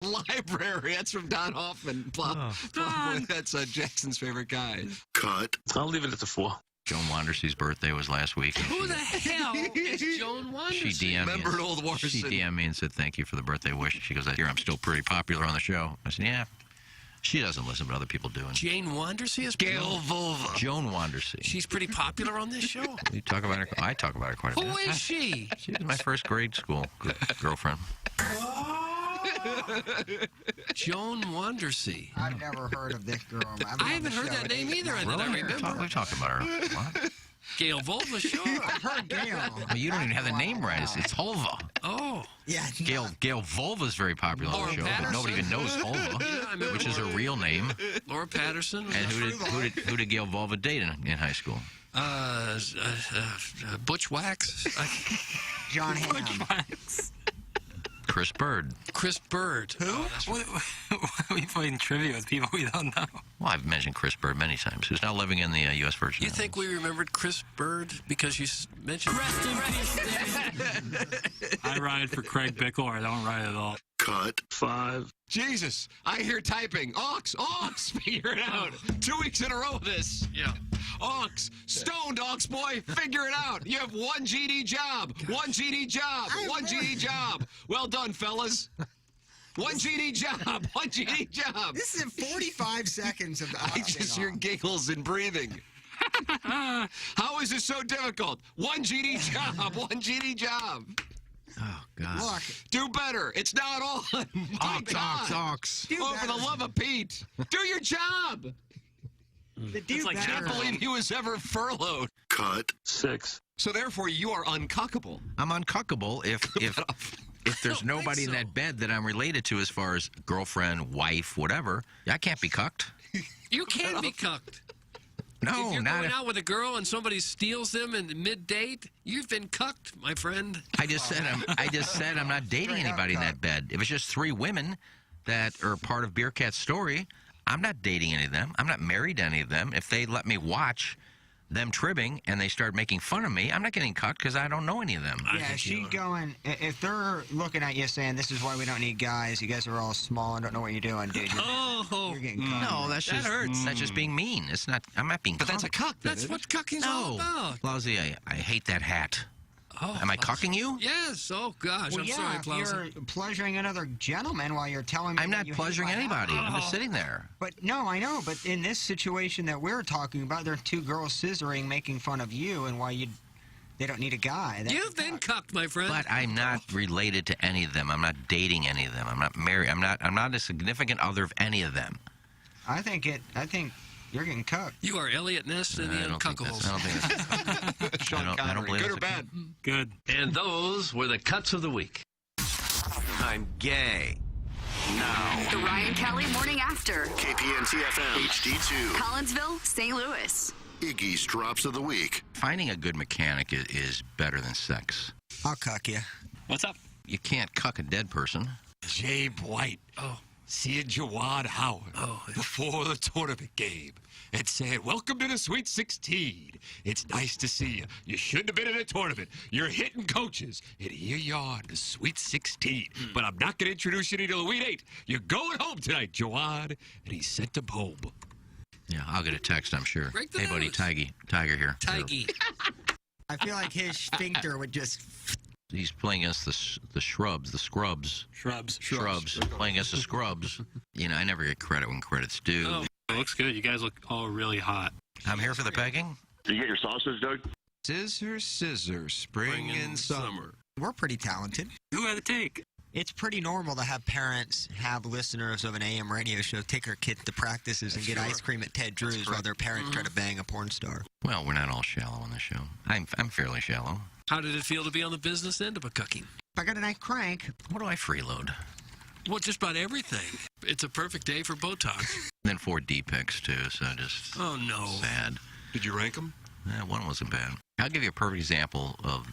Library. That's from Don Hoffman. Plowhawk. That's Jackson's favorite guy. Cut. I'll leave it at the 4. Joan Wandersey's birthday was last week. Who the hell is Joan Wandersey? She DM'd Remember an old Warson? She DM'd me and said, thank you for the birthday wish. She goes, I hear I'm still pretty popular on the show. I said, yeah. She doesn't listen, but other people do. Jane Wandersey is Gail Volva. Joan Wandersey. She's pretty popular on this show. You talk about her. I talk about her quite a bit. Who is she? She was my first grade school girlfriend. Joan Wandersey. I've never heard of this girl. I haven't heard that name either. I remember. We've talked about her a lot. Gail Volva, sure. I've heard Gail. Well, you don't even have the name right. It's Hulva. Oh. Yeah. Gail Volva is very popular on the show, but nobody even knows Hulva, which is her real name. Laura Patterson. And who did Gail Volva date in high school? Butch Wax. John Hamm. Chris Bird. Chris Bird. Who? Why are we playing trivia with people we don't know? Well, I've mentioned Chris Bird many times, who's now living in the U.S. Virgin You think we remembered Chris Bird because you mentioned... Rest in peace, I ride for Craig Bickle, or I don't ride at all. Cut. 5. Jesus, I hear typing. Ox, figure it out. 2 weeks in a row of this. Yeah. Ox, stoned Ox boy, figure it out. You have one GD job. One GD job. One GD job. Well done, fellas. One GD job. One GD job. This is 45 seconds of the I just hear giggles and breathing. How is this so difficult? One GD job. One GD job. Oh, God. Look. Do better. It's not on. Ox. Oh, for the love of Pete. Do your job. Do like I can't better. believe he was ever furloughed. Cut. 6. So therefore, you are uncuckable. I'm uncuckable if there's nobody in that bed that I'm related to as far as girlfriend, wife, whatever. I can't be cucked. You can be cucked. No, if you're not going out with a girl and somebody steals them in mid-date, you've been cucked, my friend. I just said I'm not dating anybody in that bed. If it's just 3 women that are part of Beer Cat's story, I'm not dating any of them. I'm not married to any of them. If they let me watch them tribbing and they start making fun of me, I'm not getting cucked because I don't know any of them. Yeah, she's going, if they're looking at you saying, this is why we don't need guys, you guys are all small and don't know what you're doing, dude. You're getting cucked. No, that hurts. That's just being mean. It's not. I'm not being. But that's a cuck. That's what cucking's all about. Lousy, I hate that hat. Oh, Am I cucking you? Yes. Oh, gosh. Well, I'm yeah, sorry, if Plowsy. you're pleasuring another gentleman while you're telling me I'm that not you hate pleasuring my hat. anybody. I'm just sitting there. But no, I know. But in this situation that we're talking about, there are 2 girls scissoring, making fun of you, and why they don't need a guy. That's You've been cucked, my friend. But I'm not related to any of them. I'm not dating any of them. I'm not married. I'm not a significant other of any of them. I think you're getting cucked. You are Elliot Ness and the I don't think Uncuckables. that's. Sean I don't Connery. believe Good or it's- bad? Good. And those were the cuts of the week. I'm gay. Now. The Ryan Kelly Morning After. KPNT FM HD2. Collinsville, St. Louis. Iggy's Drops of the Week. Finding a good mechanic is better than sex. I'll cuck you. What's up? You can't cuck a dead person. Jabe White. Oh. Seeing Jawad Howard before the tournament game and saying, welcome to the Sweet 16. It's nice to see you. You shouldn't have been in a tournament. You're hitting coaches. And here you are in the Sweet 16. But I'm not going to introduce you to the Elite 8. You're going home tonight, Jawad. And he sent him home. Yeah, I'll get a text, I'm sure. Break the Hey, buddy, news. Tiger here. Tiggy. I feel like his sphincter would just... He's playing against the Scrubs. Shrubs. Playing against the Scrubs. You know, I never get credit when credit's due. Oh. It looks good. You guys look all really hot. I'm here for the pegging. Did you get your sausage, Doug? Scissors, spring and summer. We're pretty talented. Who had the take? It's pretty normal to have parents have listeners of an AM radio show take their kids to practices and get ice cream at Ted Drew's while their parents try to bang a porn star. Well, we're not all shallow on the show. I'm fairly shallow. How did it feel to be on the business end of a cucking? If I got a nice crank, What do I freeload? Well, just about everything. It's a perfect day for Botox. Then 4 D pics too, so just Oh, no. sad. Did you rank them? One wasn't bad. I'll give you a perfect example of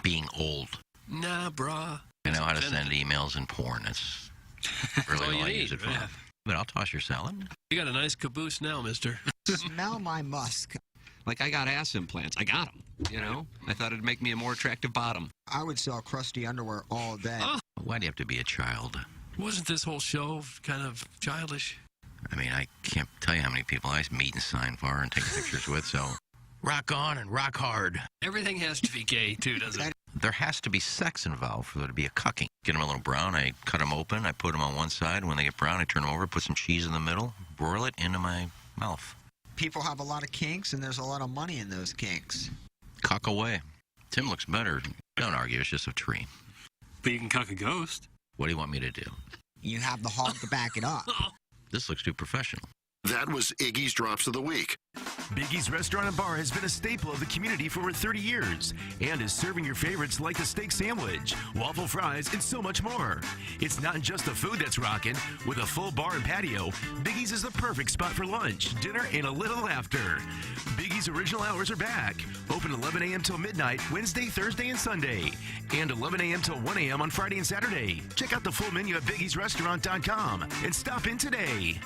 being old. Nah, brah. I know how to send emails and porn. That's really all you all I need, use it for. yeah. But I'll toss your salad. You got a nice caboose now, mister. smell my musk. Like, I got ass implants. I got them, you know? I thought it'd make me a more attractive bottom. I would sell crusty underwear all day. Oh. Why do you have to be a child? Wasn't this whole show kind of childish? I mean, I can't tell you how many people I meet and sign for and take pictures with, so rock on and rock hard. Everything has to be gay, too, doesn't it? There has to be sex involved for there to be a cucking. Get them a little brown, I cut them open, I put them on one side. When they get brown, I turn them over, put some cheese in the middle, broil it into my mouth. People have a lot of kinks, and there's a lot of money in those kinks. Cuck away. Tim looks better. Don't argue, it's just a tree. But you can cuck a ghost. What do you want me to do? You have the hog to back it up. This looks too professional. That was Iggy's Drops of the Week. Biggie's Restaurant and Bar has been a staple of the community for over 30 years and is serving your favorites like the steak sandwich, waffle fries, and so much more. It's not just the food that's rocking. With a full bar and patio, Biggie's is the perfect spot for lunch, dinner, and a little laughter. Biggie's original hours are back. Open 11 a.m. till midnight, Wednesday, Thursday, and Sunday. And 11 a.m. till 1 a.m. on Friday and Saturday. Check out the full menu at biggiesrestaurant.com and stop in today.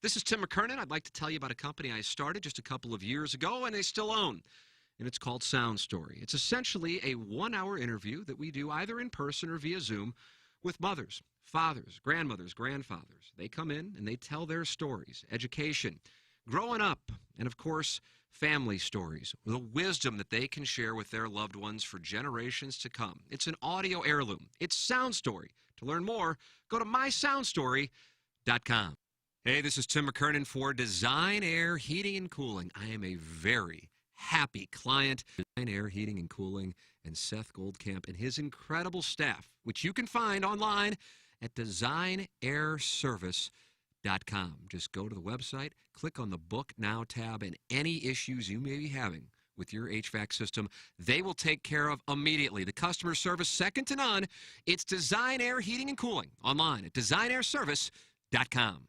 This is Tim McKernan. I'd like to tell you about a company I started just a couple of years ago and I still own. And it's called Sound Story. It's essentially a 1-hour interview that we do either in person or via Zoom with mothers, fathers, grandmothers, grandfathers. They come in and they tell their stories, education, growing up, and of course, family stories, the wisdom that they can share with their loved ones for generations to come. It's an audio heirloom. It's Sound Story. To learn more, go to mysoundstory.com. Hey, this is Tim McKernan for Design Air Heating and Cooling. I am a very happy client. Design Air Heating and Cooling and Seth Goldcamp and his incredible staff, which you can find online at designairservice.com. Just go to the website, click on the Book Now tab, and any issues you may be having with your HVAC system, they will take care of immediately. The customer service, second to none. It's Design Air Heating and Cooling online at designairservice.com.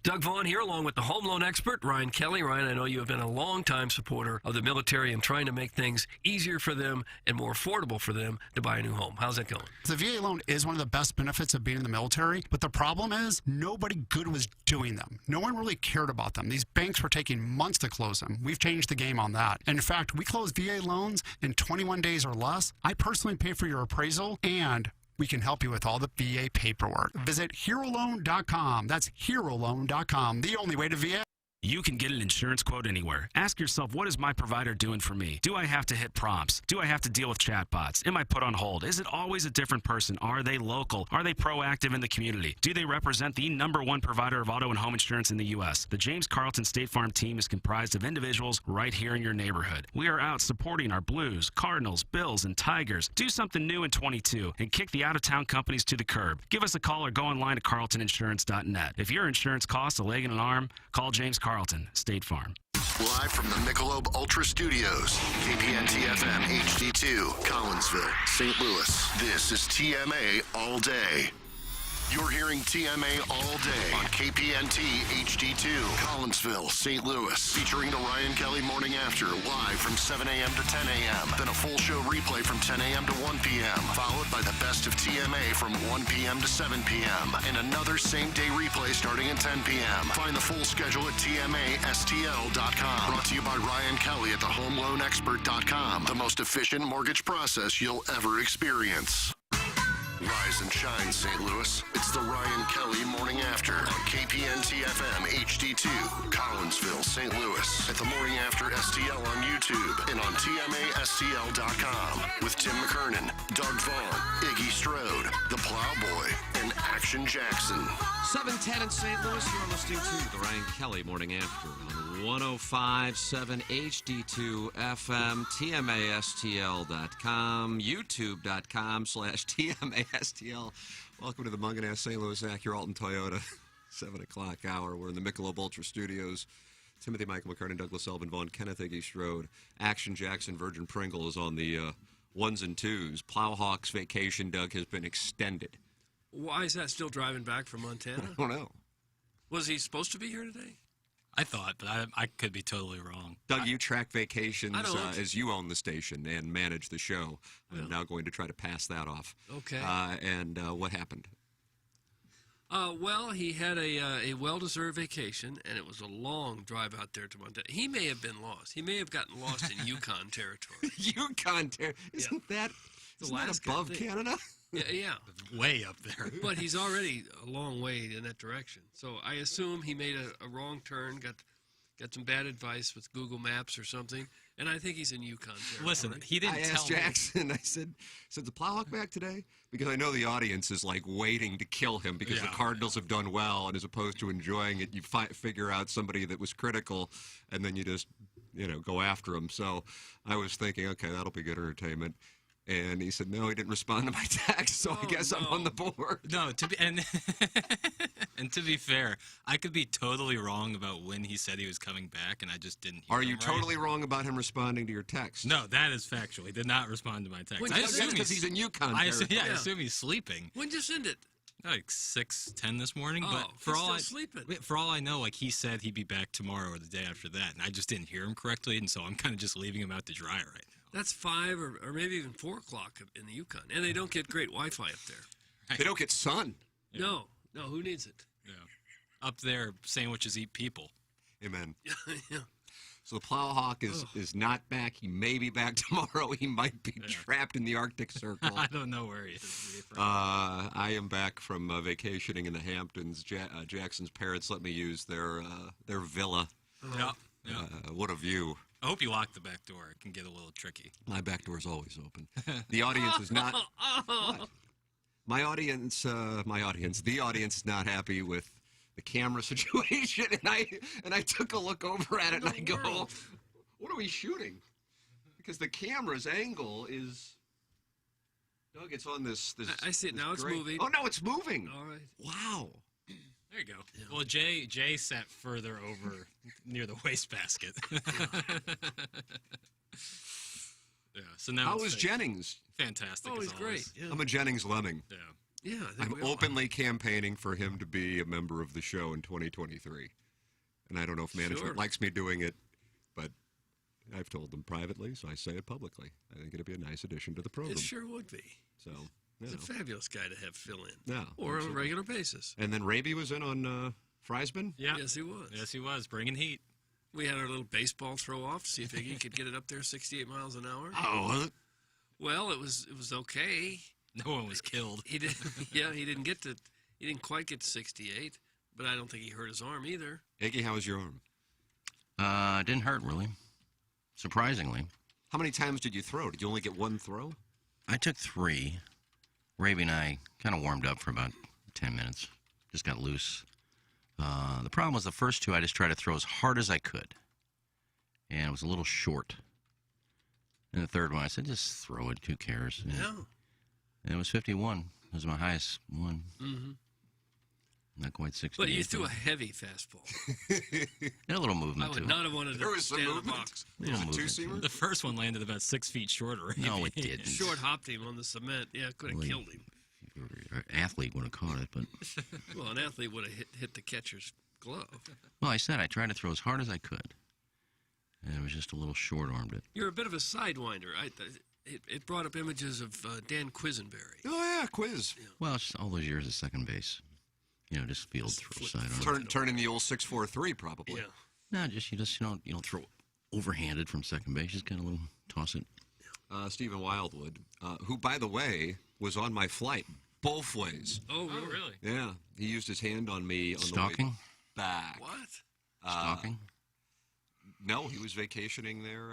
Doug Vaughn here, along with the home loan expert, Ryan Kelly. Ryan, I know you have been a longtime supporter of the military and trying to make things easier for them and more affordable for them to buy a new home. How's that going? The VA loan is one of the best benefits of being in the military, but the problem is nobody good was doing them. No one really cared about them. These banks were taking months to close them. We've changed the game on that. And in fact, we close VA loans in 21 days or less. I personally pay for your appraisal, and we can help you with all the VA paperwork. Visit HeroLoan.com. That's HeroLoan.com, the only way to VA. You can get an insurance quote anywhere. Ask yourself, what is my provider doing for me? Do I have to hit prompts? Do I have to deal with chatbots? Am I put on hold? Is it always a different person? Are they local? Are they proactive in the community? Do they represent the #1 provider of auto and home insurance in the U.S.? The James Carlton State Farm team is comprised of individuals right here in your neighborhood. We are out supporting our Blues, Cardinals, Bills, and Tigers. Do something new in 22 and kick the out-of-town companies to the curb. Give us a call or go online to carltoninsurance.net. If your insurance costs a leg and an arm, call James Carlton, State Farm. Live from the Michelob Ultra Studios, KPNT-FM HD2, Collinsville, St. Louis. This is TMA All Day. You're hearing TMA All Day on KPNT HD2, Collinsville, St. Louis. Featuring the Ryan Kelly Morning After, live from 7 a.m. to 10 a.m. Then a full show replay from 10 a.m. to 1 p.m. Followed by the best of TMA from 1 p.m. to 7 p.m. And another same-day replay starting at 10 p.m. Find the full schedule at TMASTL.com. Brought to you by Ryan Kelly at thehomeloanexpert.com. The most efficient mortgage process you'll ever experience. Rise and shine, St. Louis. It's the Ryan Kelly Morning After on KPNT-FM HD2, Collinsville, St. Louis. At the Morning After STL on YouTube and on TMASTL.com with Tim McKernan, Doug Vaughn, Iggy Strode, The Plowboy, and Action Jackson. 7:10 in St. Louis. You're listening to the Ryan Kelly Morning After on 105.7 HD2 FM, TMASTL.com, YouTube.com/TMASTL. Welcome to the Munganess St. Louis Acura Alton Toyota 7 o'clock hour. We're in the Michelob Ultra Studios. Timothy Michael McKernan, Douglas Elvin Vaughn, Kenneth Iggy Strode, Action Jackson, Virgin Pringle is on the ones and twos. Plowhawk's vacation, Doug, has been extended. Why is that still driving back from Montana? I don't know. Was he supposed to be here today? I thought, but I could be totally wrong. Doug, you track vacations I don't. as you own the station and manage the show. I'm now going to try to pass that off. Okay. And what happened? Well, he had a well-deserved vacation, and it was a long drive out there to Montana. He may have been lost. He may have gotten lost in Yukon territory. Yukon territory? Isn't that Isn't that Alaska, above I think. Canada? Yeah. Way up there. But he's already a long way in that direction. So I assume he made a wrong turn, got some bad advice with Google Maps or something, and I think he's in Yukon territory. Listen, he didn't I tell asked me. Jackson, I said, the Plowhawk back today? Because I know the audience is like waiting to kill him because the Cardinals have done well, and as opposed to enjoying it, you figure out somebody that was critical, and then you just, go after him. So I was thinking, okay, that'll be good entertainment. And he said, no, he didn't respond to my text, so I guess I'm on the board. No, and to be fair, I could be totally wrong about when he said he was coming back, and I just didn't hear Are you him right. totally wrong about him responding to your text? No, that is factual. He did not respond to my text. When I you assume send it? Because he's in Yukon I territory. assume he's sleeping. When'd you send it? Like 6:10 this morning, Oh, but for he's all still sleeping. for all I know, like he said he'd be back tomorrow or the day after that, and I just didn't hear him correctly, and so I'm kind of just leaving him out to dry right now. That's 5 or maybe even 4 o'clock in the Yukon, and they don't get great Wi-Fi up there. They don't get sun. No, who needs it? Yeah, up there, sandwiches eat people. Amen. Yeah. So the Plowhawk is not back. He may be back tomorrow. He might be trapped in the Arctic Circle. I don't know where he is. I am back from vacationing in the Hamptons. Jackson's parents let me use their villa. Yeah. What a view. I hope you lock the back door. It can get a little tricky. My back door is always open. The audience is not. What? The audience is not happy with the camera situation, and I took a look over at it and I go, what are we shooting? Because the camera's angle is. Doug, it's on this. I see it now. It's moving. Oh no, it's moving. All right. Wow. There you go. Yeah. Well, Jay sat further over near the wastebasket. Yeah. So now How was Jennings? Fantastic. Oh, as he's great. always. Yeah. I'm a Jennings lemming. Yeah. Yeah. I think I'm we all openly campaigning for him to be a member of the show in 2023. And I don't know if management likes me doing it, but I've told them privately, so I say it publicly. I think it'd be a nice addition to the program. It sure would be. So, He's a fabulous guy to have fill in. Yeah, Or on a absolutely. regular basis. And then Raby was in on Friesman. Yeah. Yes, he was. Yes, he was bringing heat. We had our little baseball throw off, see if Iggy could get it up there 68 miles an hour. Oh, was it? Well, it was okay. No one was killed. He didn't. Yeah, he didn't quite get to 68, but I don't think he hurt his arm either. Iggy, how was your arm? It didn't hurt, really. Surprisingly. How many times did you throw? Did you only get one throw? I took 3. Raby and I kind of warmed up for about 10 minutes. Just got loose. The problem was the first 2, I just tried to throw as hard as I could. And it was a little short. And the third one, I said, just throw it. Who cares? Yeah. And it was 51. It was my highest one. Mm-hmm. Not quite 60. But you threw a heavy fastball. And a little movement, I would too. not have wanted There to was some stand in the movement. box. Little movement, two-seamer? The first one landed about 6 feet short of Raby. No, it didn't. Short hopped him on the cement. Yeah, could have Really? killed him. An athlete would have caught it, but... Well, an athlete would have hit the catcher's glove. Well, I said I tried to throw as hard as I could. And it was just a little short-armed it. You're a bit of a sidewinder. It brought up images of Dan Quisenberry. Oh, yeah, quiz. Well, it's all those years at second base. Just field throw sidearm. Turn in the old 6-4-3, probably. Yeah. No, you don't throw overhanded from second base. Just kind of little toss it. Stephen Wildwood, who, by the way, was on my flight both ways. Oh, really? Yeah, he used his hand on me on the way Stalking? back. What? Stalking? No, he was vacationing there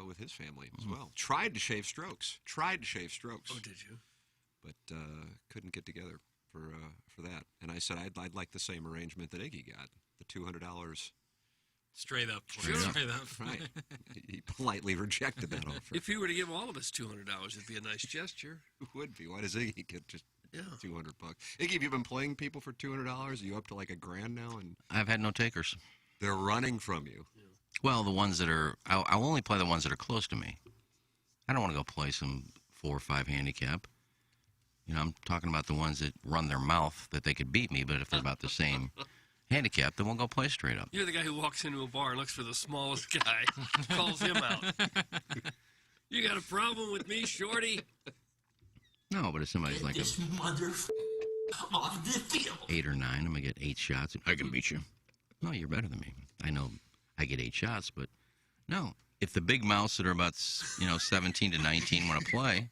with his family as well. Tried to shave strokes. Oh, did you? But couldn't get together for that. And I said I'd like the same arrangement that Iggy got, the $200. Straight up. Straight up. Right. He politely rejected that offer. If you were to give all of us $200, it'd be a nice gesture. It would be. Why does Iggy get just Yeah. $200? Iggy, have you been playing people for $200? Are you up to like $1,000 now? And I've had no takers. they're running from you. Well, the ones that are... I'll only play the ones that are close to me. I don't want to go play some 4 or 5 handicap. I'm talking about the ones that run their mouth that they could beat me, but if they're about the same handicap, then we'll go play straight up. You're the guy who walks into a bar and looks for the smallest guy, calls him out. You got a problem with me, Shorty? No, but if somebody's like this mother off the field. 8 or 9, I'm going to get 8 shots. I can beat you. No, you're better than me. I know I get 8 shots, but no. If the big mouths that are about 17 to 19 want to play,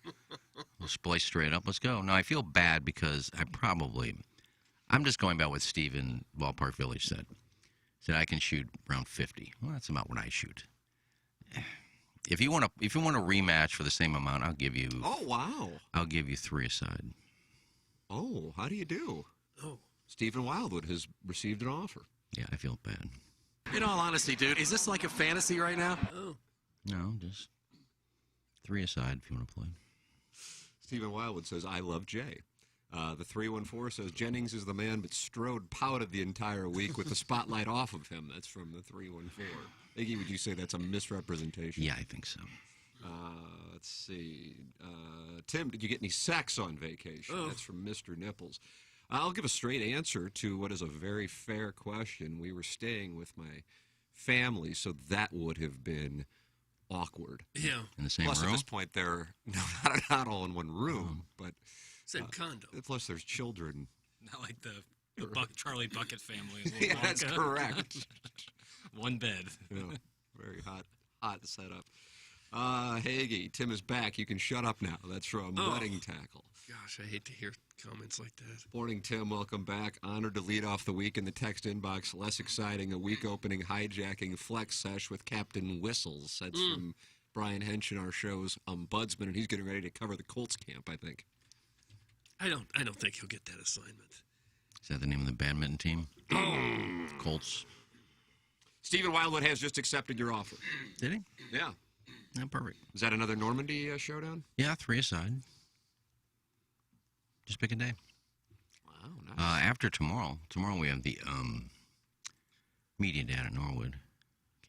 We'll splice straight up. Let's go. Now, I feel bad because I'm just going by what Steve in Ballpark Village said. He said I can shoot around 50. Well, that's about what I shoot. If you want a rematch for the same amount, I'll give you. Oh, wow. I'll give you 3 aside. Oh, how do you do? Oh. Stephen Wildwood has received an offer. Yeah, I feel bad. In all honesty, dude, is this like a fantasy right now? Oh. No, just 3 aside if you want to play. Stephen Wildwood says, I love Jay. The 314 says, Jennings is the man, but Strode pouted the entire week with the spotlight off of him. That's from the 314. Iggy, would you say that's a misrepresentation? Yeah, I think so. Let's see. Tim, did you get any sex on vacation? Oh. That's from Mr. Nipples. I'll give a straight answer to what is a very fair question. We were staying with my family, so that would have been awkward. Yeah. In the same Plus, room? at this point, they're not all in one room, but Same condo. plus there's children. Not like the Charlie Bucket family. in Yeah, that's Wonka. correct. One bed. Yeah, very hot setup. Hagee, Tim is back. You can shut up now. That's from Wedding Tackle. Gosh, I hate to hear comments like that. Morning, Tim. Welcome back. Honored to lead off the week in the text inbox. Less exciting, a week opening hijacking flex sesh with Captain Whistles. That's from Brian Hench in our show's ombudsman, and he's getting ready to cover the Colts camp, I think. I don't think he'll get that assignment. Is that the name of the badminton team? Colts. Stephen Wildwood has just accepted your offer. Did he? Yeah. Yeah, perfect. Is that another Normandy showdown? Yeah, 3 aside. Just pick a day. Wow, nice. After tomorrow we have the media day at Norwood.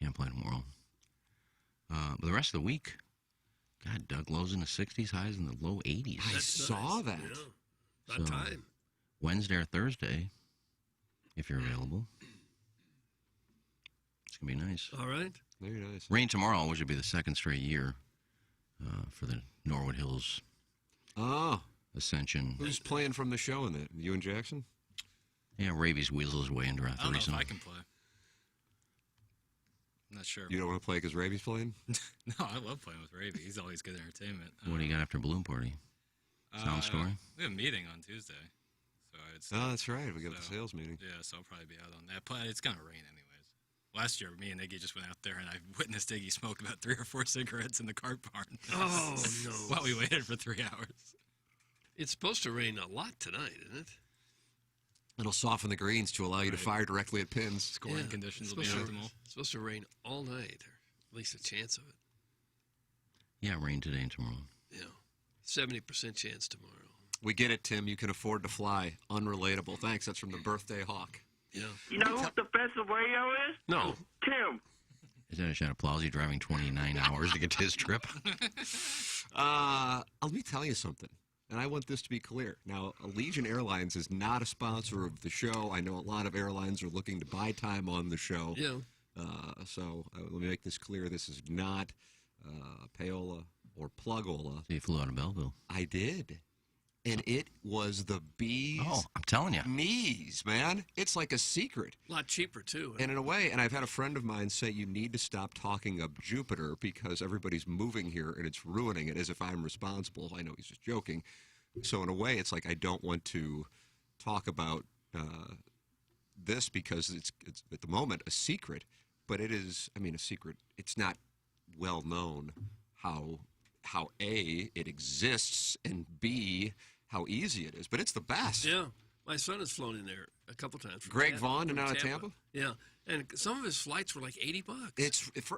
Can't play tomorrow. But the rest of the week, God, Doug, lows in the 60s, highs in the low 80s. I saw that. Yeah. About time. Wednesday or Thursday, if you're available. It's going to be nice. All right. Very nice. Rain tomorrow, which would be the second straight year for the Norwood Hills Oh. Ascension. Who's playing from the show in that? You and Jackson? Yeah, Ravi's weasels his way into our I don't know if threesome. I can play. I'm not sure. You don't want to play because Ravi's playing? No, I love playing with Ravy. He's always good entertainment. What do you got after Balloon Party? Sound story? We have a meeting on Tuesday. So I would say, Oh, that's right. We got the sales meeting. Yeah, so I'll probably be out on that. But it's going to rain anyways. Last year, me and Iggy just went out there, and I witnessed Iggy smoke about 3 or 4 cigarettes in the cart barn. Oh, no. While we waited for 3 hours. It's supposed to rain a lot tonight, isn't it? It'll soften the greens to allow you to fire directly at pins. Scoring conditions will be optimal. It's supposed to rain all night, or at least a chance of it. Yeah, rain today and tomorrow. Yeah. 70% chance tomorrow. We get it, Tim. You can afford to fly. Unrelatable. Thanks. That's from the Birthday Hawk. Yeah. You know who the best of radio is? No. Tim. Is that a shot of Plowsy driving 29 hours to get to his trip? Let me tell you something. And I want this to be clear. Now, Allegiant Airlines is not a sponsor of the show. I know a lot of airlines are looking to buy time on the show. Yeah. So let me make this clear. This is not payola or plugola. So you flew out of Belleville. I did. And it was the bee's Oh, I'm telling you. knees, man. It's like a secret. A lot cheaper, too. And in a way, and I've had a friend of mine say, you need to stop talking up Jupiter because everybody's moving here and it's ruining it, as if I'm responsible. I know he's just joking. So in a way, it's like I don't want to talk about this because it's at the moment a secret. But it is, I mean, a secret. It's not well known how A, it exists, and B, how easy it is. But it's the best. Yeah. My son has flown in there a couple times. from Greg Tampa- Vaughn and from out of Tampa? Yeah. And some of his flights were like $80.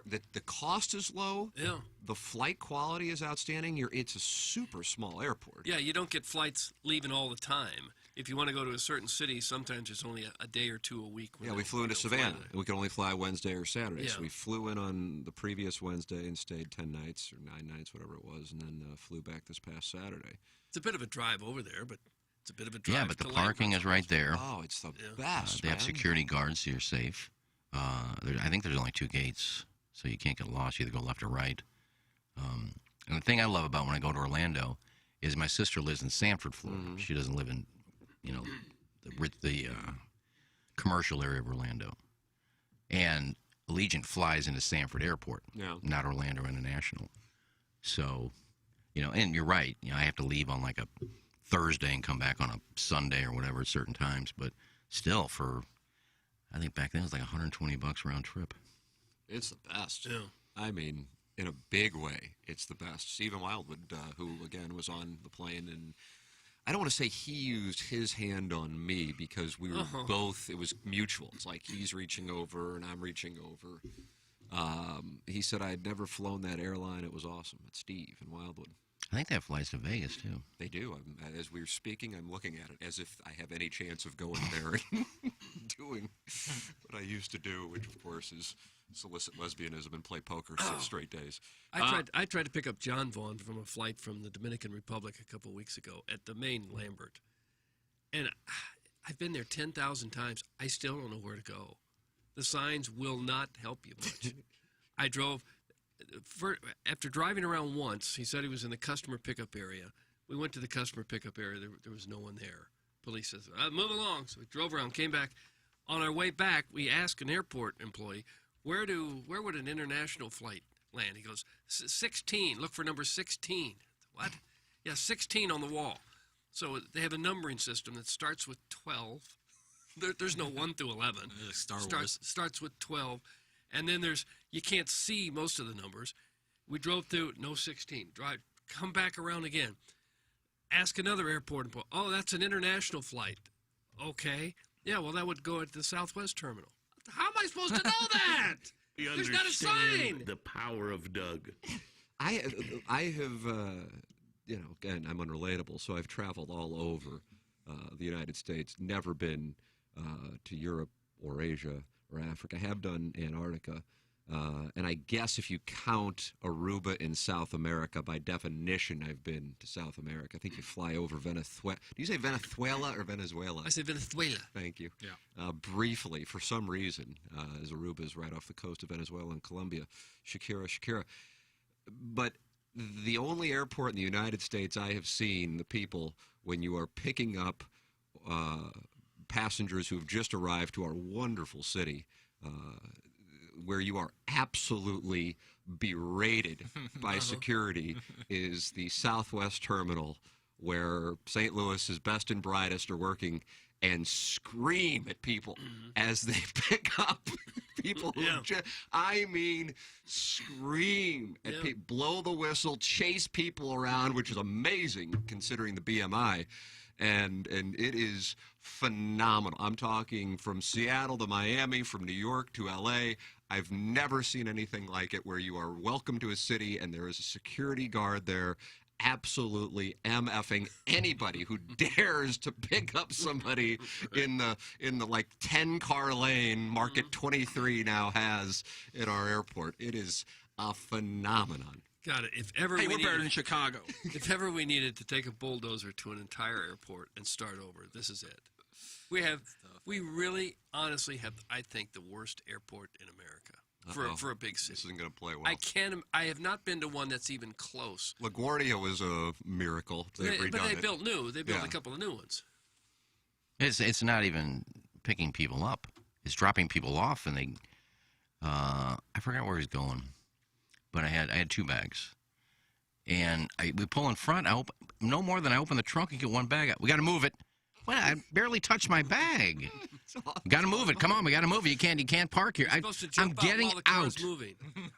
The cost is low. Yeah. The flight quality is outstanding. It's a super small airport. Yeah, you don't get flights leaving all the time. If you want to go to a certain city, sometimes it's only a day or two a week. Yeah, we flew into Savannah. And we could only fly Wednesday or Saturday. Yeah. So we flew in on the previous Wednesday and stayed 10 nights or 9 nights, whatever it was, and then flew back this past Saturday. It's a bit of a drive over there, but it's a bit of a drive. Yeah, but the to parking is right there. Oh, it's the best, They have man. security guards, so you're safe. I think there's only 2 gates, so you can't get lost. You either go left or right. And the thing I love about when I go to Orlando is my sister lives in Sanford, Florida. Mm-hmm. She doesn't live in, the commercial area of Orlando. And Allegiant flies into Sanford Airport, Yeah. not Orlando International. So And you're right. I have to leave on like a Thursday and come back on a Sunday or whatever at certain times. But still, I think back then it was like $120 round trip. It's the best. Yeah. I mean, in a big way, it's the best. Stephen Wildwood, who, again, was on the plane, and I don't want to say he used his hand on me because we were both, it was mutual. It's like he's reaching over and I'm reaching over. He said I'd never flown that airline. It was awesome. It's Steve and Wildwood. I think they have flights to Vegas, too. They do. As we're speaking, I'm looking at it as if I have any chance of going there and doing what I used to do, which, of course, is solicit lesbianism and play poker 6 straight days. I tried to pick up John Vaughn from a flight from the Dominican Republic a couple of weeks ago at the main Lambert. And I've been there 10,000 times. I still don't know where to go. The signs will not help you much. I drove, after driving around once, he said he was in the customer pickup area. We went to the customer pickup area. There was no one there. Police says, move along. So we drove around, came back. On our way back, we asked an airport employee, where would an international flight land? He goes, 16. Look for number 16. What? Yeah, 16 on the wall. So they have a numbering system that starts with 12. There's no 1 through 11. Star Wars. Starts with 12. And then you can't see most of the numbers. We drove through, no 16. Come back around again. Ask another airport employee, oh, that's an international flight. Okay. Yeah, well, that would go at the Southwest terminal. How am I supposed to know that? There's not a sign. The power of Doug. I have, again, I'm unrelatable, so I've traveled all over the United States, never been to Europe or Asia or Africa. I have done Antarctica. And I guess if you count Aruba in South America, by definition, I've been to South America. I think you fly over Venezuela. Do you say Venezuela or Venezuela? I say Venezuela. Thank you. Yeah. Briefly, for some reason, as Aruba is right off the coast of Venezuela and Colombia. Shakira. But the only airport in the United States I have seen the people, when you are picking up passengers who have just arrived to our wonderful city, where you are absolutely berated by security, is the Southwest Terminal, where St. Louis's best and brightest are working and scream at people as they pick up people who scream at people, blow the whistle, chase people around, which is amazing considering the BMI. And it is phenomenal. I'm talking from Seattle to Miami, from New York to L.A. I've never seen anything like it, where you are welcome to a city and there is a security guard there absolutely MFing anybody who dares to pick up somebody in the like 10-car lane Market 23 now has at our airport. It is a phenomenon. Got it. If ever we're better than Chicago. If ever we needed to take a bulldozer to an entire airport and start over, this is it. We really, honestly have, I think, the worst airport in America for a big city. This isn't going to play well. I have not been to one that's even close. LaGuardia was a miracle. But they built new. They built a couple of new ones. It's not even picking people up. It's dropping people off, and they. I forgot where he's going, but I had 2 bags, and we pull in front. No more than I open the trunk and get 1 bag. We got to move it. Well, I barely touched my bag. Got to move it. Come on, we got to move it. You can't park here. I'm getting out.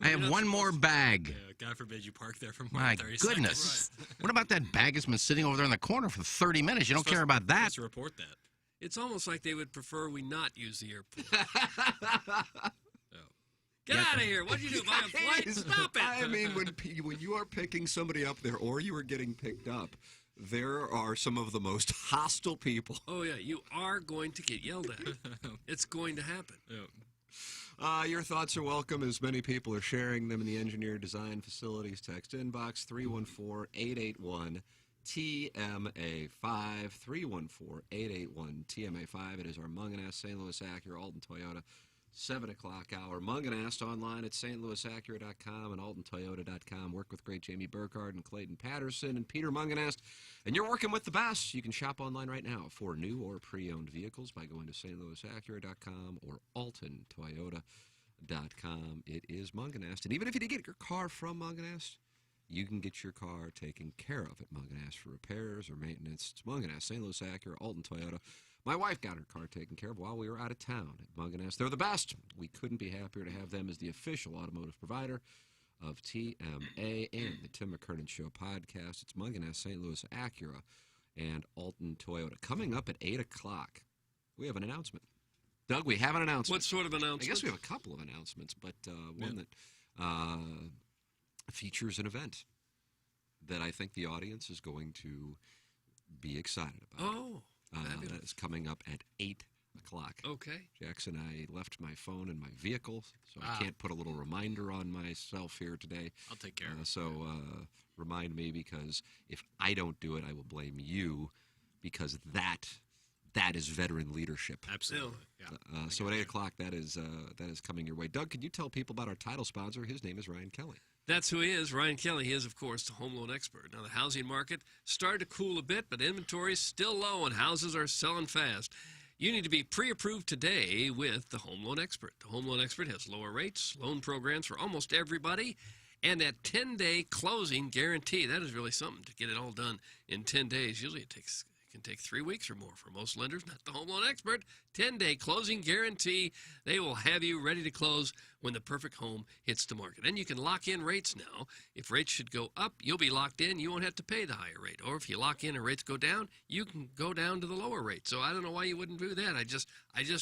I have 1 more bag. Yeah, God forbid you park there for more My than 30 goodness. seconds. What about that bag that's been sitting over there in the corner for 30 minutes? You don't care about that. To report that. It's almost like they would prefer we not use the airport. Get out of here. What'd you do, buy a flight? Stop it. I mean, when you are picking somebody up there or you are getting picked up, there are some of the most hostile people. Oh, yeah. You are going to get yelled at. It's going to happen. Yeah. Your thoughts are welcome, as many people are sharing them in the Engineer Design Facilities text inbox, 314-881-TMA5, 314-881-TMA5. It is our Munganast, St. Louis Acura, Alton Toyota 7 o'clock hour. Munganast online at stlouisacura.com and altontoyota.com. Work with great Jamie Burkhardt and Clayton Patterson and Peter Munganast. And you're working with the best. You can shop online right now for new or pre-owned vehicles by going to stlouisacura.com or altontoyota.com. It is Munganast. And even if you did get your car from Munganast, you can get your car taken care of at Munganess for repairs or maintenance. It's Munganess, St. Louis Acura, Alton Toyota. My wife got her car taken care of while we were out of town at Munganess. They're the best. We couldn't be happier to have them as the official automotive provider of TMA and the Tim McKernan Show podcast. It's Munganess, St. Louis Acura, and Alton Toyota. Coming up at 8 o'clock, we have an announcement. Doug, we have an announcement. What sort of announcement? I guess we have a couple of announcements, but one that features an event that I think the audience is going to be excited about. Oh, that is coming up at 8 o'clock. Okay. Jackson, I left my phone in my vehicle, so I can't put a little reminder on myself here today. I'll take care of it. So remind me, because if I don't do it, I will blame you, because that is veteran leadership. Absolutely. Yeah. So at 8 o'clock, that is coming your way. Doug, can you tell people about our title sponsor? His name is Ryan Kelly. That's who he is, Ryan Kelly. He is, of course, the home loan expert. Now, the housing market started to cool a bit, but inventory is still low and houses are selling fast. You need to be pre-approved today with the home loan expert. The home loan expert has lower rates, loan programs for almost everybody, and that 10-day closing guarantee. That is really something to get it all done in 10 days. Usually it can take 3 weeks or more for most lenders. Not the home loan expert. 10-day closing guarantee. They will have you ready to close when the perfect home hits the market. And you can lock in rates now. If rates should go up, you'll be locked in. You won't have to pay the higher rate. Or if you lock in and rates go down, you can go down to the lower rate. So I don't know why you wouldn't do that. I just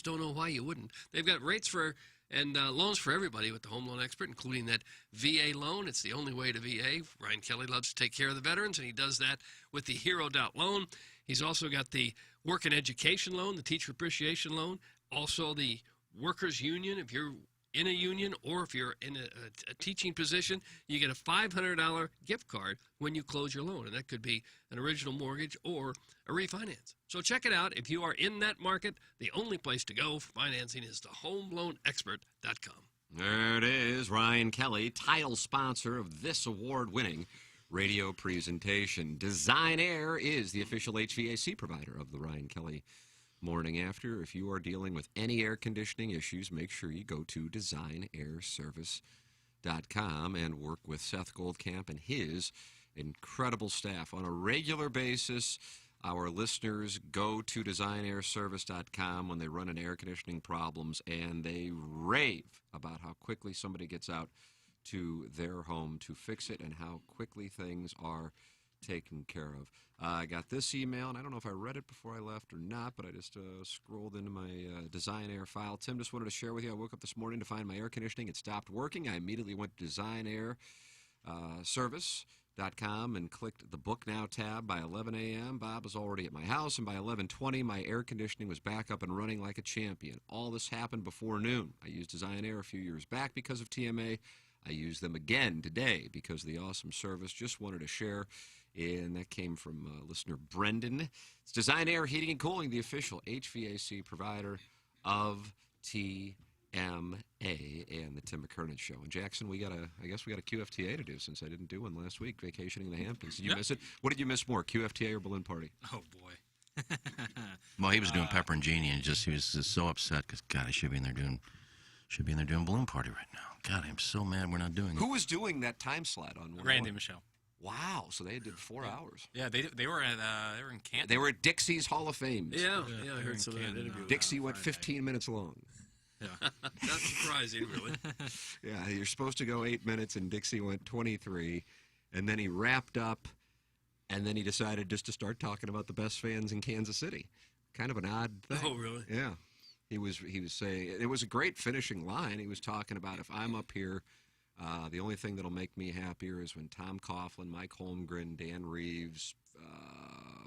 don't know why you wouldn't. They've got rates for and loans for everybody with the home loan expert, including that VA loan. It's the only way to VA. Ryan Kelly loves to take care of the veterans, and he does that with the Hero loan. He's also got the work and education loan, the teacher appreciation loan, also the workers union. If you're in a union or if you're in a teaching position, you get a $500 gift card when you close your loan, and that could be an original mortgage or a refinance. So check it out. If you are in that market, the only place to go for financing is thehomeloanexpert.com. There it is, Ryan Kelly, title sponsor of this award-winning radio presentation. Design Air is the official HVAC provider of the Ryan Kelly Morning After. If you are dealing with any air conditioning issues, make sure you go to designairservice.com and work with Seth Goldcamp and his incredible staff. On a regular basis, our listeners go to designairservice.com when they run into air conditioning problems, and they rave about how quickly somebody gets out to their home to fix it and how quickly things are taken care of. I got this email, and I don't know if I read it before I left or not, but I just scrolled into my Design Air file. Tim, just wanted to share with you, I woke up this morning to find my air conditioning had stopped working. I immediately went to designairservice.com and clicked the Book Now tab. By 11 a.m., Bob was already at my house, and by 11:20, my air conditioning was back up and running like a champion. All this happened before noon. I used Design Air a few years back because of TMA. I use them again today because of the awesome service. Just wanted to share, and that came from listener Brendan. It's Design Air Heating and Cooling, the official HVAC provider of TMA and the Tim McKernan Show. And Jackson, I guess we got a QFTA to do since I didn't do one last week, vacationing in the Hamptons. Did you miss it? What did you miss more, QFTA or balloon party? Oh, boy. Well, he was doing Pepper and Genie, and he was just so upset because, God, I should be in there doing balloon party right now. God, I'm so mad we're not doing it. Who was doing that time slot on one? Randy and Michelle. Wow, so they did 4 hours. Yeah, they were in Canton. They were at Dixie's Hall of Fame. Yeah, I heard some of that interview. Dixie went 15 minutes long. Yeah. Not surprising, really. Yeah, you're supposed to go 8 minutes, and Dixie went 23, and then he wrapped up, and then he decided just to start talking about the best fans in Kansas City. Kind of an odd thing. Oh, really? Yeah. He was saying, it was a great finishing line. He was talking about, if I'm up here, the only thing that'll make me happier is when Tom Coughlin, Mike Holmgren, Dan Reeves,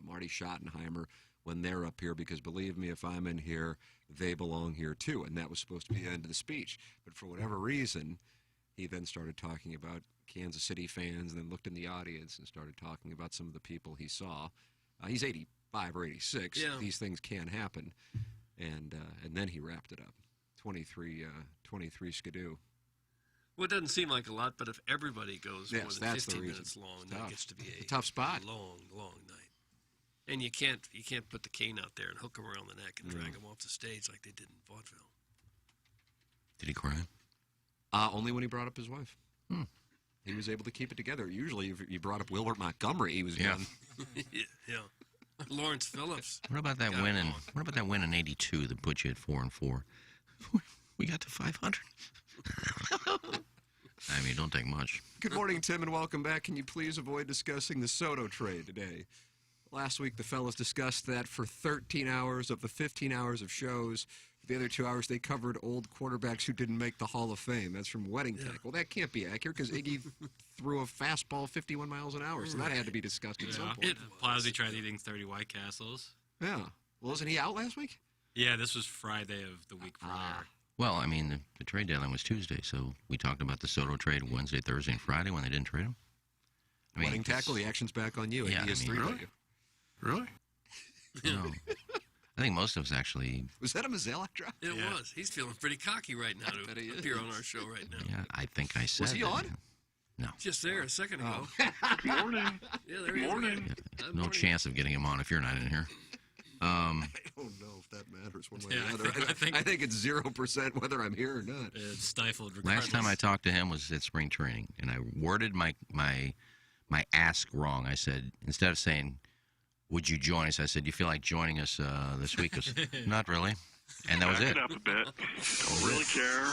Marty Schottenheimer, when they're up here, because believe me, if I'm in here, they belong here too. And that was supposed to be the end of the speech. But for whatever reason, he then started talking about Kansas City fans and then looked in the audience and started talking about some of the people he saw. He's 85 or 86. Yeah. These things can happen. And then he wrapped it up. 23 skidoo. Well, it doesn't seem like a lot, but if everybody goes more than that's 15 the minutes long, that gets to be a tough spot. Long night. And you can't put the cane out there and hook him around the neck and drag him off the stage like they did in vaudeville. Did he cry? Only when he brought up his wife. he was able to keep it together. Usually, if you brought up Wilbert Montgomery, he was done. Yeah. Lawrence Phillips. What about that win in? What about that win in '82 that put you at 4-4? We got to 500. I mean, don't take much. Good morning, Tim, and welcome back. Can you please avoid discussing the Soto trade today? Last week, the fellas discussed that for 13 hours of the 15 hours of shows. The other 2 hours, they covered old quarterbacks who didn't make the Hall of Fame. That's from Wedding Tech. Well, that can't be accurate because Iggy threw a fastball 51 miles an hour, so that had to be discussed at some point. Plowsy tried eating 30 White Castles. Yeah. Well, isn't he out last week? Yeah, this was Friday of the week prior. Well, I mean, the trade deadline was Tuesday, so we talked about the Soto trade Wednesday, Thursday, and Friday when they didn't trade him. I mean, Wedding Tackle, the action's back on you. Yeah, He has I mean, three. Really? No. I think most of us actually. Was that a Mazalek drop? It was. He's feeling pretty cocky right now to appear on our show right now. Yeah, I think I said. Was he that. on? No. Just there a second ago. Good morning. Yeah, there he is. No chance of getting him on if you're not in here. I don't know if that matters one way or the other. I think it's 0% whether I'm here or not. It's stifled regardless. Last time I talked to him was at spring training, and I worded my ask wrong. I said, instead of saying, "Would you join us?" I said, "You feel like joining us this week?" Not really. And that was Back it. it up a bit. Don't really care.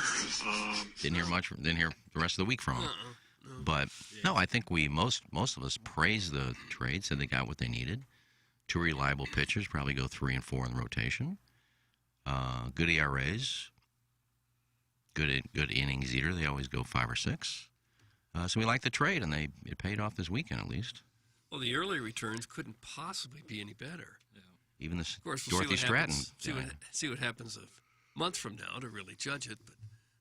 Didn't hear much. Didn't hear the rest of the week from him. But no, I think most of us praised the trade, said they got what they needed. Two reliable pitchers, probably go 3 and 4 in the rotation. Good ERAs, good innings eater. They always go 5 or 6. So we like the trade, and it paid off this weekend at least. Well, the early returns couldn't possibly be any better. Yeah. Even this Of course, we'll Dorothy Stratton. see what happens a month from now to really judge it. But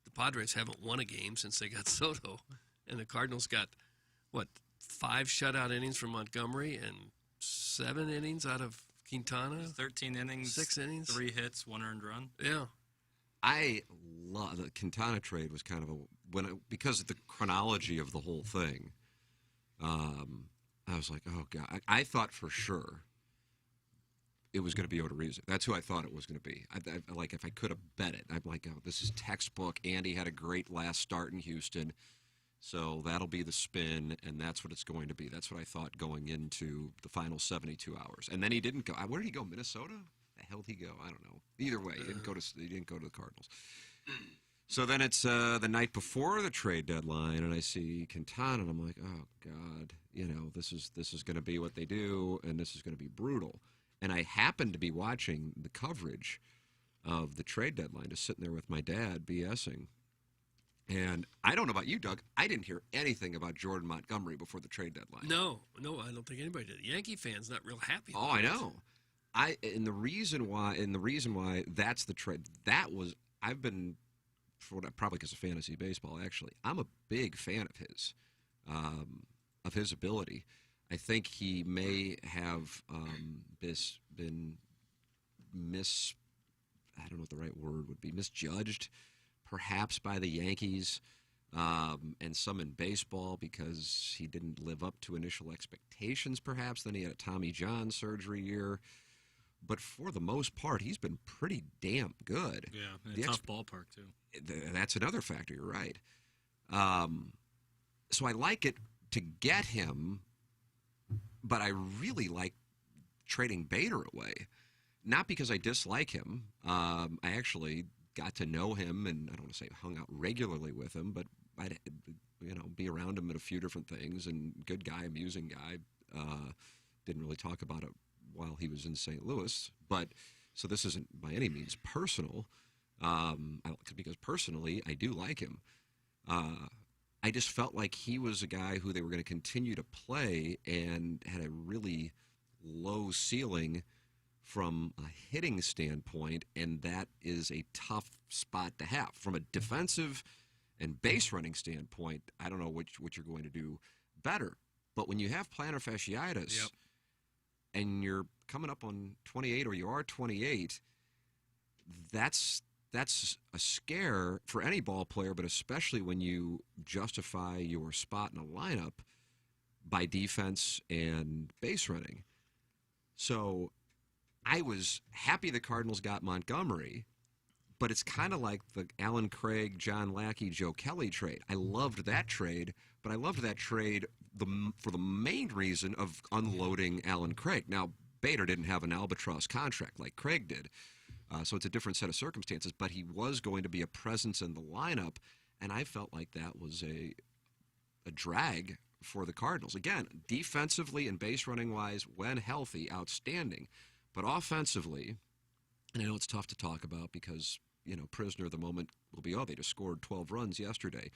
the Padres haven't won a game since they got Soto, and the Cardinals got 5 shutout innings from Montgomery and 7 innings out of Quintana. 13 innings, 6 innings, 3 hits, 1 earned run. Yeah. I love the Quintana trade was kind of because of the chronology of the whole thing. I was like, oh god! I thought for sure it was going to be Odorizzi. That's who I thought it was going to be. I like if I could have bet it, I'm like, oh, this is textbook. Andy had a great last start in Houston, so that'll be the spin, and that's what it's going to be. That's what I thought going into the final 72 hours. And then he didn't go. Where did he go? Minnesota? The hell did he go? I don't know. Either way, he didn't go to the Cardinals. So then it's the night before the trade deadline, and I see Quintana, and I'm like, oh god, this is going to be what they do, and this is going to be brutal. And I happened to be watching the coverage of the trade deadline, just sitting there with my dad BSing. And I don't know about you, Doug. I didn't hear anything about Jordan Montgomery before the trade deadline. No, I don't think anybody did. Yankee fans not real happy. Oh, I know. And the reason why that's the trade. I've been, probably because of fantasy baseball. Actually, I'm a big fan of his ability. I think he may have been I don't know what the right word would be, misjudged, perhaps by the Yankees, and some in baseball because he didn't live up to initial expectations, perhaps. Then he had a Tommy John surgery year. But for the most part, he's been pretty damn good. Yeah, and a tough ballpark, too. That's another factor, you're right. So I like it to get him, but I really like trading Bader away. Not because I dislike him. I actually got to know him, and I don't want to say hung out regularly with him, but I'd be around him at a few different things, and good guy, amusing guy. Didn't really talk about it while he was in St. Louis, but so this isn't by any means personal, because personally I do like him. I just felt like he was a guy who they were going to continue to play and had a really low ceiling from a hitting standpoint, and that is a tough spot to have. From a defensive and base running standpoint, I don't know what you're going to do better. But when you have plantar fasciitis, Yep. and you're coming up on 28, or you are 28, that's a scare for any ball player, but especially when you justify your spot in a lineup by defense and base running. So I was happy the Cardinals got Montgomery, but it's kind of like the Alan Craig, John Lackey, Joe Kelly trade. I loved that trade But I loved that trade for the main reason of unloading Alan Craig. Now, Bader didn't have an albatross contract like Craig did, so it's a different set of circumstances, but he was going to be a presence in the lineup, and I felt like that was a drag for the Cardinals. Again, defensively and base running wise, when healthy, outstanding. But offensively, and I know it's tough to talk about because, prisoner of the moment will be, they just scored 12 runs yesterday.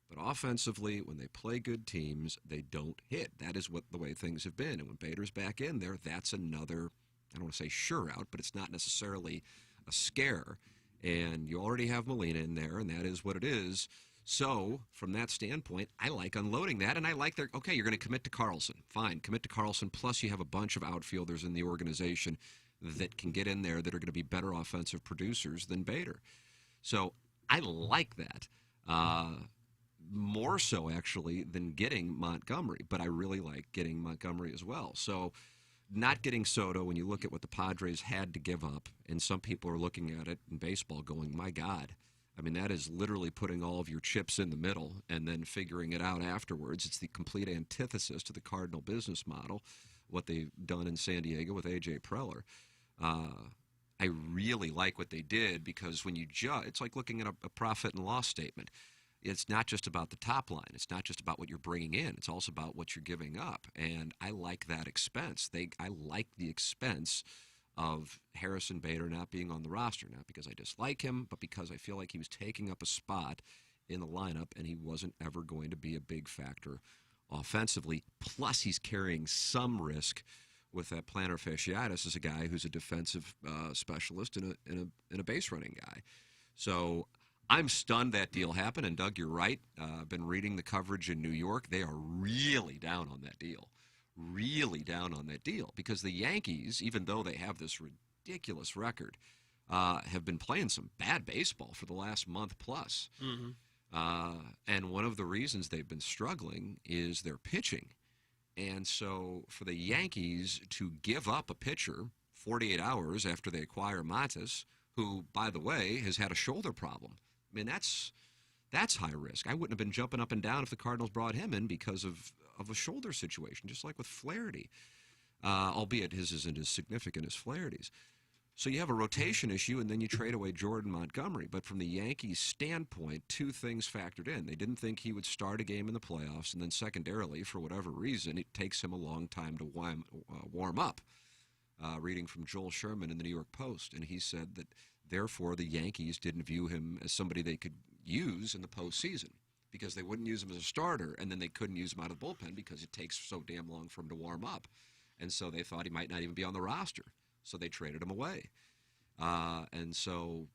But offensively, when they play good teams, they don't hit. That is the way things have been. And when Bader's back in there, that's another, I don't want to say sure out, but it's not necessarily a scare. And you already have Molina in there, and that is what it is. So, from that standpoint, I like unloading that, and I like you're going to commit to Carlson. Fine, commit to Carlson, plus you have a bunch of outfielders in the organization that can get in there that are going to be better offensive producers than Bader. So, I like that. More so, actually, than getting Montgomery, but I really like getting Montgomery as well. So, not getting Soto, when you look at what the Padres had to give up, and some people are looking at it in baseball going, my God. I mean, that is literally putting all of your chips in the middle and then figuring it out afterwards. It's the complete antithesis to the Cardinal business model, what they've done in San Diego with A.J. Preller. I really like what they did because when you it's like looking at a profit and loss statement. It's not just about the top line. It's not just about what you're bringing in. It's also about what you're giving up. And I like that expense. I like the expense of Harrison Bader not being on the roster, not because I dislike him, but because I feel like he was taking up a spot in the lineup and he wasn't ever going to be a big factor offensively. Plus, he's carrying some risk with that plantar fasciitis as a guy who's a defensive specialist and a base running guy. So I'm stunned that deal happened. And Doug, you're right. I've been reading the coverage in New York. They are really down on that deal. Really down on that deal because the Yankees, even though they have this ridiculous record, have been playing some bad baseball for the last month plus. Mm-hmm. And one of the reasons they've been struggling is their pitching. And so for the Yankees to give up a pitcher 48 hours after they acquire Matas, who, by the way, has had a shoulder problem, I mean, that's high risk. I wouldn't have been jumping up and down if the Cardinals brought him in because of a shoulder situation, just like with Flaherty, albeit his isn't as significant as Flaherty's. So you have a rotation issue, and then you trade away Jordan Montgomery. But from the Yankees' standpoint, two things factored in. They didn't think he would start a game in the playoffs, and then secondarily, for whatever reason, it takes him a long time to warm up. Reading from Joel Sherman in the New York Post, and he said that, therefore, the Yankees didn't view him as somebody they could use in the postseason because they wouldn't use him as a starter, and then they couldn't use him out of the bullpen because it takes so damn long for him to warm up. And so they thought he might not even be on the roster. So they traded him away. And so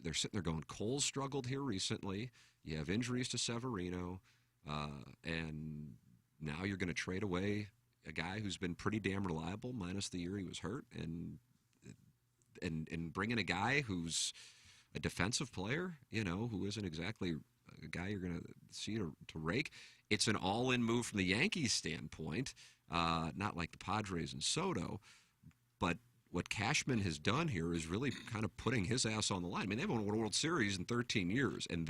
they're sitting there going, Cole's struggled here recently. You have injuries to Severino. And now you're going to trade away a guy who's been pretty damn reliable, minus the year he was hurt, and bring in a guy who's a defensive player, who isn't exactly a guy you're going to see to rake. It's an all-in move from the Yankees' standpoint, not like the Padres and Soto, but what Cashman has done here is really kind of putting his ass on the line. I mean, they haven't won a World Series in 13 years, and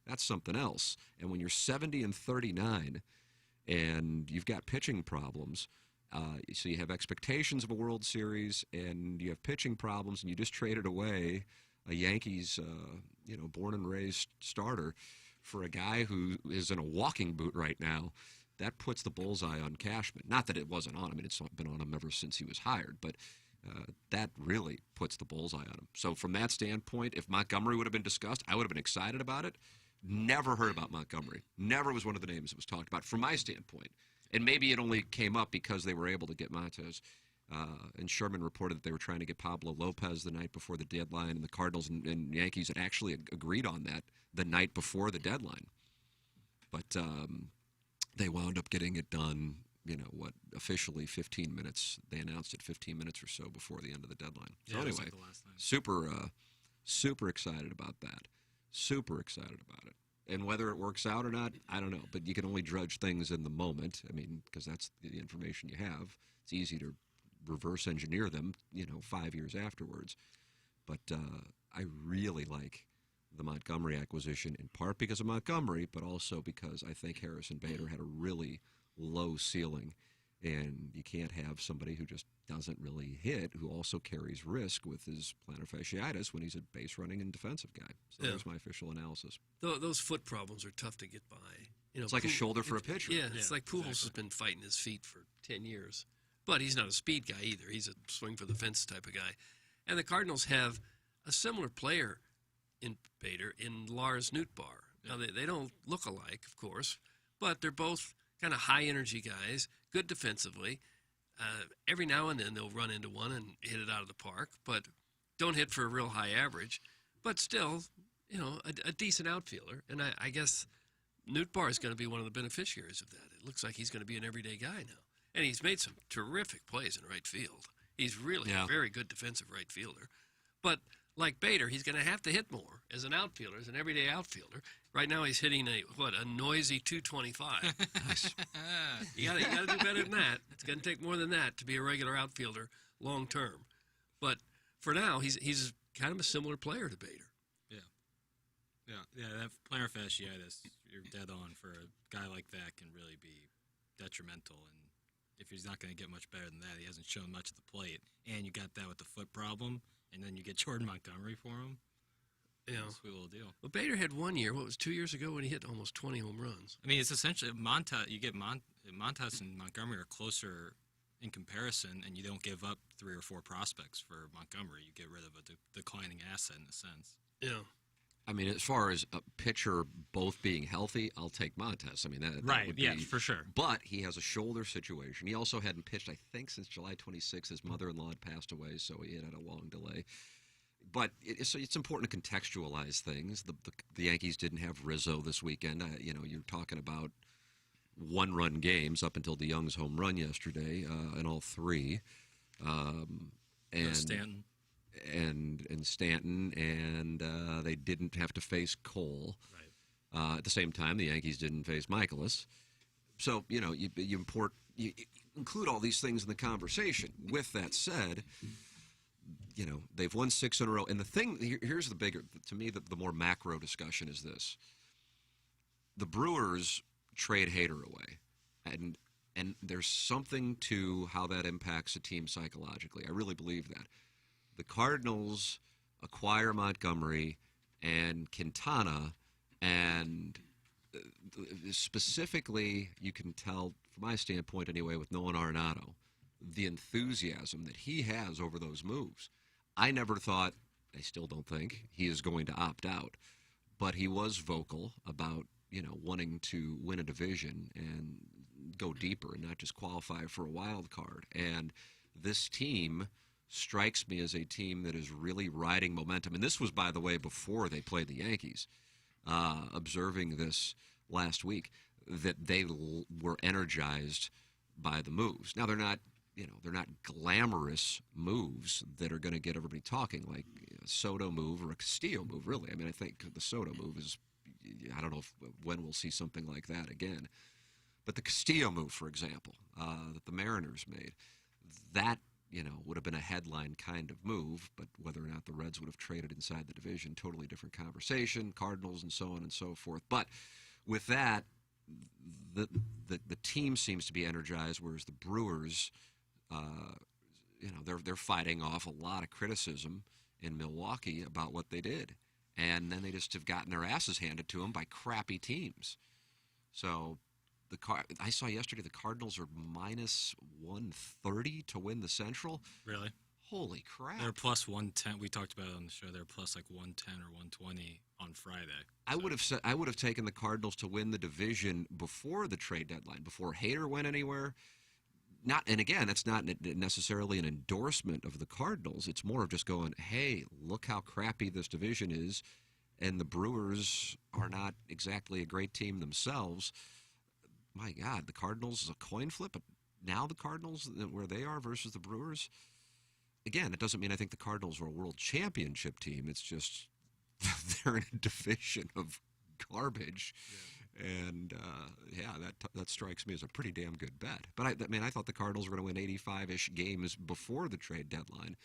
that's something else. And when you're 70-39 and you've got pitching problems, so you have expectations of a World Series, and you have pitching problems, and you just traded away a Yankees, born and raised starter for a guy who is in a walking boot right now. That puts the bullseye on Cashman. Not that it wasn't on him. I mean, it's been on him ever since he was hired, but that really puts the bullseye on him. So from that standpoint, if Montgomery would have been discussed, I would have been excited about it. Never heard about Montgomery. Never was one of the names that was talked about from my standpoint. And maybe it only came up because they were able to get Matas. And Sherman reported that they were trying to get Pablo Lopez the night before the deadline, and the Cardinals and Yankees had actually agreed on that the night before the deadline. But they wound up getting it done, officially 15 minutes. They announced it 15 minutes or so before the end of the deadline. So anyway, like the last night. super excited about that. Super excited about it. And whether it works out or not, I don't know. But you can only judge things in the moment. I mean, because that's the information you have. It's easy to reverse engineer them, 5 years afterwards. But I really like the Montgomery acquisition, in part because of Montgomery, but also because I think Harrison Bader had a really low ceiling. And you can't have somebody who just doesn't really hit, who also carries risk with his plantar fasciitis when he's a base running and defensive guy. So there's my official analysis. Those foot problems are tough to get by. It's like a shoulder for a pitcher. Yeah, it's like Pujols has been fighting his feet for 10 years. But he's not a speed guy either. He's a swing for the fence type of guy. And the Cardinals have a similar player in Bader, in Lars Nootbaar. Now, they don't look alike, of course, but they're both kind of high-energy guys, good defensively. Every now and then they'll run into one and hit it out of the park, but don't hit for a real high average. But still, a decent outfielder. And I guess Nootbaar is going to be one of the beneficiaries of that. It looks like he's going to be an everyday guy now. And he's made some terrific plays in right field. He's really a very good defensive right fielder. But like Bader, he's going to have to hit more as an outfielder, as an everyday outfielder. Right now he's hitting a noisy 225. Nice. You got to do better than that. It's going to take more than that to be a regular outfielder long term. But for now, he's kind of a similar player to Bader. Yeah, that plantar fasciitis, you're dead on. For a guy like that can really be detrimental. And if he's not going to get much better than that, he hasn't shown much at the plate. And you got that with the foot problem, and then you get Jordan Montgomery for him. Yeah, sweet little deal. Well, Bader had 1 year, 2 years ago, when he hit almost 20 home runs. I mean, it's essentially Montas. You get Montas and Montgomery are closer in comparison, and you don't give up 3 or 4 prospects for Montgomery. You get rid of a declining asset in a sense. Yeah. I mean, as far as a pitcher both being healthy, I'll take Montes. I mean, that would be, for sure. But he has a shoulder situation. He also hadn't pitched, I think, since July 26th. His mother-in-law had passed away, so he had a long delay. But it's important to contextualize things. The Yankees didn't have Rizzo this weekend. You're talking about one-run games up until DeYoung's home run yesterday in all 3. And Stanton. And Stanton, and they didn't have to face Cole. Right. At the same time, the Yankees didn't face Michaelis. So, you include all these things in the conversation. With that said, they've won 6 in a row. And the thing, here's the bigger, to me, the more macro discussion is this. The Brewers trade Hader away. And there's something to how that impacts a team psychologically. I really believe that. The Cardinals acquire Montgomery and Quintana, and specifically, you can tell, from my standpoint anyway, with Nolan Arenado, the enthusiasm that he has over those moves. I never thought, I still don't think, he is going to opt out, but he was vocal about, wanting to win a division and go deeper and not just qualify for a wild card. And this team strikes me as a team that is really riding momentum. And this was, by the way, before they played the Yankees. Observing this last week, that they were energized by the moves. Now, they're not glamorous moves that are going to get everybody talking, like a Soto move or a Castillo move, really. I mean, I think the Soto move is, I don't know when we'll see something like that again. But the Castillo move, for example, that the Mariners made, that would have been a headline kind of move, but whether or not the Reds would have traded inside the division, totally different conversation, Cardinals and so on and so forth. But with that, the team seems to be energized, whereas the Brewers, they're fighting off a lot of criticism in Milwaukee about what they did. And then they just have gotten their asses handed to them by crappy teams. So I saw yesterday the Cardinals are minus 130 to win the Central. Really? Holy crap. They're plus 110. We talked about it on the show. They're plus like 110 or 120 on Friday. I would have taken the Cardinals to win the division before the trade deadline, before Hader went anywhere. And again, that's not necessarily an endorsement of the Cardinals. It's more of just going, hey, look how crappy this division is, and the Brewers are not exactly a great team themselves. My God, the Cardinals is a coin flip, but now the Cardinals, where they are versus the Brewers, again, it doesn't mean I think the Cardinals are a world championship team. It's just they're in a division of garbage. Yeah. And, that strikes me as a pretty damn good bet. But, I thought the Cardinals were going to win 85-ish games before the trade deadline,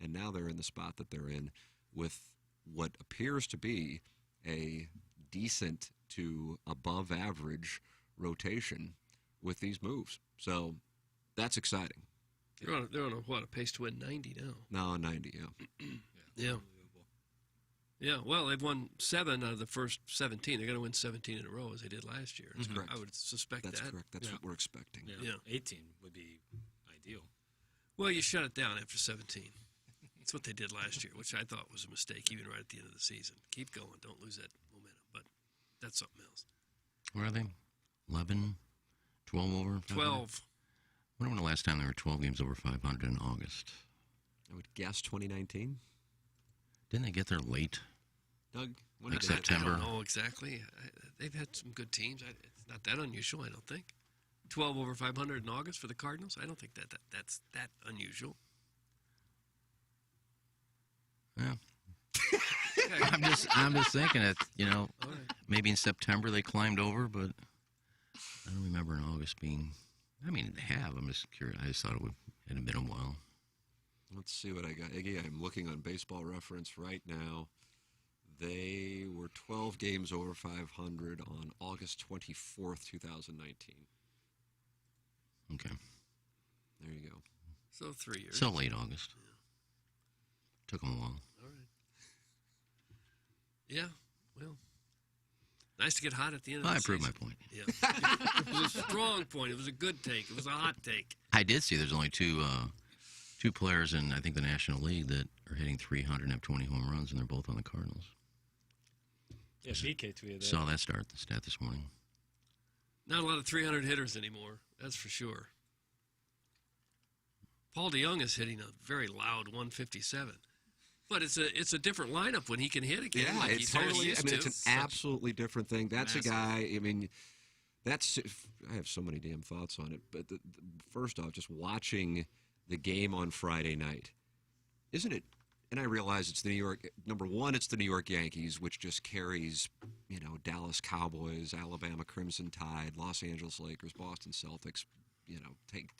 and now they're in the spot that they're in with what appears to be a decent to above average rotation with these moves. So that's exciting. They're on a pace to win 90 now. No, 90, yeah. Yeah. Yeah, well, they've won 7 out of the first 17. They're going to win 17 in a row as they did last year. That's correct. I would suspect That's that. correct. That's what we're expecting. Yeah. 18 would be ideal. Well, you shut it down after 17. That's what they did last year, which I thought was a mistake, even right at the end of the season. Keep going. Don't lose that momentum. But that's something else. Where are they? 11, 12 over? 12. I wonder when the last time there were 12 games over 500 in August. I would guess 2019. Didn't they get there late? Doug, when like did they- September? I don't know exactly. They've had some good teams. It's not that unusual, I don't think. 12 over 500 in August for the Cardinals. I don't think that's that unusual. Yeah. I'm just thinking that, maybe in September they climbed over, but I don't remember in August being. I mean, they have. I'm just curious. I just thought it had been a while. Let's see what I got. Iggy, I'm looking on Baseball Reference right now. They were 12 games over 500 on August 24th, 2019. Okay. There you go. So 3 years. So late August. Yeah. Took them a while. All right. Yeah, well, nice to get hot at the end of the season. I proved my point. Yeah. It was a strong point. It was a good take. It was a hot take. I did see there's only two players in, I think, the National League that are hitting 300 and have 20 home runs, and they're both on the Cardinals. Yeah, BK tweeted that. Saw that stat this morning. Not a lot of 300 hitters anymore, that's for sure. Paul DeJong is hitting a very loud 157. But it's a different lineup when he can hit again. Yeah, like it's totally. used It's to. an absolutely different thing. That's massive. a guy. I mean, I have so many damn thoughts on it. But first off, just watching the game on Friday night, isn't it? And I realize it's the New York. Number one, it's the New York Yankees, which just carries, Dallas Cowboys, Alabama Crimson Tide, Los Angeles Lakers, Boston Celtics.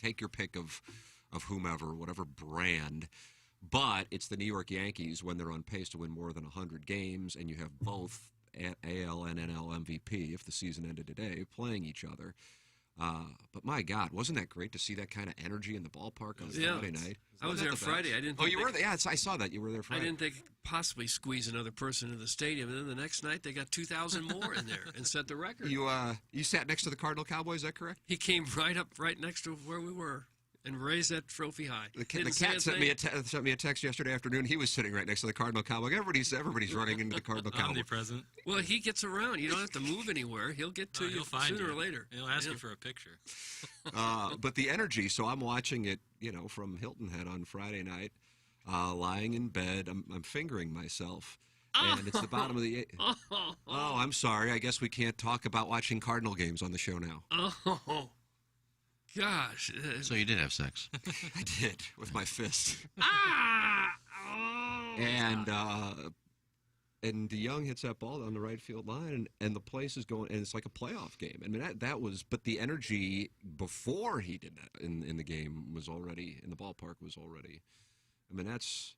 Take your pick of whomever, whatever brand. But it's the New York Yankees when they're on pace to win more than 100 games, and you have both AL and NL MVP, if the season ended today, playing each other. But my God, wasn't that great to see that kind of energy in the ballpark on Friday night? I was there Friday. I didn't. Oh, you were there? Yeah, I saw that. You were there Friday. I didn't think they could possibly squeeze another person into the stadium. And then the next night, they got 2,000 more in there and set the record. You sat next to the Cardinal Cowboys, is that correct? He came right next to where we were. And raise that trophy high. The cat sent me a text yesterday afternoon. He was sitting right next to the Cardinal Cowboy. Everybody's running into the Cardinal Cowboy. Omnipresent. Well, he gets around. You don't have to move anywhere. He'll get to you sooner or later. He'll ask you for a picture. But the energy. So I'm watching it, from Hilton Head on Friday night, lying in bed. I'm fingering myself. And it's the bottom of the eighth. Oh, I'm sorry. I guess we can't talk about watching Cardinal games on the show now. Oh. Gosh. So you did have sex. I did, with my fist. Oh. And DeJong hits that ball down the right field line, and the place is going, and it's like a playoff game. I mean, that was, but the energy before he did that in the game was already, in the ballpark was already, I mean, that's,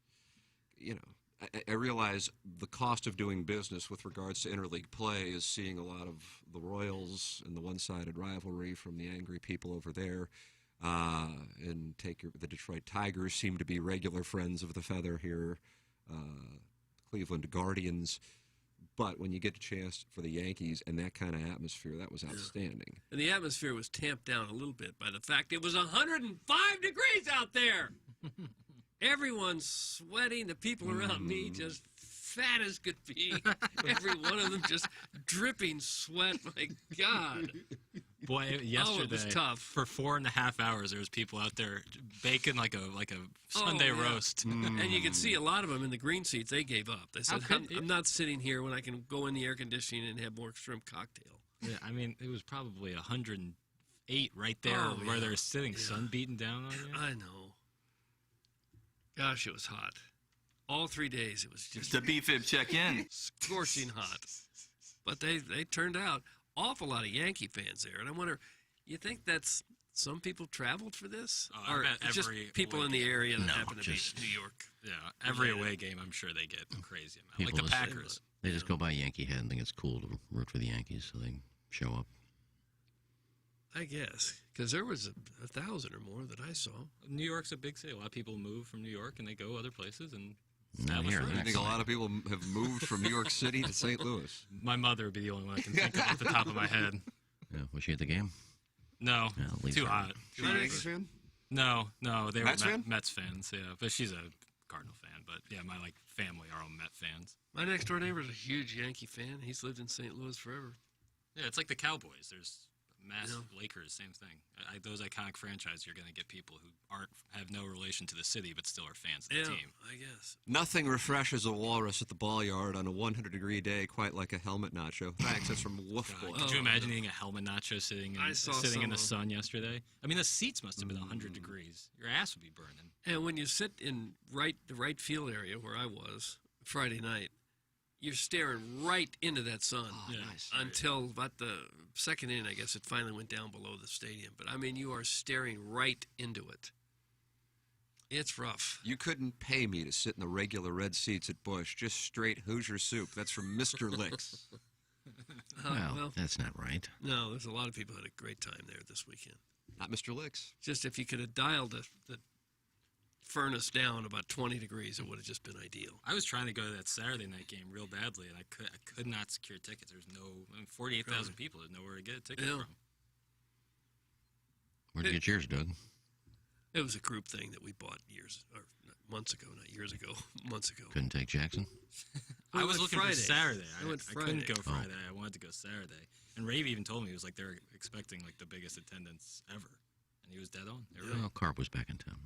I realize the cost of doing business with regards to interleague play is seeing a lot of the Royals and the one-sided rivalry from the angry people over there. And the Detroit Tigers seem to be regular friends of the Feather here. Cleveland Guardians. But when you get a chance for the Yankees and that kind of atmosphere, that was outstanding. And the atmosphere was tamped down a little bit by the fact it was 105 degrees out there. Everyone's sweating. The people around me just fat as could be. Every one of them just dripping sweat. My God. Boy, yesterday it was tough. For 4.5 hours, there was people out there baking like a Sunday roast. And you could see a lot of them in the green seats. They gave up. They said, I'm not sitting here when I can go in the air conditioning and have more shrimp cocktail. Yeah, I mean, it was probably 108 right there where they're sitting, sun beating down on you. I know. Gosh, it was hot. All 3 days, it was just... The B-Fib check-in. Scorching hot. But they turned out awful lot of Yankee fans there. And I wonder, you think that's some people traveled for this? I or bet just every people away in the game. area that No, happen to just- be New York? Yeah, every away game, I'm sure they get a crazy amount. People Like the just- Packers. They just go by Yankee Head and think it's cool to root for the Yankees, so they show up. I guess. Because there was 1,000 or more that I saw. New York's a big city. A lot of people move from New York and they go other places and Not establish here. roots. I think a lot of people have moved from New York City to St. Louis. My mother would be the only one I can think of off the top of my head. Yeah, was she at the game? No, Yeah, leave too her. hot. She a Yankees fan? No, they Mets were fan? Mets fans. Yeah, but she's a Cardinal fan. But yeah, my family are all Met fans. My next door neighbor is a huge Yankee fan. He's lived in St. Louis forever. Yeah, it's like the Cowboys. There's massive Lakers, same thing. Those iconic franchises, you're going to get people who have no relation to the city but still are fans of the team. I guess. Nothing refreshes a walrus at the ball yard on a 100-degree day quite like a helmet nacho. Thanks, that's from Wolf Boy. Could you imagine eating a helmet nacho sitting in the sun yesterday? I mean, the seats must have been 100 degrees. Your ass would be burning. And when you sit in the right field area where I was Friday night, you're staring right into that sun. Nice. Until about the second inning, I guess it finally went down below the stadium. But I mean, you are staring right into it. It's rough. You couldn't pay me to sit in the regular red seats at Busch, just straight Hoosier soup. That's from Mr. Licks. Well, that's not right. No, there's a lot of people who had a great time there this weekend. Not Mr. Licks. Just if you could have dialed the furnace down about 20 degrees, it would have just been ideal. I was trying to go to that Saturday night game real badly, and I could not secure tickets. There's 48,000 people. There's nowhere to get a ticket from. Where'd you get yours, Doug? It was a group thing that we bought months ago, not years ago, months ago. Couldn't take Jackson? I was looking for Saturday. I couldn't go Oh. Friday. I wanted to go Saturday. And Rave even told me, he was like, they're expecting the biggest attendance ever. And he was dead on. Well, Carp was back in town.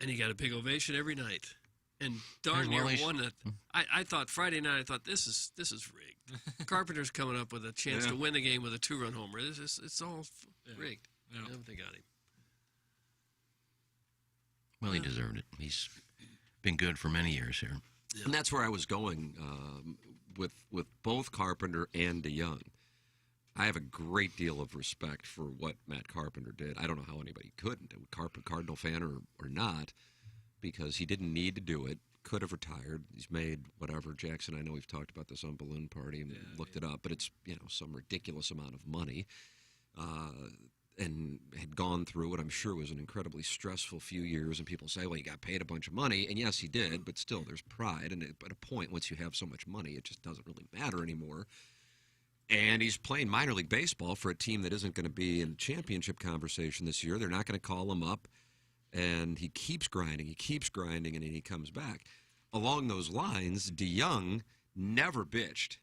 And he got a big ovation every night. And darn near won it. I thought Friday night, this is rigged. Carpenter's coming up with a chance to win the game with a 2-run homer. It's all rigged. Yeah. They got him. Well, he deserved it. He's been good for many years here. Yeah. And that's where I was going with both Carpenter and DeYoung. I have a great deal of respect for what Matt Carpenter did. I don't know how anybody couldn't, Cardinal fan or not, because he didn't need to do it. Could have retired. He's made whatever. Jackson, I know we've talked about this on Balloon Party and looked it up, but it's some ridiculous amount of money. And had gone through what I'm sure was an incredibly stressful few years. And people say, well, he got paid a bunch of money. And yes, he did, but still there's pride. And at a point, once you have so much money, it just doesn't really matter anymore. And he's playing minor league baseball for a team that isn't going to be in championship conversation this year. They're not going to call him up. And he keeps grinding, and then he comes back. Along those lines, DeYoung never bitched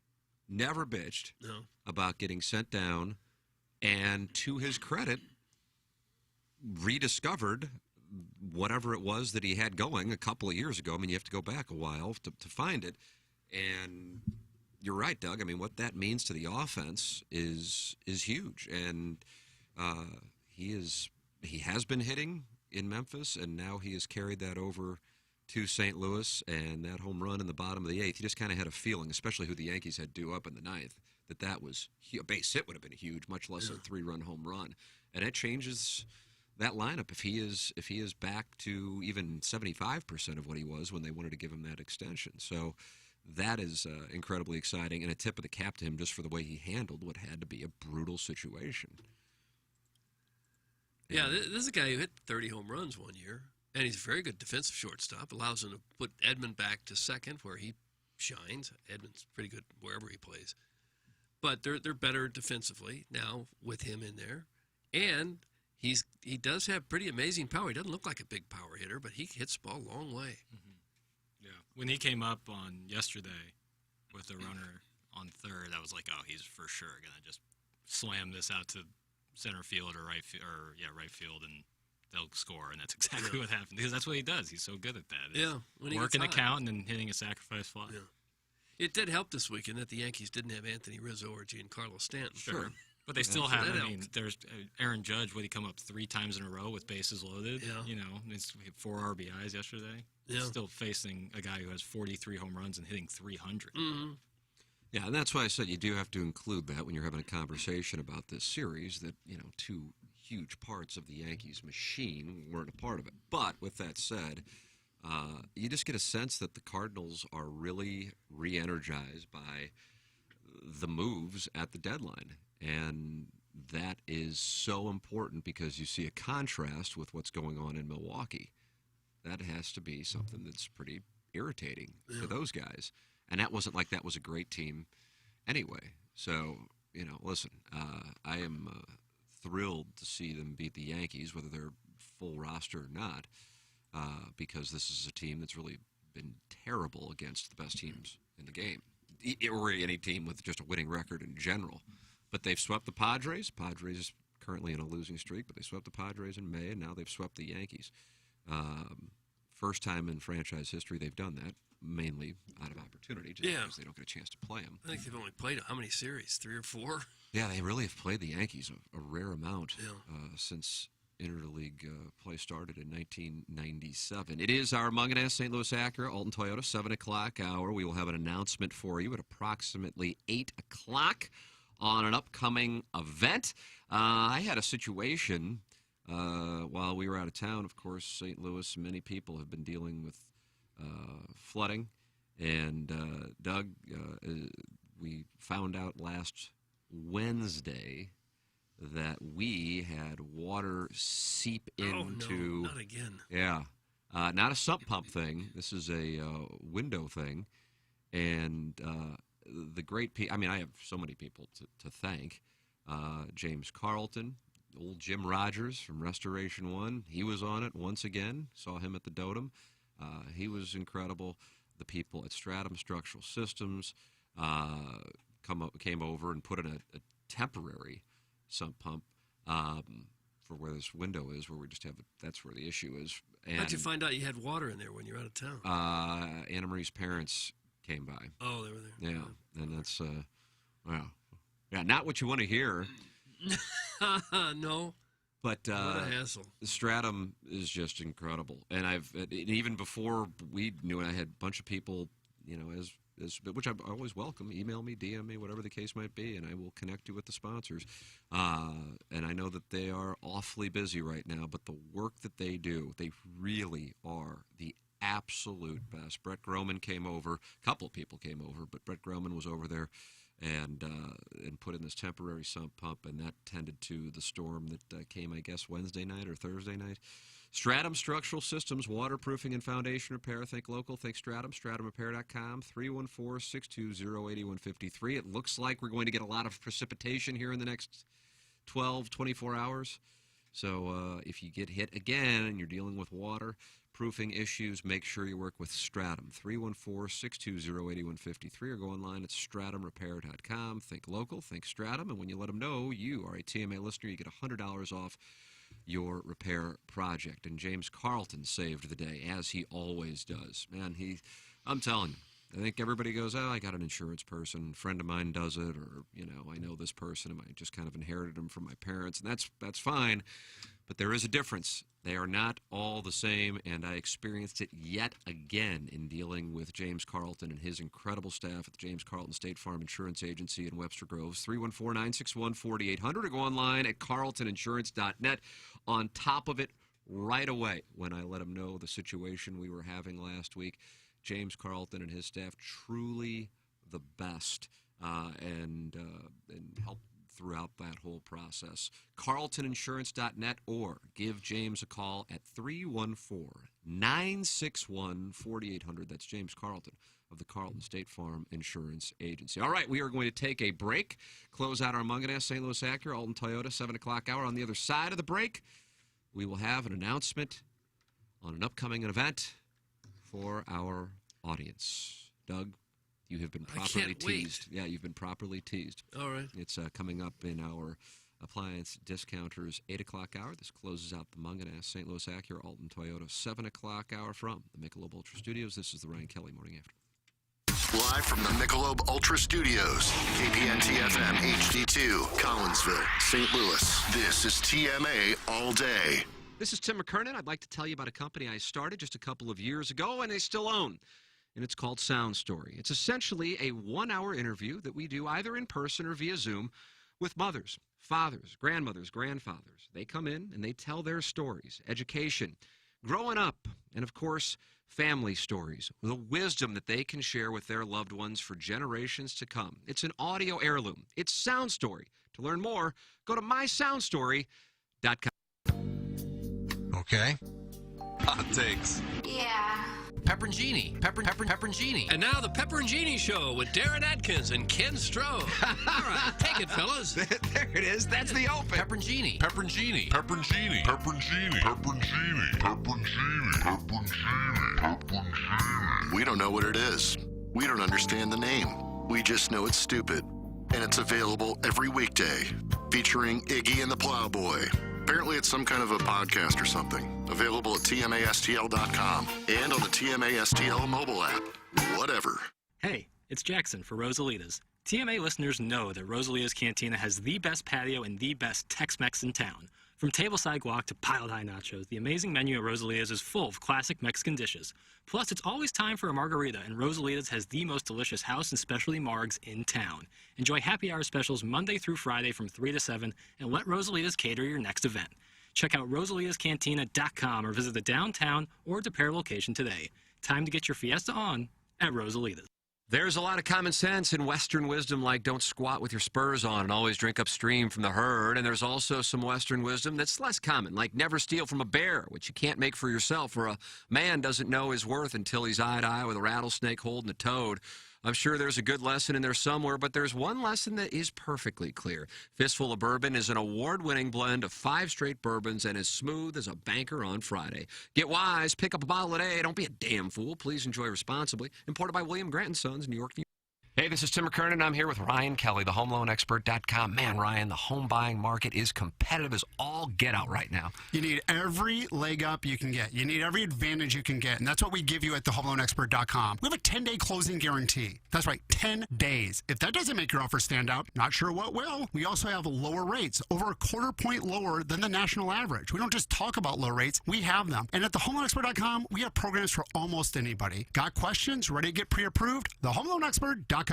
about getting sent down. And to his credit, rediscovered whatever it was that he had going a couple of years ago. I mean, you have to go back a while to find it. And you're right, Doug. I mean, what that means to the offense is huge. And he has been hitting in Memphis, and now he has carried that over to St. Louis. And that home run in the bottom of the eighth, you just kind of had a feeling, especially who the Yankees had due up in the ninth, that was a base hit would have been huge, much less a 3-run home run, and it changes that lineup if he is back to even 75% of what he was when they wanted to give him that extension. So that is incredibly exciting, and a tip of the cap to him just for the way he handled what had to be a brutal situation. Yeah, this is a guy who hit 30 home runs one year, and he's a very good defensive shortstop. Allows him to put Edman back to second where he shines. Edman's pretty good wherever he plays. But they're better defensively now with him in there. And he does have pretty amazing power. He doesn't look like a big power hitter, but he hits the ball a long way. Mm-hmm. Yeah. When he came up on yesterday with the runner on third, I was like, oh, he's for sure going to just slam this out to center field or right field, and they'll score. And that's exactly what happened, because that's what he does. He's so good at that. Yeah. When he working the gets hot. count and then hitting a sacrifice fly. Yeah. It did help this weekend that the Yankees didn't have Anthony Rizzo or Giancarlo Stanton. Sure. But they still have, there's Aaron Judge, would he come up 3 times in a row with bases loaded? Yeah. It's 4 RBIs yesterday. Yeah. Still facing a guy who has 43 home runs and hitting 300. Mm-hmm. Yeah, and that's why I said you do have to include that when you're having a conversation about this series, that, 2 huge parts of the Yankees machine. We weren't a part of it. But with that said, you just get a sense that the Cardinals are really re-energized by the moves at the deadline. And that is so important because you see a contrast with what's going on in Milwaukee. That has to be something that's pretty irritating to those guys. And that wasn't like that was a great team anyway. So, listen, I am thrilled to see them beat the Yankees, whether they're full roster or not, because this is a team that's really been terrible against the best teams in the game, or any team with just a winning record in general. But they've swept the Padres. Padres currently in a losing streak, but they swept the Padres in May, and now they've swept the Yankees. First time in franchise history they've done that, mainly out of opportunity, just because they don't get a chance to play them. I think they've only played how many series? 3 or 4? Yeah, they really have played the Yankees a rare amount since interleague play started in 1997. It is our Munganess St. Louis Acura Alton Toyota 7 o'clock hour. We will have an announcement for you at approximately 8 o'clock on an upcoming event. I had a situation while we were out of town. Of course, St. Louis, many people have been dealing with flooding. And Doug, we found out last Wednesday that we had water seep into... Oh, no, not again. Yeah. Not a sump pump thing. This is a window thing. And the great people... I mean, I have so many people to thank. James Carlton, old Jim Rogers from Restoration One. He was on it once again. Saw him at the Dotem. He was incredible. The people at Stratum Structural Systems came over and put in a temporary sump pump for where this window is, where we just have that's where the issue is. And, how'd you find out you had water in there when you're out of town? Anna Marie's parents came by. Oh, they were there. Yeah, and that's not what you want to hear. No. But what a hassle. Stratum is just incredible, and even before we knew it, I had a bunch of people, which I always welcome. Email me, DM me, whatever the case might be, and I will connect you with the sponsors. And I know that they are awfully busy right now, but the work that they do, they really are the absolute best. Brett Groman came over. A couple of people came over, but Brett Groman was over there and put in this temporary sump pump, and that tended to the storm that came, I guess, Wednesday night or Thursday night. Stratum Structural Systems, waterproofing and foundation repair. Think local, think Stratum, stratumrepair.com, 314-620-8153. It looks like we're going to get a lot of precipitation here in the next 12, 24 hours. So if you get hit again and you're dealing with waterproofing issues, make sure you work with Stratum, 314-620-8153, or go online at stratumrepair.com. Think local, think Stratum, and when you let them know you are a TMA listener, you get $100 off your repair project. And James Carlton saved the day, as he always does. Man, I'm telling you, I think everybody goes, oh, I got an insurance person, a friend of mine does it, or, I know this person, and I just kind of inherited them from my parents, and that's fine. But there is a difference. They are not all the same, and I experienced it yet again in dealing with James Carlton and his incredible staff at the James Carlton State Farm Insurance Agency in Webster Groves, 314-961-4800, or go online at carltoninsurance.net. On top of it right away when I let him know the situation we were having last week. James Carlton and his staff, truly the best, and help throughout that whole process. CarltonInsurance.net, or give James a call at 314-961-4800. That's James Carlton of the Carlton State Farm Insurance Agency. All right, we are going to take a break, close out our Munganess St. Louis Acura Alton Toyota 7 o'clock hour. On the other side of the break, we will have an announcement on an upcoming event for our audience. Doug, you have been properly teased. Yeah, you've been properly teased. All right. It's coming up in our Appliance Discounters 8 o'clock hour. This closes out the Munganess St. Louis Acura Alton Toyota 7 o'clock hour from the Michelob Ultra Studios. This is the Ryan Kelly Morning After. Live from the Michelob Ultra Studios, KPNT-FM HD2, Collinsville, St. Louis. This is TMA All Day. This is Tim McKernan. I'd like to tell you about a company I started just a couple of years ago, and they still own. And it's called Sound Story. It's essentially a 1-hour interview that we do either in person or via Zoom with mothers, fathers, grandmothers, grandfathers. They come in and they tell their stories, education, growing up, and of course, family stories, the wisdom that they can share with their loved ones for generations to come. It's an audio heirloom. It's Sound Story. To learn more, go to mysoundstory.com. Okay. Hot takes. Yeah. Pepperoncini. Pepperoncini. And now the Pepperoncini Show with Darren Atkins and Ken Stroh. All right, take it, fellas. There it is. That's the open. Pepperoncini. Pepperoncini. Pepperoncini. Pepperoncini. Pepperoncini. Pepperoncini. Pepperoncini. Pepperoncini. We don't know what it is. We don't understand the name. We just know it's stupid. And it's available every weekday, featuring Iggy and the Plowboy. Apparently it's some kind of a podcast or something. Available at tmastl.com and on the TMASTL mobile app. Whatever. Hey, it's Jackson for Rosalita's. TMA listeners know that Rosalita's Cantina has the best patio and the best Tex-Mex in town. From tableside guac to piled high nachos, the amazing menu at Rosalita's is full of classic Mexican dishes. Plus, it's always time for a margarita, and Rosalita's has the most delicious house and specialty margs in town. Enjoy happy hour specials Monday through Friday from 3 to 7, and let Rosalita's cater your next event. Check out rosalitascantina.com or visit the downtown or DePere location today. Time to get your fiesta on at Rosalita's. There's a lot of common sense and Western wisdom like don't squat with your spurs on and always drink upstream from the herd. And there's also some Western wisdom that's less common, like never steal from a bear, which you can't make for yourself, or a man doesn't know his worth until he's eye to eye with a rattlesnake holding a toad. I'm sure there's a good lesson in there somewhere, but there's one lesson that is perfectly clear. Fistful of Bourbon is an award-winning blend of 5 straight bourbons and as smooth as a banker on Friday. Get wise, pick up a bottle a day. Don't be a damn fool. Please enjoy responsibly. Imported by William Grant & Sons, New York, New York. Hey, this is Tim McKernan. I'm here with Ryan Kelly, the HomeLoanExpert.com. Man, Ryan, the home buying market is competitive as all get out right now. You need every leg up you can get. You need every advantage you can get. And that's what we give you at the HomeLoanExpert.com. We have a 10-day closing guarantee. That's right, 10 days. If that doesn't make your offer stand out, not sure what will. We also have lower rates, over a quarter point lower than the national average. We don't just talk about low rates, we have them. And at the HomeLoanExpert.com, we have programs for almost anybody. Got questions? Ready to get pre-approved? The HomeLoanExpert.com.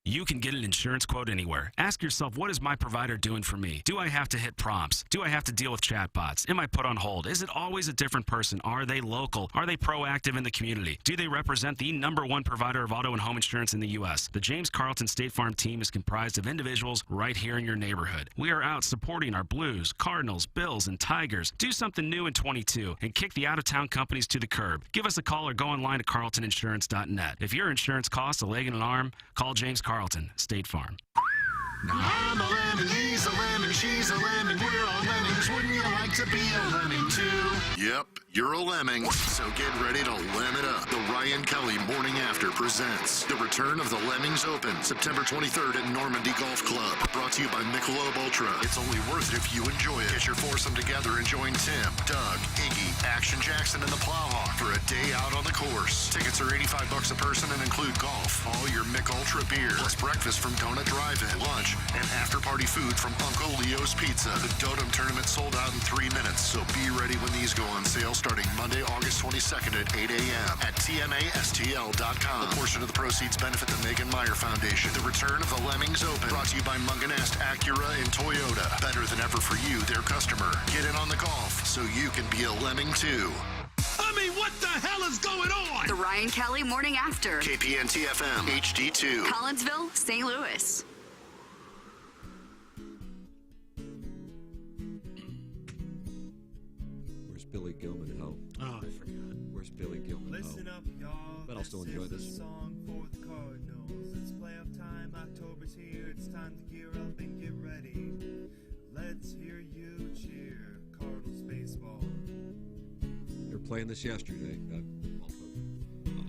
You can get an insurance quote anywhere. Ask yourself, what is my provider doing for me? Do I have to hit prompts? Do I have to deal with chatbots? Am I put on hold? Is it always a different person? Are they local? Are they proactive in the community? Do they represent the #1 provider of auto and home insurance in the U.S.? The James Carlton State Farm team is comprised of individuals right here in your neighborhood. We are out supporting our Blues, Cardinals, Bills, and Tigers. Do something new in 22 and kick the out-of-town companies to the curb. Give us a call or go online to carltoninsurance.net. If your insurance costs a leg and an arm, call James Carlton, State Farm. I'm a lemon, he's a lemon, she's a lemon, we're all lemmings. Wouldn't you like to be a lemming too? Yep, you're a lemming, so get ready to lem it up. The Ryan Kelly Morning After presents the return of the Lemmings Open, September 23rd at Normandy Golf Club. Brought to you by Michelob Ultra. It's only worth it if you enjoy it. Get your foursome together and join Tim, Doug, Iggy, Action Jackson, and the Plowhawk for a day out on the course. Tickets are $85 a person and include golf, all your Mich Ultra beer, plus breakfast from Donut Drive-In, lunch, and after-party food from Uncle Leo's Pizza. The Dotem tournament sold out in 3 minutes, so be ready when these go on sale starting Monday, August 22nd at 8 a.m. at tmastl.com. A portion of the proceeds benefit the Megan Meyer Foundation. The return of the Lemmings Open, brought to you by Munganast Acura and Toyota. Better than ever for you, their customer. Get in on the golf so you can be a lemming too. I mean, what the hell is going on? The Ryan Kelly Morning After. KPN-TFM, HD2. Collinsville, St. Louis. Where's Billy Gilman, Ho? Oh, I forgot. Where's Billy Gilman, Listen Ho? up, y'all. But I'll still enjoy This is this. a song for the Cardinals. It's playoff time. October's here. It's time to gear up and get ready. Let's hear you cheer. Cardinals baseball. They were playing this yesterday.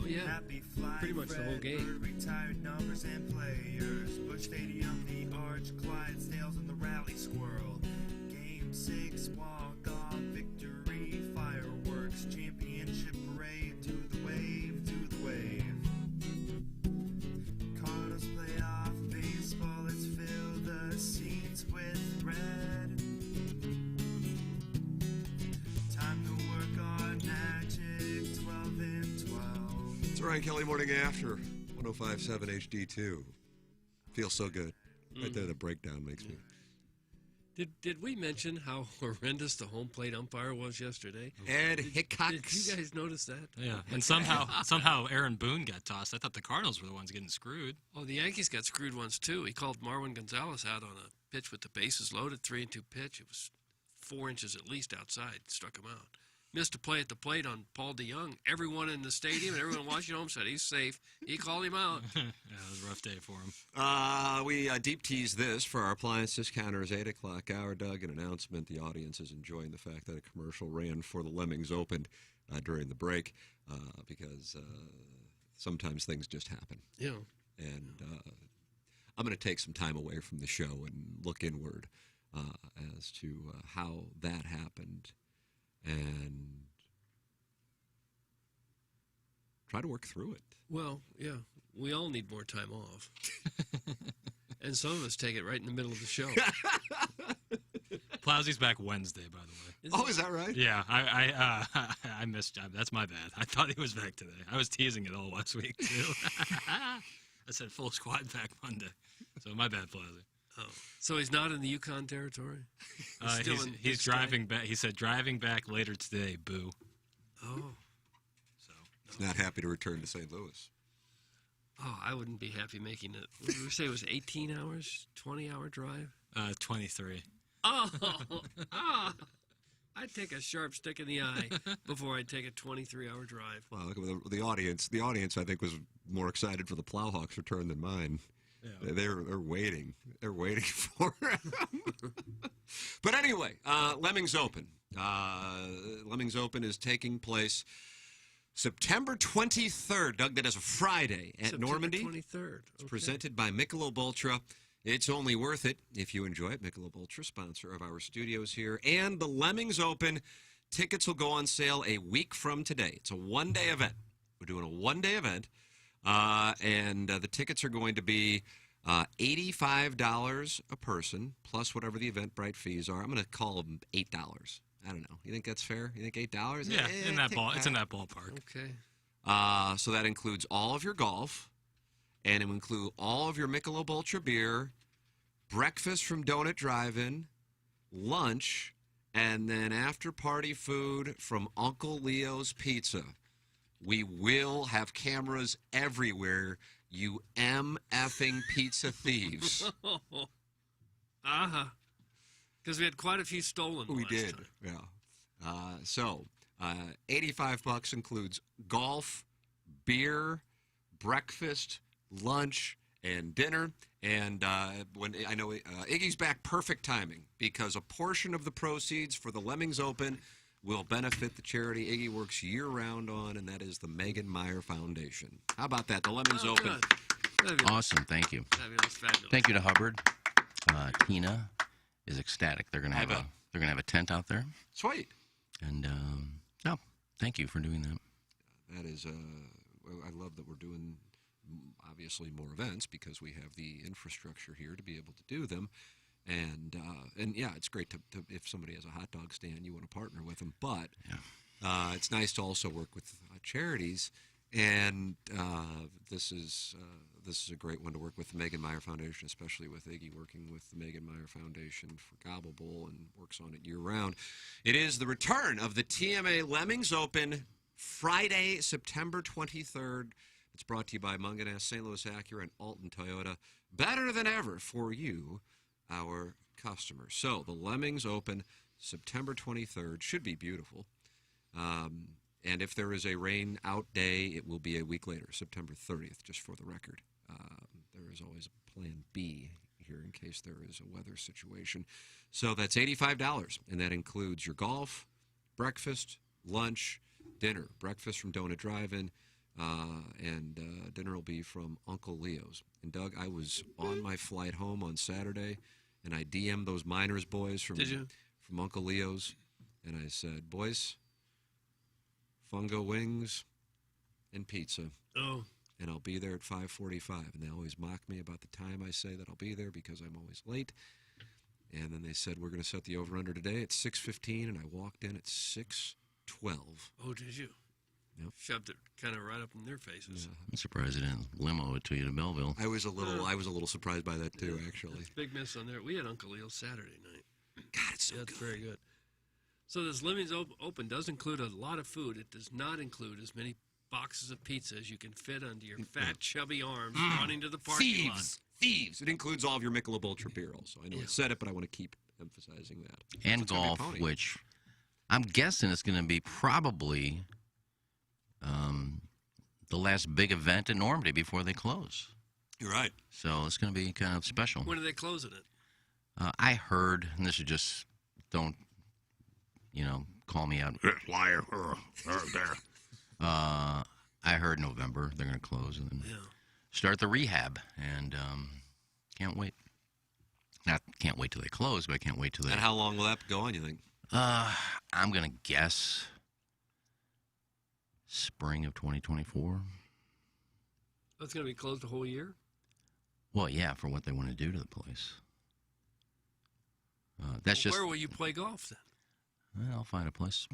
Oh, yeah. Happy fly, Pretty much the whole game. Retired numbers and players. Busch Stadium, the Arch, Clydesdales, and the Rally Squirrel. Game 6, walk-off victory, fireworks, championship parade. To the wave, to the wave. Cardinals playoff baseball. Let's fill the seats with red. Time to work on magic. 12 and 12. It's the Ryan Kelly Morning After, 105.7 HD2. Feels so good. Right there, the breakdown makes me. Did we mention how horrendous the home plate umpire was yesterday? Ed Hickox. Did you guys notice that? Yeah, and somehow Aaron Boone got tossed. I thought the Cardinals were the ones getting screwed. Oh, the Yankees got screwed once too. He called Marwin Gonzalez out on a pitch with the bases loaded, 3-2 pitch. It was 4 inches at least outside. Struck him out. Missed a play at the plate on Paul DeYoung. Everyone in the stadium and everyone watching home said he's safe. He called him out. Yeah, it was a rough day for him. We deep tease this for our appliance discounters 8 o'clock hour, Doug. An announcement. The audience is enjoying the fact that a commercial ran for the Lemmings Open during the break because sometimes things just happen. Yeah. And I'm going to take some time away from the show and look inward as to how that happened and try to work through it. Well, yeah, we all need more time off. And some of us take it right in the middle of the show. Plowsy's back Wednesday, by the way. Is that right? Yeah, I missed. That's my bad. I thought he was back today. I was teasing it all last week too. I said full squad back Monday, so my bad, Plowsy. Oh, so he's not in the Yukon territory? He's driving back. He said driving back later today. Boo. Oh. He's not happy to return to St. Louis. Oh, I wouldn't be happy making it. What did we say it was 18 hours, 20-hour drive? 23. Oh, I'd take a sharp stick in the eye before I'd take a 23-hour drive. Well, look at the audience. The audience, I think, was more excited for the Plowhawks' return than mine. Yeah. They're waiting. They're waiting for him. But anyway, Lemmings Open. Lemmings Open is taking place September 23rd. Doug, that is a Friday at September Normandy. 23rd. It's presented by Michelob Ultra. It's only worth it if you enjoy it. Michelob Ultra, sponsor of our studios here. And the Lemmings Open, tickets will go on sale a week from today. It's a one-day event. We're doing a one-day event. And the tickets are going to be $85 a person, plus whatever the Eventbrite fees are. I'm going to call them $8. I don't know. You think that's fair? You think $8? Yeah, in that it's in that ballpark. Okay. So that includes all of your golf, and it will include all of your Michelob Ultra beer, breakfast from Donut Drive-In, lunch, and then after-party food from Uncle Leo's Pizza. We will have cameras everywhere, you MFing pizza thieves. Because we had quite a few stolen We last did, time. yeah. So, $85 includes golf, beer, breakfast, lunch, and dinner. And when I know Iggy's back, perfect timing, because a portion of the proceeds for the Lemmings Open will benefit the charity Iggy works year-round on, and that is the Megan Meyer Foundation. How about that? The Lemmings Open. Awesome. Thank you. Fabulous. Thank you to Hubbard. Tina is ecstatic. They're gonna have a tent out there. Sweet. And no, thank you for doing that. That is, I love that we're doing obviously more events because we have the infrastructure here to be able to do them. And yeah, it's great to if somebody has a hot dog stand, you want to partner with them. But it's nice to also work with charities, and this is a great one to work with the Megan Meyer Foundation, especially with Iggy working with the Megan Meyer Foundation for Gobble Bowl and works on it year round. It is the return of the TMA Lemmings Open, Friday, September 23rd. It's brought to you by Munganess, St. Louis Acura, and Alton Toyota. Better than ever for you, our customers. So the Lemmings Open, September 23rd, should be beautiful. And if there is a rain out day, it will be a week later, September 30th, just for the record. There is always a plan B here in case there is a weather situation. So that's $85, and that includes your golf, breakfast, lunch, dinner. Breakfast from Donut Drive-In, and dinner will be from Uncle Leo's. And Doug, I was on my flight home on Saturday, and I DM'd those Miners boys from Uncle Leo's, and I said, boys, fungo wings and pizza. Oh. And I'll be there at 5:45. And they always mock me about the time I say that I'll be there because I'm always late. And then they said, we're going to set the over-under today at 6:15, and I walked in at 6:12. Oh, did you? Yep. Shoved it kind of right up in their faces. Yeah. I'm surprised they didn't limo it to you to Belleville. I was a little surprised by that too, actually. Big miss on there. We had Uncle Leo's Saturday night. God, it's so That's very good. So this Living's Open does include a lot of food. It does not include as many boxes of pizza as you can fit under your fat, chubby arms running to the parking lot. Thieves. It includes all of your Michelob Ultra beer also. I know I said it, but I want to keep emphasizing that. And So it's gonna be a golf, pony. which I'm guessing is going to be probably the last big event in Normandy before they close. You're right. So it's going to be kind of special. When are they closing it? I heard, and this is just, don't, call me out. Liar. I heard November they're going to close and then start the rehab. And can't wait. Not can't wait till they close, but I can't wait till they... And how long will that go on, you think? I'm going to guess spring of 2024. That's going to be closed a whole year? Well, yeah, for what they want to do to the place. That's just... Where will you play golf then? Well, I'll find a place.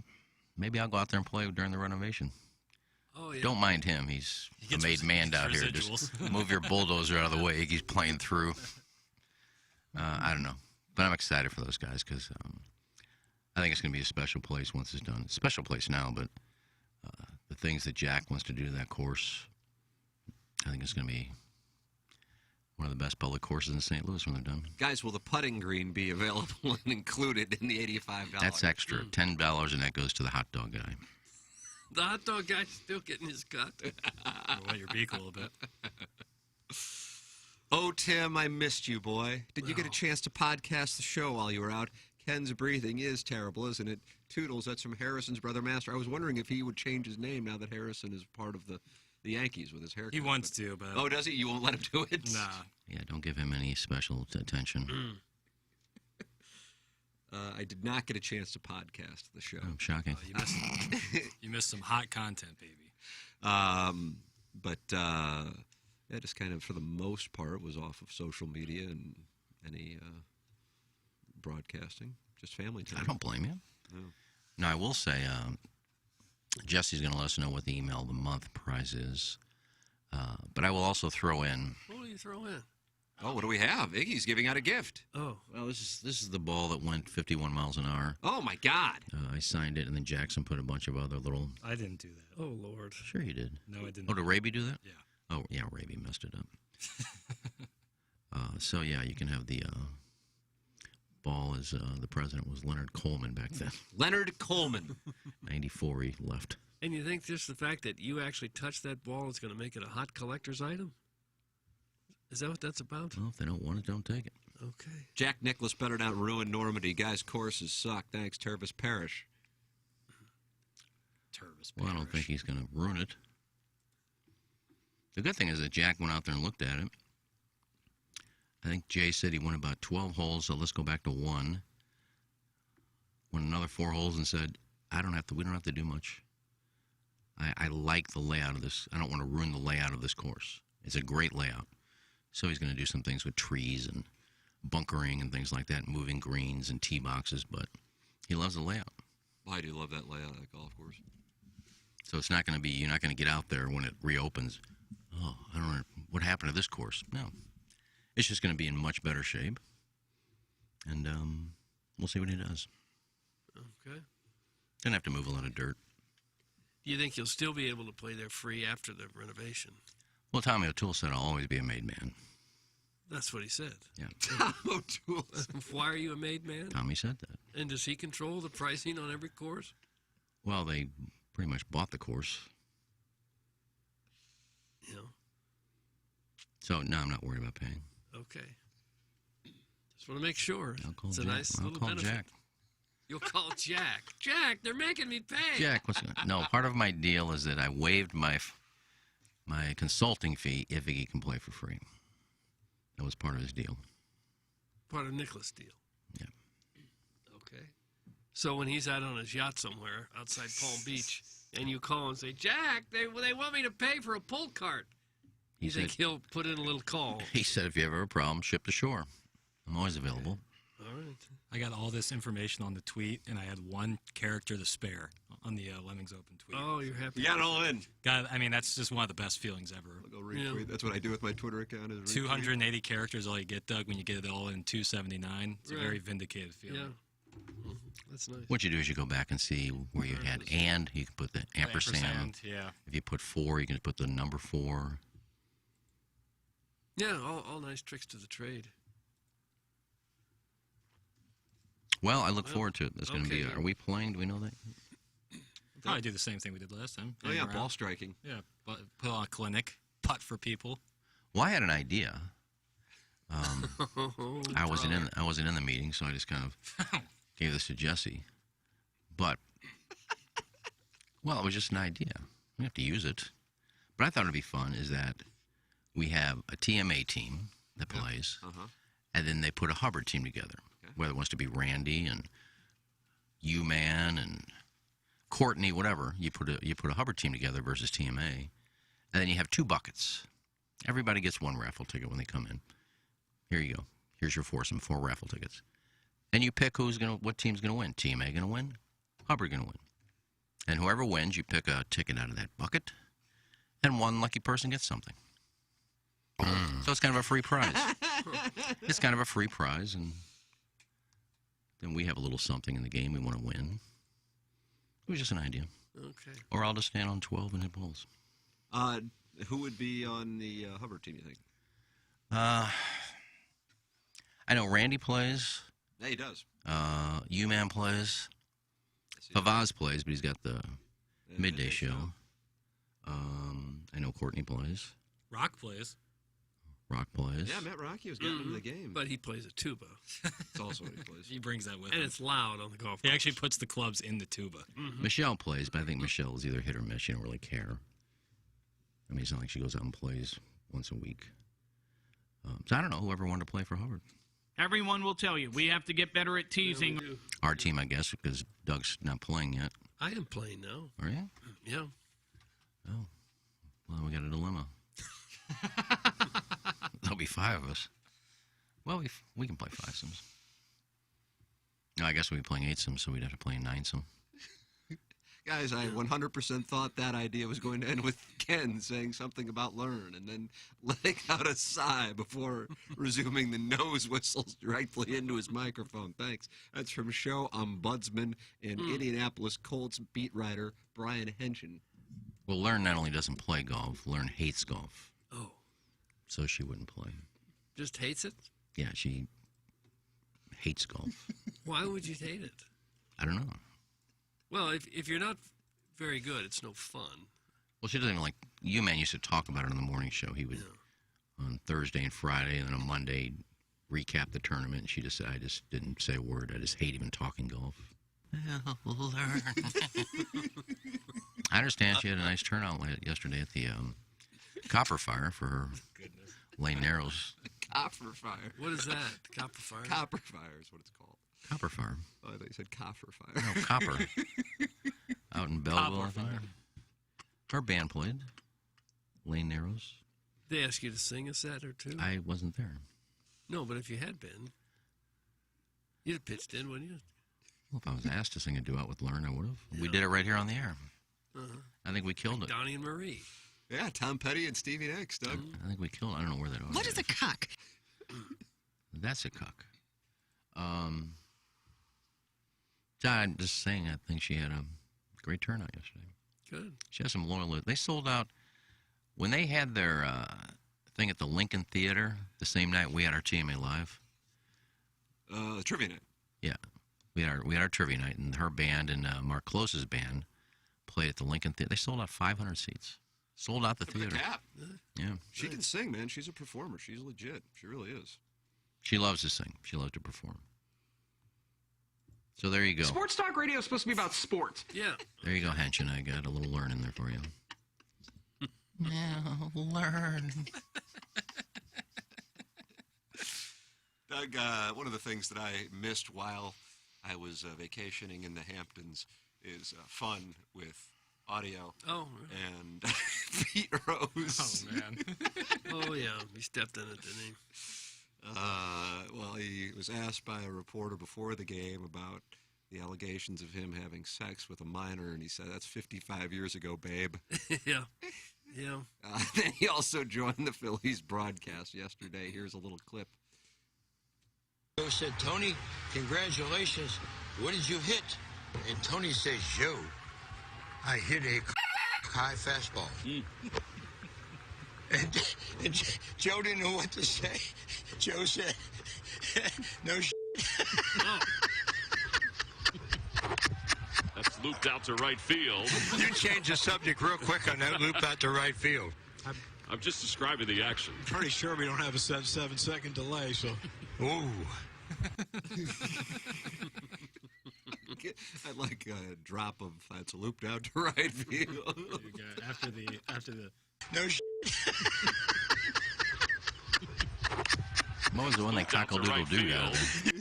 Maybe I'll go out there and play during the renovation. Oh, yeah. Don't mind him. He's a made man out here. Just move your bulldozer out of the way. Iggy's playing through. I don't know. But I'm excited for those guys because I think it's going to be a special place once it's done. Special place now, but the things that Jack wants to do to that course, I think it's going to be one of the best public courses in St. Louis when they're done. Guys, will the putting green be available and included in the $85? That's extra. $10, and that goes to the hot dog guy. The hot dog guy's still getting his cut. Wet your beak a little bit. Oh, Tim, I missed you, boy. Did you get a chance to podcast the show while you were out? Ken's breathing is terrible, isn't it? Toodles, that's from Harrison's brother Master. I was wondering if he would change his name now that Harrison is part of the Yankees with his haircut. He wants to, but... Oh, does he? You won't let him do it? Nah. Yeah, don't give him any special attention. I did not get a chance to podcast the show. Oh, shocking. You missed some hot content, baby. But yeah, just kind of for the most part was off of social media and any broadcasting, just family time. I don't blame you. No. Now, I will say, Jesse's going to let us know what the email of the month prize is. But I will also throw in... What will you throw in? Oh, what do we have? Iggy's giving out a gift. Oh. Well, this is the ball that went 51 miles an hour. Oh, my God. I signed it, and then Jackson put a bunch of other little... I didn't do that. Oh, Lord. Sure you did. No, I didn't. Oh, did Raby do that? Yeah. Oh, yeah, Raby messed it up. So, yeah, you can have the ball as the president was Leonard Coleman back then. Leonard Coleman. 94, he left. And you think just the fact that you actually touched that ball is going to make it a hot collector's item? Is that what that's about? Well, if they don't want it, don't take it. Okay. Jack Nicklaus better not ruin Normandy. Guys, courses suck. Thanks, Tervis Parish. Well, I don't think he's going to ruin it. The good thing is that Jack went out there and looked at it. I think Jay said he went about 12 holes, so let's go back to 1. Went another 4 holes and said, we don't have to do much. I like the layout of this. I don't want to ruin the layout of this course. It's a great layout. So he's going to do some things with trees and bunkering and things like that, moving greens and tee boxes, but he loves the layout. Well, I do love that layout of that golf course. So it's not going to be, you're not going to get out there when it reopens. Oh, I don't know what happened to this course. No. It's just going to be in much better shape. And we'll see what he does. Okay. Doesn't have to move a lot of dirt. Do you think you'll still be able to play there free after the renovation? Well, Tommy O'Toole said I'll always be a made man. That's what he said. Yeah. Tom O'Toole. Why are you a made man? Tommy said that. And does he control the pricing on every course? Well, they pretty much bought the course. Yeah. So, no, I'm not worried about paying. Okay. Just want to make sure. I'll call It's Jack. a nice I'll little call benefit. Jack. You'll call Jack. Jack, they're making me pay. Jack, no, part of my deal is that I waived my consulting fee if he can play for free. That was part of his deal. Part of Nicholas' deal. Yeah. Okay. So when he's out on his yacht somewhere outside Palm Beach, and you call and say, Jack, they want me to pay for a pull cart, you think he'll put in a little call? He said, if you ever have a problem, ship to shore. I'm always available. All right. I got all this information on the tweet, and I had 1 character to spare on the Lemmings Open tweet. Oh, you're happy. You got it all in. I mean, that's just one of the best feelings ever. I'll go retweet. Yeah. That's what I do with my Twitter account. Is 280 characters all you get, Doug, when you get it all in 279. It's a very vindicated feeling. Yeah. That's nice. What you do is you go back and see where you had and. You can put the ampersand. Yeah. If you put 4, you can put the number 4. Yeah, all nice tricks to the trade. Well, I look forward to it. That's going to be. Are we playing? Do we know that? Probably do the same thing we did last time. Oh, yeah, ball striking. Yeah, put on a clinic, putt for people. Well, I had an idea. I wasn't in the meeting, so I just kind of gave this to Jesse. But well, it was just an idea. We have to use it. But I thought it'd be fun is that we have a TMA team that plays, and then they put a Hubbard team together. Whether it wants to be Randy and U-Man and Courtney, whatever, you put a Hubbard team together versus TMA, and then you have 2 buckets. Everybody gets 1 raffle ticket when they come in. Here you go. Here's your foursome, 4 raffle tickets. And you pick what team's gonna win. TMA gonna win, Hubbard gonna win. And whoever wins, you pick a ticket out of that bucket, and one lucky person gets something. So it's kind of a free prize. It's kind of a free prize, and then we have a little something in the game we want to win. It was just an idea. Okay. Or I'll just stand on 12 and hit balls. Who would be on the Hubbard team, you think? I know Randy plays. Yeah, he does. U-Man plays. Favaz plays, but he's got the midday show. I know Courtney plays. Rock plays. Rock plays. Yeah, Matt Rocky was getting into the game. But he plays a tuba. That's also what he plays. He brings that with And him. it's loud on the golf course. He actually puts the clubs in the tuba. Michelle plays, but I think Michelle is either hit or miss. She don't really care. I mean, it's not like she goes out and plays once a week. So I don't know, whoever wanted to play for Hubbard. Everyone will tell you, we have to get better at teasing. Our team, I guess, because Doug's not playing yet. I am playing now. Are you? Yeah. Oh. Well, we got a dilemma. There'll be 5 of us. Well, we can play 5-sims. No, I guess we'd be playing 8-sims, so we'd have to play 9-sim. Guys, I 100% thought that idea was going to end with Ken saying something about learn and then letting out a sigh before resuming the nose whistles directly into his microphone. Thanks. That's from show ombudsman and Indianapolis Colts beat writer Brian Henson. Well, Learn not only doesn't play golf, Learn hates golf. Oh. So she wouldn't play. Just hates it? Yeah, she hates golf. Why would you hate it? I don't know. Well, if you're not very good, it's no fun. Well, she doesn't even like... U-Man used to talk about it on the morning show. He would, on Thursday and Friday, and then on Monday, recap the tournament. And she just said, I just didn't say a word. I just hate even talking golf. Learn. I understand she had a nice turnout yesterday at the Copper Fire for her Lane Narrows. Copper Fire. What is that? Copper Fire? Copper Fire is what it's called. Copper Fire. Oh, I thought you said Copper Fire. No, Copper. Out in Belleville, I think. Fire. Her band played. Lane Narrows. They asked you to sing a set or two? I wasn't there. No, but if you had been, you'd have pitched in, wouldn't you? Well, if I was asked to sing a duet with Learn, I would have. Yeah. We did it right here on the air. I think we killed it. Donnie and Marie. Yeah, Tom Petty and Stevie Nicks, Doug. I think we killed it. I don't know where that was. What is a cuck? That's a cuck. I'm just saying, I think she had a great turnout yesterday. Good. She has some loyal. They sold out when they had their thing at the Lincoln Theater the same night we had our TMA Live. Trivia night. Yeah, we had our trivia night, and her band and Mark Close's band played at the Lincoln Theater. They sold out 500 seats. Sold out the theater. Cap. Yeah. She can sing, man. She's a performer. She's legit. She really is. She loves to sing. She loves to perform. So there you go. Sports talk radio is supposed to be about sports. Yeah. There you go, Henshin. I got a little learn in there for you. Now learn. Doug, one of the things that I missed while I was vacationing in the Hamptons is fun with audio. Oh. And Pete Rose. Oh, man. Oh, yeah. He stepped in it, didn't he? Well, he was asked by a reporter before the game about the allegations of him having sex with a minor, and he said, that's 55 years ago, babe. Yeah. Yeah. Then he also joined the Phillies broadcast yesterday. Here's a little clip. Said, Tony, congratulations. what did you hit? And Tony says, Joe, I hit a high fastball. And Joe didn't know what to say. Joe said, no shit. That's looped out to right field. You changed the subject real quick on that loop out to right field. I'm just describing the action. Pretty sure we don't have a 7-second delay, so. Ooh. I like a drop of that's looped out to right field. After the. No shit. What was the one that cockle-doodle-dooed out of there?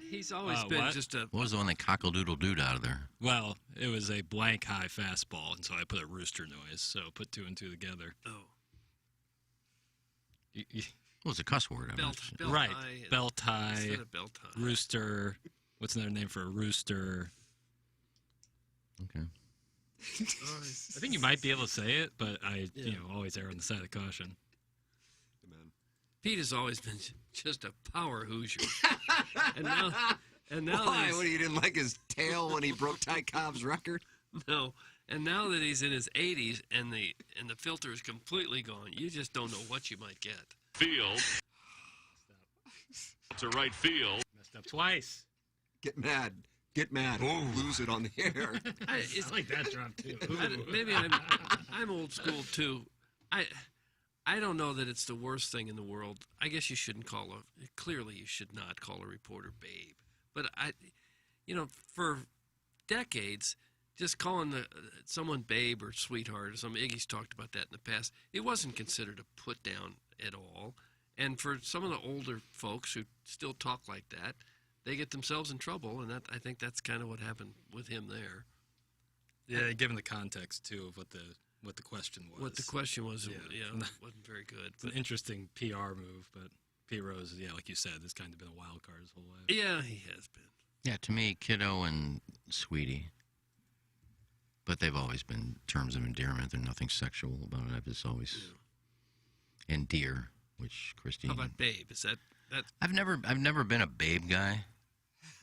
He's always been what? just a. What was the one that cockle-doodle-dooed out of there? Well, it was a blank high fastball, and so I put a rooster noise. So put two and two together. Oh. What was a cuss word? Belt Right. high and- Belt high. instead of belt high. Rooster. What's another name for a rooster? Okay. I think you might be able to say it, but I, always err on the side of caution. Pete has always been just a power Hoosier. and now Why? that What, you didn't like his tail when he broke Ty Cobb's record? no, and now that he's in his 80s and the filter is completely gone, you just don't know what you might get. Field. To right field. Messed up twice. Get mad. Get mad. Lose it on the air. I like that drop too. Maybe I'm old school too. I don't know that it's the worst thing in the world. I guess you shouldn't clearly you should not call a reporter babe. But for decades, just calling someone babe or sweetheart or something, Iggy's talked about that in the past, it wasn't considered a put down at all. And for some of the older folks who still talk like that, they get themselves in trouble, and I think that's kind of what happened with him there. Yeah, given the context too of what the question was. What the question was, Yeah. wasn't very good. It's an interesting PR move, but Pete Rose, like you said, has kind of been a wild card his whole life. Yeah, he has been. Yeah, to me, Kiddo and Sweetie. But they've always been terms of endearment. There's nothing sexual about it. I've just always... Yeah. And Dear, which Christine... How about babe? Is that... I've never been a babe guy.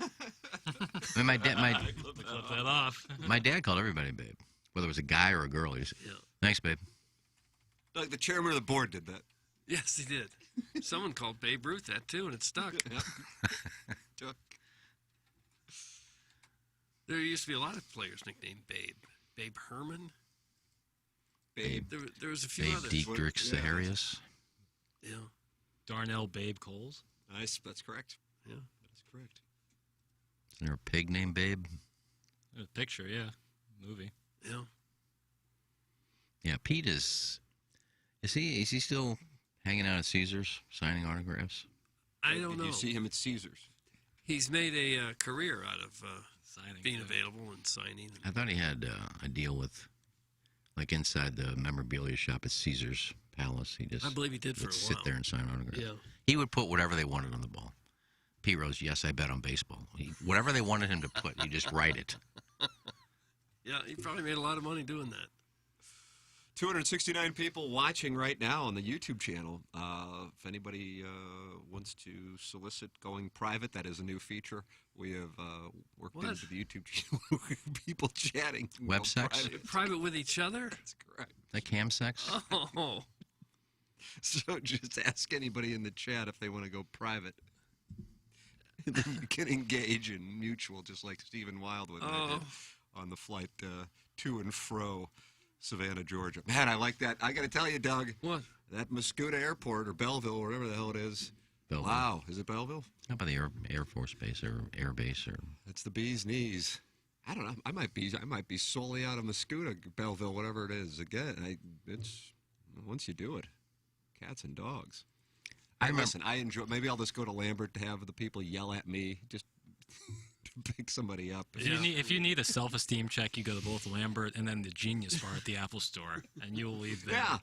I mean, Clip that off. My dad called everybody babe, whether it was a guy or a girl. He said, "Thanks, babe." Doug, the chairman of the board did that. Yes, he did. Someone called Babe Ruth that too, and it stuck. There used to be a lot of players nicknamed Babe. Babe Herman. Babe. There was a few Babe others. Dietrich Zaharias. Yeah. Darnell Babe Coles. Nice. That's correct. Yeah. That's correct. Is there a pig named Babe? There's a picture, yeah. Movie. Yeah. Yeah, Pete is he still hanging out at Caesars signing autographs? I don't know. Did you see him at Caesars? He's made a career out of signing, being available and signing. I thought he had a deal with, like, inside the memorabilia shop at Caesars Palace. He just I believe he did for would a sit while. there and sign autographs. Yeah. He would put whatever they wanted on the ball. Pete Rose, yes, I bet on baseball. Whatever they wanted him to put, he just write it. Yeah, he probably made a lot of money doing that. 269 people watching right now on the YouTube channel. If anybody wants to solicit going private, that is a new feature. We have worked into the YouTube channel. People chatting. Web sex? Private with each other? That's correct. Like cam sex? Oh. So just ask anybody in the chat if they want to go private. And then you can engage in mutual, just like Stephen Wildwood and I did on the flight to and fro Savannah, Georgia. Man, I like that. I got to tell you, Doug. What? That Mascouda Airport or Belleville, or whatever the hell it is. Belleville. Wow. Is it Belleville? How about the Air Force Base or Air Base? Or It's the bee's knees. I don't know. I might be solely out of Mascouda, Belleville, whatever it is. Again, it's once you do it, cats and dogs. Listen, I enjoy. Maybe I'll just go to Lambert to have the people yell at me just to pick somebody up. If you need a self-esteem check, you go to both Lambert and then the Genius Bar at the Apple Store, and you'll leave there. Yeah,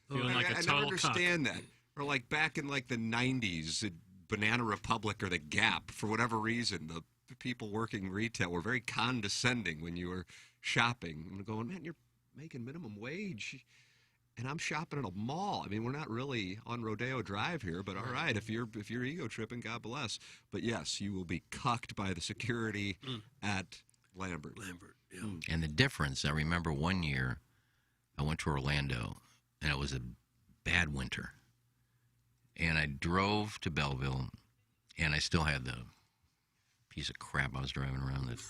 feeling like a I total never understand that. Or like back in like the '90s, at Banana Republic or the Gap, for whatever reason, the people working retail were very condescending when you were shopping. I'm going, man, you're making minimum wage. and I'm shopping at a mall. I mean, we're not really on Rodeo Drive here, but all right, if you're ego tripping, God bless. But yes, you will be cucked by the security at Lambert. Yeah. And the difference, I remember one year I went to Orlando, and it was a bad winter. And I drove to Belleville, and I still had the piece of crap I was driving around, the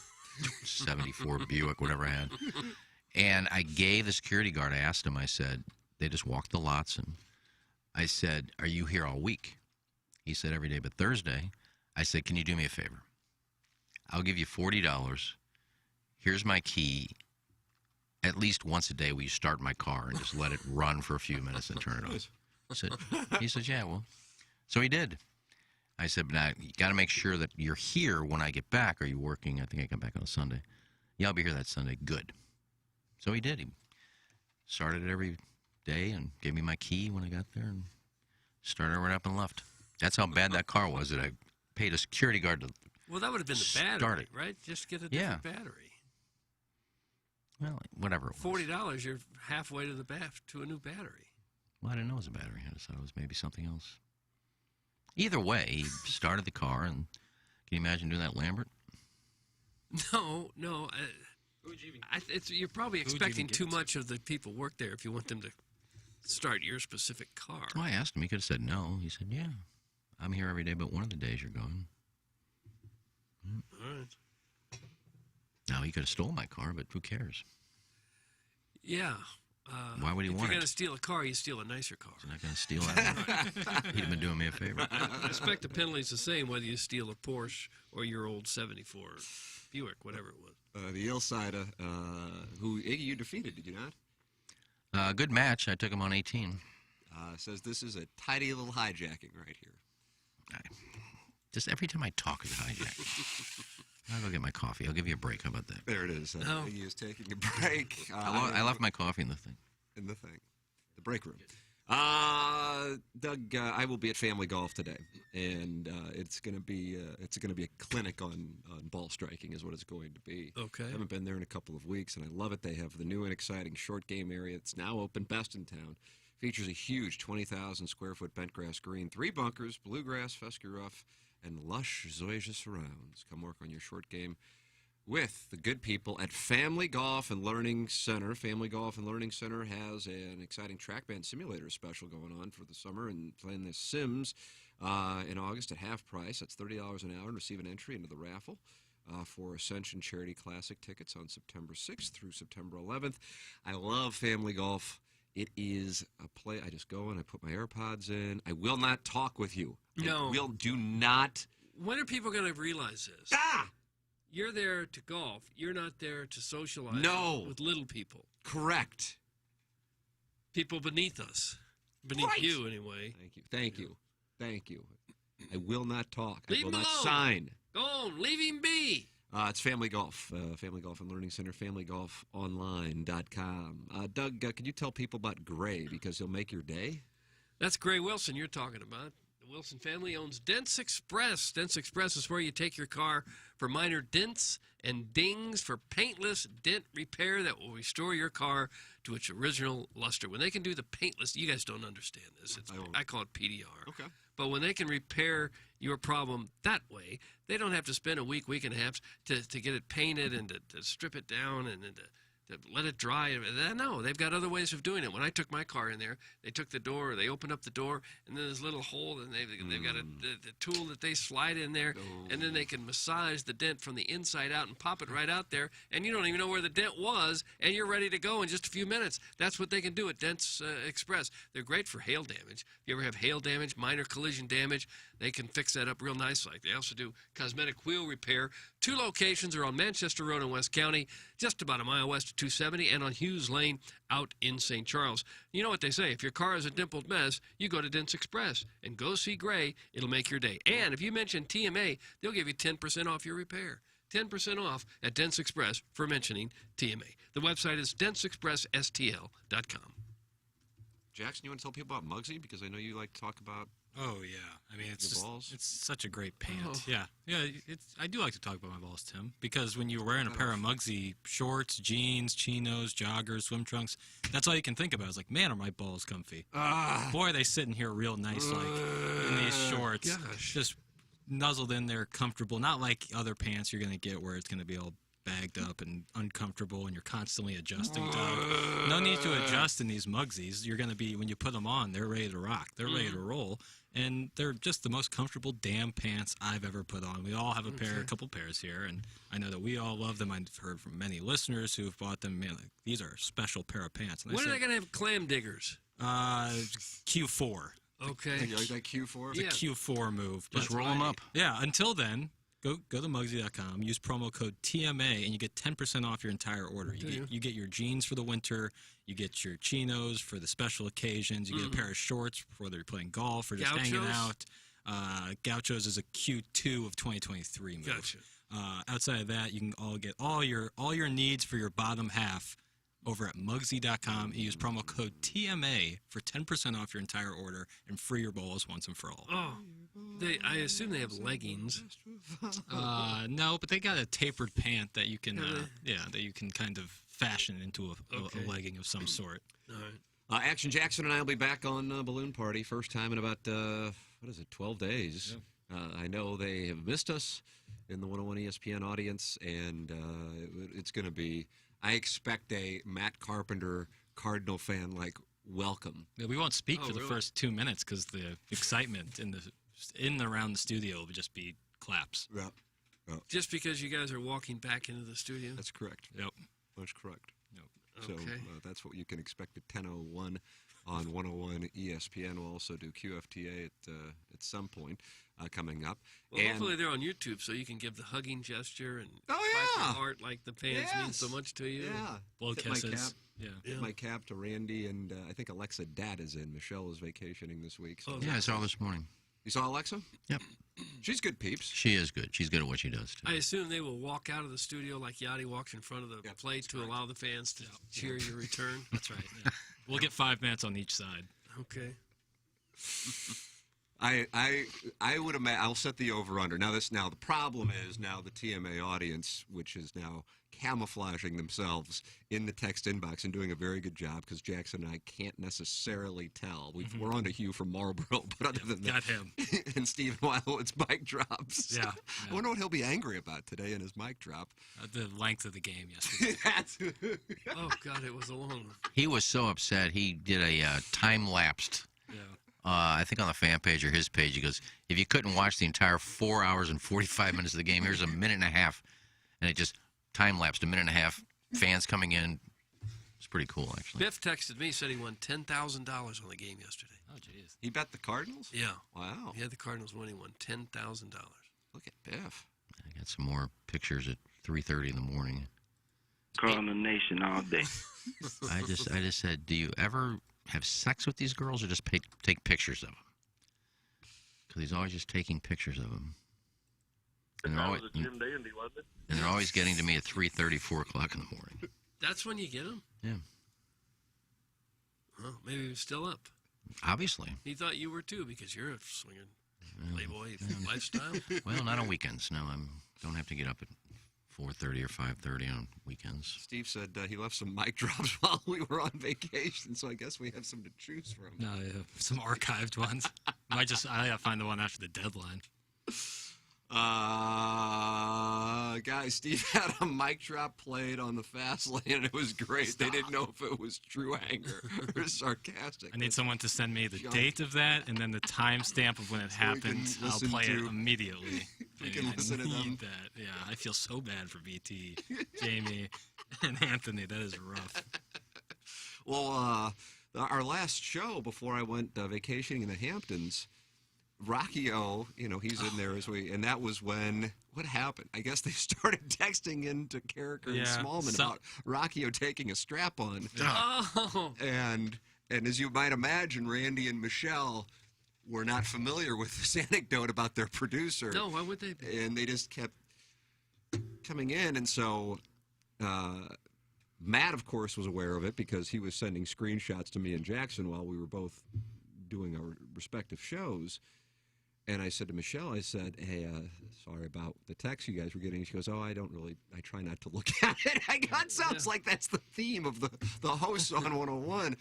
74 Buick, whatever I had. And I gave the security guard, I asked him, I said, they just walked the lots, and I said, are you here all week? He said, every day but Thursday. I said, can you do me a favor? I'll give you $40. Here's my key. At least once a day, will you start my car and just let it run for a few minutes and turn it off? He said, yeah, well. So he did. I said, but now you got to make sure that you're here when I get back. Are you working? I think I come back on a Sunday. Yeah, I'll be here that Sunday. Good. So he did. He started it every day and gave me my key when I got there and started right up and left. That's how bad that car was that I paid a security guard to Well, that would have been the battery, right? Just get a different battery. Well, whatever it was. $40, you're halfway to to a new battery. Well, I didn't know it was a battery. I just thought it was maybe something else. Either way, he started the car, and can you imagine doing that at Lambert? No. You're probably expecting too much of the people who work there if you want them to start your specific car. Well, I asked him. He could have said no. He said, yeah, I'm here every day but one of the days you're going. All right. Now, he could have stole my car, but who cares? Yeah. Why would he want If you're it? going to steal a car, you steal a nicer car. He's not going to steal that. He'd have been doing me a favor. I expect the penalty's the same whether you steal a Porsche or your old 74 Buick, whatever it was. The Ilsider, who Iggy, you defeated, did you not? Good match. I took him on 18. Says this is a tidy little hijacking right here. Just every time I talk is hijacking. I'll go get my coffee. I'll give you a break. How about that? There it is. Iggy is taking a break. I left my coffee in the thing. In the thing. The break room. Doug, I will be at Family Golf today, and it's going to be a clinic on ball striking is what it's going to be. Okay. I haven't been there in a couple of weeks, and I love it. They have the new and exciting short game area. It's now open, best in town. Features a huge 20,000 square foot bent grass green, 3 bunkers, bluegrass, fescue rough, and lush zoysia surrounds. Come work on your short game with the good people at Family Golf and Learning Center. Family Golf and Learning Center has an exciting track band simulator special going on for the summer and playing the Sims in August at half price. That's $30 an hour and receive an entry into the raffle for Ascension Charity Classic tickets on September 6th through September 11th. I love Family Golf. It is a play. I just go and I put my AirPods in. I will not talk with you. No. Do not. When are people going to realize this? You're there to golf. You're not there to socialize with little people. Correct. People beneath us. Beneath you, anyway. Thank you. I will not talk. Leave I will him not alone. sign. Go on. Leave him be. It's Family Golf. Family Golf and Learning Center, familygolfonline.com. Doug, can you tell people about Gray because he'll make your day? That's Gray Wilson you're talking about. The Wilson family owns Dents Express. Dents Express is where you take your car for minor dents and dings for paintless dent repair that will restore your car to its original luster. When they can do the paintless, you guys don't understand this. I call it PDR. Okay. But when they can repair your problem that way, they don't have to spend a week and a half to get it painted and to strip it down and to let it dry. No, they've got other ways of doing it. When I took my car in there, they took the door, they opened up the door, and then there's a little hole, and they've got the tool that they slide in there, and then they can massage the dent from the inside out and pop it right out there, and you don't even know where the dent was, and you're ready to go in just a few minutes. That's what they can do at Dents Express. They're great for hail damage. If you ever have hail damage, minor collision damage, they can fix that up real nice. Like they also do cosmetic wheel repair. 2 locations are on Manchester Road in West County, just about a mile west of 270, and on Hughes Lane out in St. Charles. You know what they say, if your car is a dimpled mess, you go to Dents Express and go see Gray. It'll make your day. And if you mention TMA, they'll give you 10% off your repair. 10% off at Dents Express for mentioning TMA. The website is dentsexpressstl.com. Jackson, you want to tell people about Muggsy? Because I know you like to talk about Oh yeah, I mean it's Your just, balls? it's such a great pant. Oh. Yeah. I do like to talk about my balls, Tim, because when you're wearing a pair of Muggsy shorts, jeans, chinos, joggers, swim trunks, that's all you can think about. It's like, man, are my balls comfy? Boy, are they sitting here real nice, like in these shorts, just nuzzled in there, comfortable. Not like other pants you're gonna get where it's gonna be all bagged up and uncomfortable and you're constantly adjusting, Doug. No need to adjust in these Muggsies. You're going to be, when you put them on, they're ready to rock. They're ready to roll. And they're just the most comfortable damn pants I've ever put on. We all have a couple pairs here, and I know that we all love them. I've heard from many listeners who've bought them. Man, like, these are a special pair of pants. And When are they going to have clam diggers? Q4. Okay. You like that Q4? It's a Q4 move. Just roll them up. Yeah, until then, go to Muggsy.com, use promo code TMA, and you get 10% off your entire order. You get your jeans for the winter, you get your chinos for the special occasions, you get a pair of shorts for whether you're playing golf or just hanging out. Gauchos is a Q2 of 2023 move. Gotcha. Outside of that, you can get all your needs for your bottom half over at Muggsy.com. You use promo code TMA for 10% off your entire order and free your balls once and for all. Oh, I assume they have leggings. No, but they got a tapered pant that you can, that you can kind of fashion into a legging of some sort. All right. Action Jackson and I will be back on Balloon Party. First time in about, 12 days. Yeah. I know they have missed us in the 101 ESPN audience, and it's going to be, I expect a Matt Carpenter Cardinal fan welcome. Yeah, we won't speak for the first 2 minutes because the excitement in and around the studio will just be claps. Yeah. Just because you guys are walking back into the studio? That's correct. Yep. That's correct. Yep. So Okay. that's what you can expect at 10:01 on 101 ESPN. We'll also do QFTA at some point coming up. Well, and hopefully they're on YouTube so you can give the hugging gesture and clap your heart like the fans mean so much to you. Yeah. Blood Tip my kisses. cap. Yeah. Tip my cap to Randy, and I think Alexa Dad is in. Michelle is vacationing this week. So. Yeah, I saw this morning. You saw Alexa? Yep. She's good peeps. She is good. She's good at what she does, too. I assume they will walk out of the studio like Yachty walks in front of the plate to allow the fans to cheer your return. That's right. Yeah. We'll get 5 minutes on each side. Okay. I would imagine I'll set the over under. Now the problem is now the TMA audience, which is now camouflaging themselves in the text inbox and doing a very good job because Jackson and I can't necessarily tell. We're on to Hugh from Marlboro, but other than that, got him. And Steve Wildwood's mic drops. Yeah. I wonder what he'll be angry about today in his mic drop. The length of the game yesterday. Oh God, it was a long one. He was so upset. He did a time-lapsed. Yeah. I think on the fan page or his page, he goes, if you couldn't watch the entire 4 hours and 45 minutes of the game, here's a minute and a half. And it just time-lapsed a minute and a half, fans coming in. It's pretty cool, actually. Biff texted me, said he won $10,000 on the game yesterday. Oh, jeez. He bet the Cardinals? Yeah. Wow. He had the Cardinals win. He won $10,000. Look at Biff. I got some more pictures at 3:30 in the morning. Calling the nation all day. I just said, do you ever have sex with these girls or just take pictures of them? Because he's always just taking pictures of them. And That was a Jim Dandy, wasn't it? And they're always getting to me at 3:30, 4 o'clock in the morning. That's when you get him? Yeah. Well, maybe he was still up. Obviously. He thought you were too because you're a swinging playboy lifestyle. Well, not on weekends. No, don't have to get up at 4:30 or 5:30 on weekends. Steve said he left some mic drops while we were on vacation, so I guess we have some to choose from. No, yeah, some archived ones. I gotta find the one after the deadline. Guys, Steve had a mic drop played on the fast lane, and it was great. Stop. They didn't know if it was true anger or sarcastic. I need someone to send me the Junk. date of that and then the timestamp of when it So we can happened. I'll listen play it to- immediately. We can listen to them. need that. Yeah, I feel so bad for BT, Jamie, and Anthony. That is rough. Well, our last show before I went vacationing in the Hamptons, Rocky O, he's in there and that was when, what happened? I guess they started texting into Carricker and Smallman about Rocky O taking a strap on. Oh. And as you might imagine, Randy and Michelle were not familiar with this anecdote about their producer. No, why would they be? And they just kept coming in, and so Matt, of course, was aware of it because he was sending screenshots to me and Jackson while we were both doing our respective shows. And I said to Michelle, I said, hey, sorry about the text you guys were getting. She goes, I try not to look at it. It sounds like that's the theme of the hosts on 101,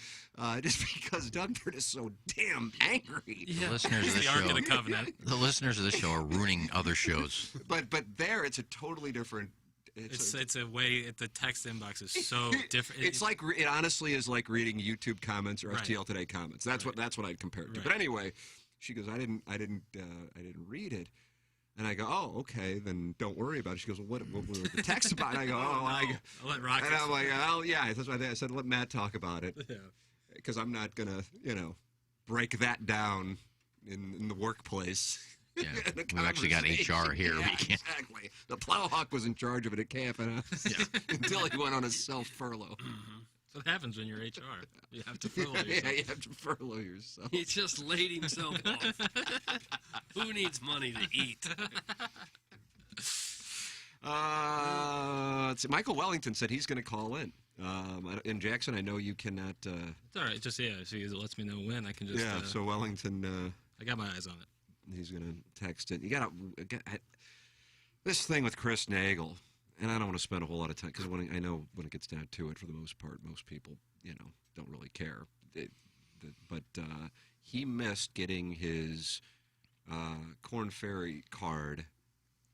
just because Dougford is so damn angry. The listeners of the show, the listeners of the show are ruining other shows. But there, it's a totally different. It's a way. The text inbox is so different. It honestly is like reading YouTube comments or STL Today comments. That's what I'd compare it to. But anyway. She goes, I didn't read it, and I go, oh, okay, then don't worry about it. She goes, well, what were the text about? And I go, I'll let Rock. And I'm like, oh yeah, that's why I said let Matt talk about it, because I'm not gonna, break that down in the workplace. Yeah, we've actually got HR here. Yeah, exactly. The Plowhawk was in charge of it at KFNS until he went on a self-furlough. Mm-hmm. That's what happens when you're HR. You have to furlough yourself. Yeah, you have to furlough yourself. He just laid himself off. Who needs money to eat? Let's see. Michael Wellington said he's going to call in. In Jackson, I know you cannot. It's all right. Just see, it lets me know when I can just. Yeah. So Wellington. I got my eyes on it. He's going to text it. You got this thing with Chris Nagel. And I don't want to spend a whole lot of time because I know when it gets down to it, for the most part, most people, don't really care. But he missed getting his Korn Ferry card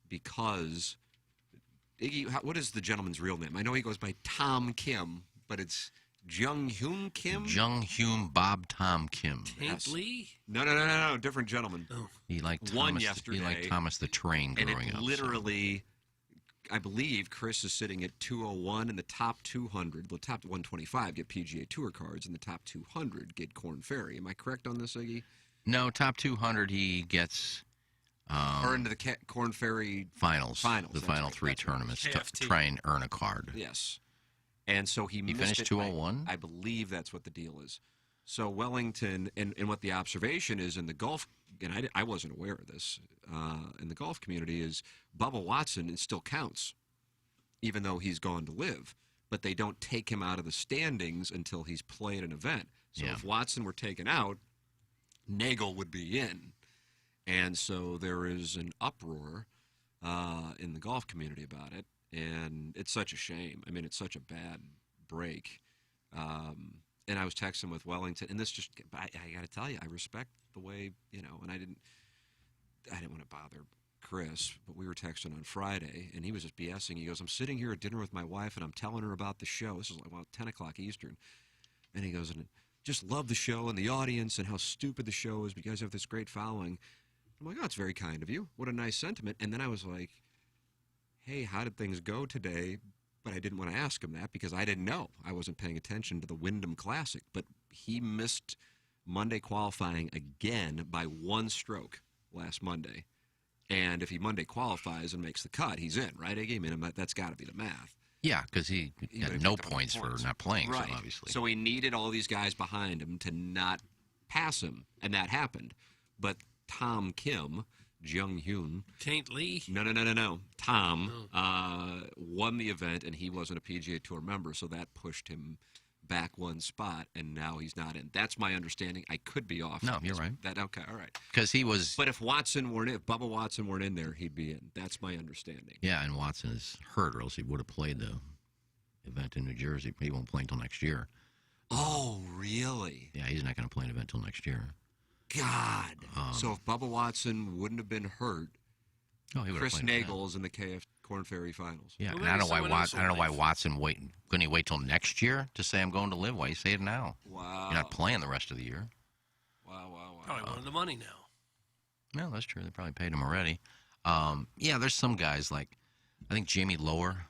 because Iggy. What is the gentleman's real name? I know he goes by Tom Kim, but it's Jung Hyun Kim. Jung Hyun Bob Tom Kim. Tank Lee? No, different gentleman. Oh. He liked Thomas, one yesterday. He liked Thomas the Train growing up. Literally. I believe Chris is sitting at 201 in the top 200. The top 125 get PGA Tour cards, and the top 200 get Korn Ferry. Am I correct on this, Iggy? No, top 200 he gets. Or into the Korn Ferry finals. The final three tournaments to try and earn a card. Yes. And so he missed finished 201? I believe that's what the deal is. So Wellington, and what the observation is in the golf, and I wasn't aware of this, in the golf community, is Bubba Watson, it still counts, even though he's gone to live. But they don't take him out of the standings until he's played an event. So if Watson were taken out, Nagel would be in. And so there is an uproar in the golf community about it, and it's such a shame. I mean, it's such a bad break. And I was texting with Wellington, and this just, I got to tell you, I respect the way, and I didn't want to bother Chris, but we were texting on Friday, and he was just BSing. He goes, I'm sitting here at dinner with my wife, and I'm telling her about the show. This is like, 10 o'clock Eastern. And he goes, and just love the show and the audience and how stupid the show is. You guys have this great following. I'm like, oh, it's very kind of you. What a nice sentiment. And then I was like, hey, how did things go today? But I didn't want to ask him that because I didn't know. I wasn't paying attention to the Wyndham Classic. But he missed Monday qualifying again by one stroke last Monday. And if he Monday qualifies and makes the cut, he's in, right, Iggy? I mean, that's got to be the math. Yeah, because he got no points for not playing, right. So obviously. So he needed all these guys behind him to not pass him, and that happened. But Tom Kim, Jung Hyun. Taint Lee? No. Tom won the event, and he wasn't a PGA Tour member, so that pushed him back one spot, and now he's not in. That's my understanding. I could be off. No, you're right. Okay, all right. Because he was. But if Bubba Watson weren't in there, he'd be in. That's my understanding. Yeah, and Watson is hurt, or else he would have played the event in New Jersey. He won't play until next year. Oh, really? Yeah, he's not going to play an event until next year. God. So if Bubba Watson wouldn't have been hurt, Chris Nagel is in the KF Korn Ferry Finals. Yeah, and I don't know why Watson couldn't he wait till next year to say I'm going to live? Why you say it now? Wow. You're not playing the rest of the year. Wow. Probably wanted the money now. No, that's true. They probably paid him already. Yeah, there's some guys like, I think Jamie Lower.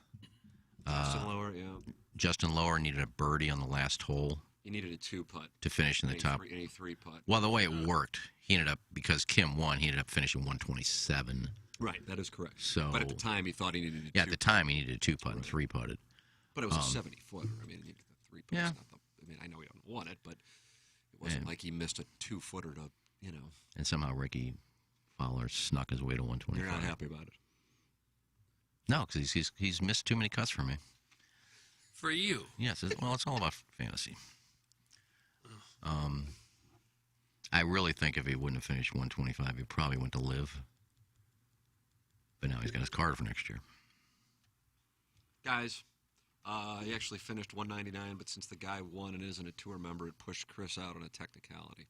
Justin Lower needed a birdie on the last hole. He needed a 2-putt. To finish in the top. Any 3-putt. Well, the way it worked, he ended up, because Kim won, he ended up finishing 127. Right, that is correct. So, but at the time, he thought he needed a 2-putt. Yeah, at the time, he needed a 2-putt and 3-putted. But it was a 70-footer. I mean, he needed the 3-putt. Yeah. I mean, I know he don't want it, but it wasn't like he missed a 2-footer to, And somehow Ricky Fowler snuck his way to 125. You're not happy about it? No, because he's missed too many cuts for me. For you? Yes. Well, it's all about fantasy. I really think if he wouldn't have finished 125, he probably went to live. But now he's got his card for next year. Guys, he actually finished 199, but since the guy won and isn't a tour member, it pushed Chris out on a technicality.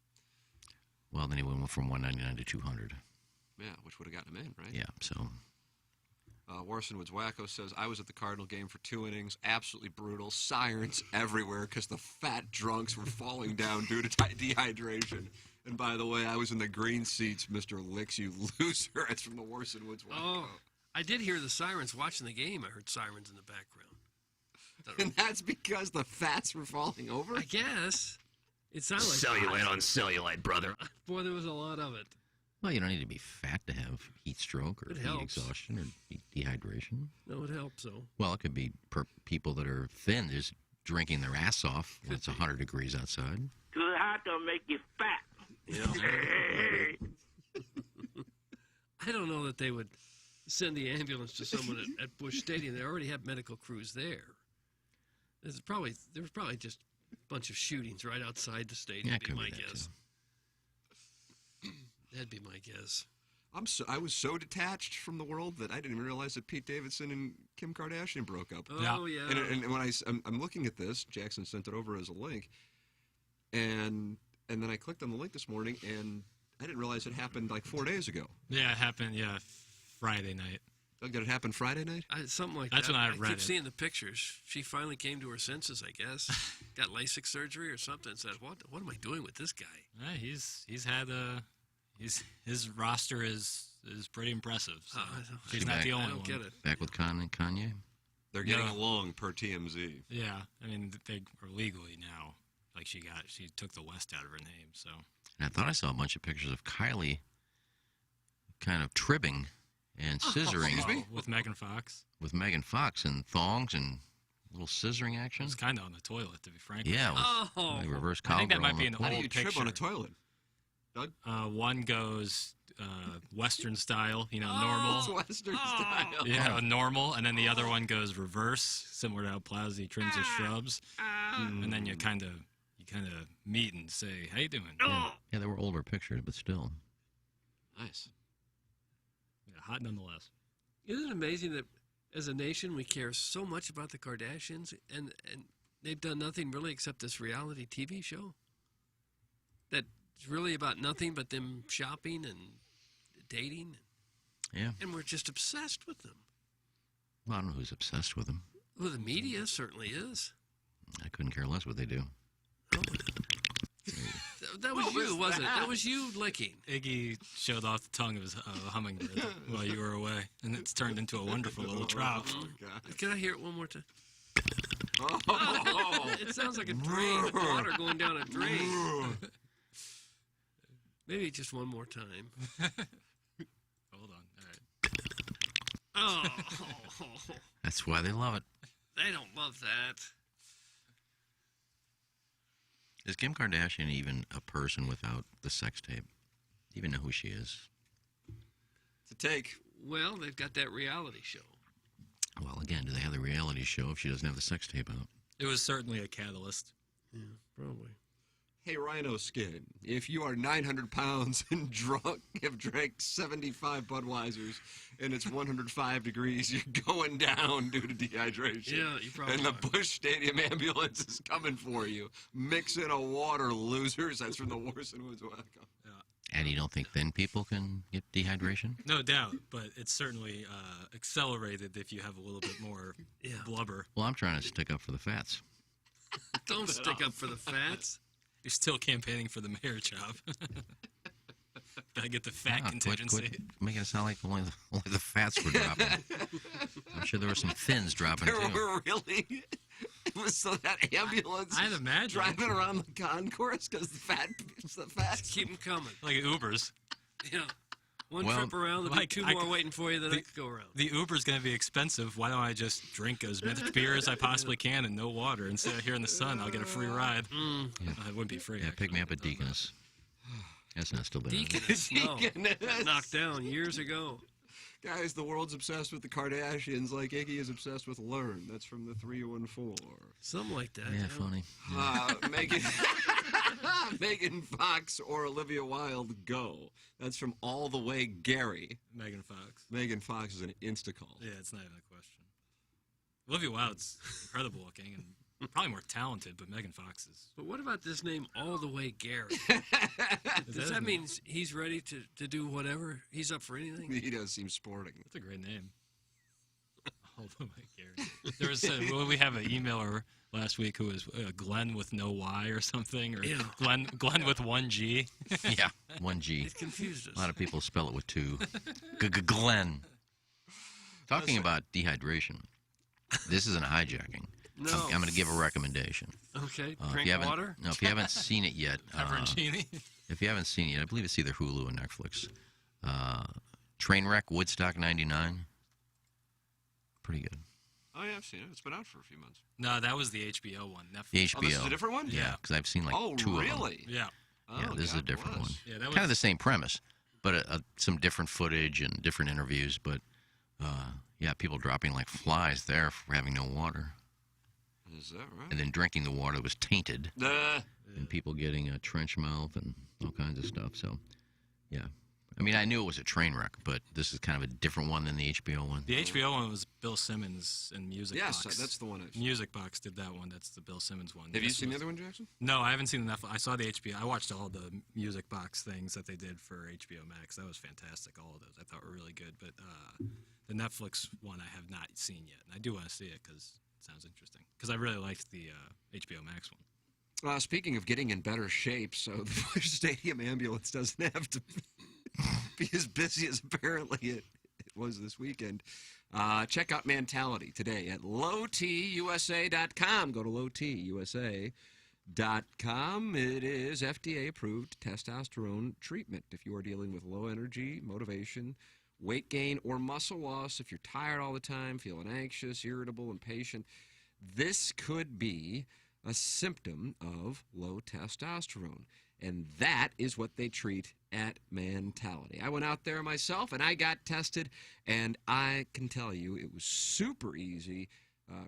Well, then he went from 199 to 200. Yeah, which would have gotten him in, right? Yeah, so... Warson Woods Wacko says, I was at the Cardinal game for 2 innings. Absolutely brutal. Sirens everywhere because the fat drunks were falling down due to dehydration. And by the way, I was in the green seats, Mr. Licks, you loser. It's from the Warson Woods Wacko. Oh, I did hear the sirens watching the game. I heard sirens in the background. And that's because the fats were falling over? I guess. It sounded like Cellulite on cellulite, brother. Boy, there was a lot of it. Well, you don't need to be fat to have heat stroke or It heat helps. exhaustion or dehydration. No, it helps, though. Well, it could be people that are thin just drinking their ass off when it's 100 degrees outside. Good hot to make you fat. I don't know that they would send the ambulance to someone at Busch Stadium. They already have medical crews there. There was probably just a bunch of shootings right outside the stadium. Yeah, Would be could my be that, guess. That'd be my guess. I was so detached from the world that I didn't even realize that Pete Davidson and Kim Kardashian broke up. Oh, yeah. And when I'm looking at this, Jackson sent it over as a link, and then I clicked on the link this morning, and I didn't realize it happened like 4 days ago. Yeah, it happened, Friday night. Did it happen Friday night? Something like That's that. when I read keep it. seeing the pictures. She finally came to her senses, I guess. Got LASIK surgery or something. Said, "What am I doing with this guy?" Yeah, he's had his roster is pretty impressive. So he's not the only one. I don't get it. Back with Kanye? They're getting along per TMZ. Yeah, I mean they are legally now. Like she took the West out of her name. So. And I thought I saw a bunch of pictures of Kylie kind of tribbing and scissoring. With Megan Fox. With Megan Fox and thongs and little scissoring action. It was kind of on the toilet, to be frank. Yeah, it was like reverse cowgirl. I think that might be an How do old you picture. trip on a toilet? Doug? One goes Western style, normal. It's Western style. Yeah, normal, and then the other one goes reverse, similar to how Plowsy trims his shrubs. And then you kind of meet and say, "How you doing?" Yeah, they were older pictures, but still. Nice. Yeah, hot nonetheless. Isn't it amazing that as a nation we care so much about the Kardashians and they've done nothing really except this reality TV show that's really about nothing but them shopping and dating. Yeah. And we're just obsessed with them. Well, I don't know who's obsessed with them. Well, the media certainly is. I couldn't care less what they do. That was you, wasn't it? That was you licking. Iggy showed off the tongue of his hummingbird while you were away, and it's turned into a wonderful little trout. Can I hear it one more time? It sounds like a drain, with water going down a drain. Maybe just one more time. Hold on. All right. Oh. That's why they love it. They don't love that. Is Kim Kardashian even a person without the sex tape? Do you even know who she is? It's a take. Well, they've got that reality show. Well, again, do they have the reality show if she doesn't have the sex tape out? It was certainly a catalyst. Yeah, probably. Hey, Rhino Skin, if you are 900 pounds and drunk, have drank 75 Budweisers, and it's 105 degrees, you're going down due to dehydration. Yeah, you probably And the are. Busch Stadium ambulance is coming for you. Mix in a water, losers. That's from the Warson Woods Wacko. And you don't think thin people can get dehydration? No doubt, but it's certainly accelerated if you have a little bit more blubber. Well, I'm trying to stick up for the fats. Don't stick up for the fats. You're still campaigning for the mayor job. Gotta get the fat contingency. Quit making it sound like only the fats were dropping. I'm sure there were some thins dropping There too. were really... It was so that ambulance I'd imagine. driving around the concourse because the fat... Keep them coming. Like Ubers. Yeah. One Well, trip around, there'll be two more waiting for you the next go around. The Uber's going to be expensive. Why don't I just drink as much beer as I possibly can and no water? Instead of here in the sun, I'll get a free ride. It wouldn't be free. Yeah, pick me up at Deaconess. That's not still there. Deaconess, no. Deaconess. Got knocked down years ago. Guys, the world's obsessed with the Kardashians like Iggy is obsessed with Learn. That's from the 314. Something like that. Yeah, funny. Megan... Megan Fox or Olivia Wilde, go. That's from All the Way Gary. Megan Fox. Megan Fox is an insta-call. Yeah, it's not even a question. Olivia Wilde's incredible looking and probably more talented, but Megan Fox is. But what about this name, All the Way Gary? Does that mean he's ready to do whatever? He's up for anything? He does seem sporting. That's a great name. All the way Gary. There was we have an emailer last week who was Glenn with no Y or something, or Glenn with one G. Yeah, one G. It confused us. A lot of people spell it with two. Glenn. Talking about dehydration, this is an hijacking. No. I'm going to give a recommendation. Okay, if you water? No, if you haven't seen it yet, if you haven't seen it yet, I believe it's either Hulu or Netflix. Trainwreck, Woodstock 99. Pretty good. Oh, yeah, I've seen it. It's been out for a few months. No, that was the HBO one. Netflix. The HBO. Oh, this is a different one? Yeah, because I've seen like two of them. Oh, really? Yeah. Yeah, this is a different one. Yeah, that was kind of the same premise, but some different footage and different interviews. But, yeah, people dropping like flies there for having no water. Is that right? And then drinking the water that was tainted. And people getting a trench mouth and all kinds of stuff. So, yeah. I mean, I knew it was a train wreck, but this is kind of a different one than the HBO one. The HBO one was Bill Simmons and Music Box. Yes, that's the one. Music Box did that one. That's the Bill Simmons one. Have you seen the other one, Jackson? No, I haven't seen the Netflix. I saw the HBO. I watched all the Music Box things that they did for HBO Max. That was fantastic. All of those I thought were really good. But the Netflix one I have not seen yet, and I do want to see it because it sounds interesting. Because I really liked the HBO Max one. Speaking of getting in better shape, so the Busch Stadium ambulance doesn't have to be as busy as apparently it was this weekend. Check out Mentality today at lowtusa.com. Go to lowtusa.com. It is FDA-approved testosterone treatment. If you are dealing with low energy, motivation, weight gain, or muscle loss, if you're tired all the time, feeling anxious, irritable, impatient, this could be a symptom of low testosterone. And that is what they treat at Mentality. I went out there myself, and I got tested, and I can tell you it was super easy,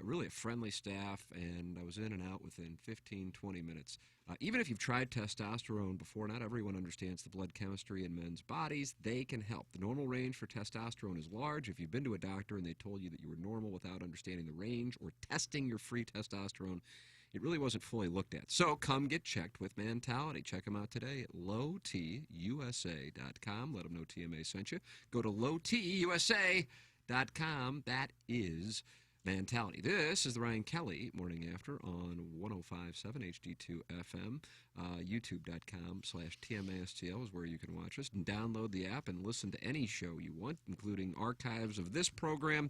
really a friendly staff, and I was in and out within 15, 20 minutes. Even if you've tried testosterone before, not everyone understands the blood chemistry in men's bodies. They can help. The normal range for testosterone is large. If you've been to a doctor and they told you that you were normal without understanding the range or testing your free testosterone, it really wasn't fully looked at. So come get checked with Mentality. Check them out today at lowtusa.com. Let them know TMA sent you. Go to lowtusa.com. That is Mentality. This is the Ryan Kelly Morning After on 105.7 HD2 FM. YouTube.com/TMASTL is where you can watch us. And download the app and listen to any show you want, including archives of this program,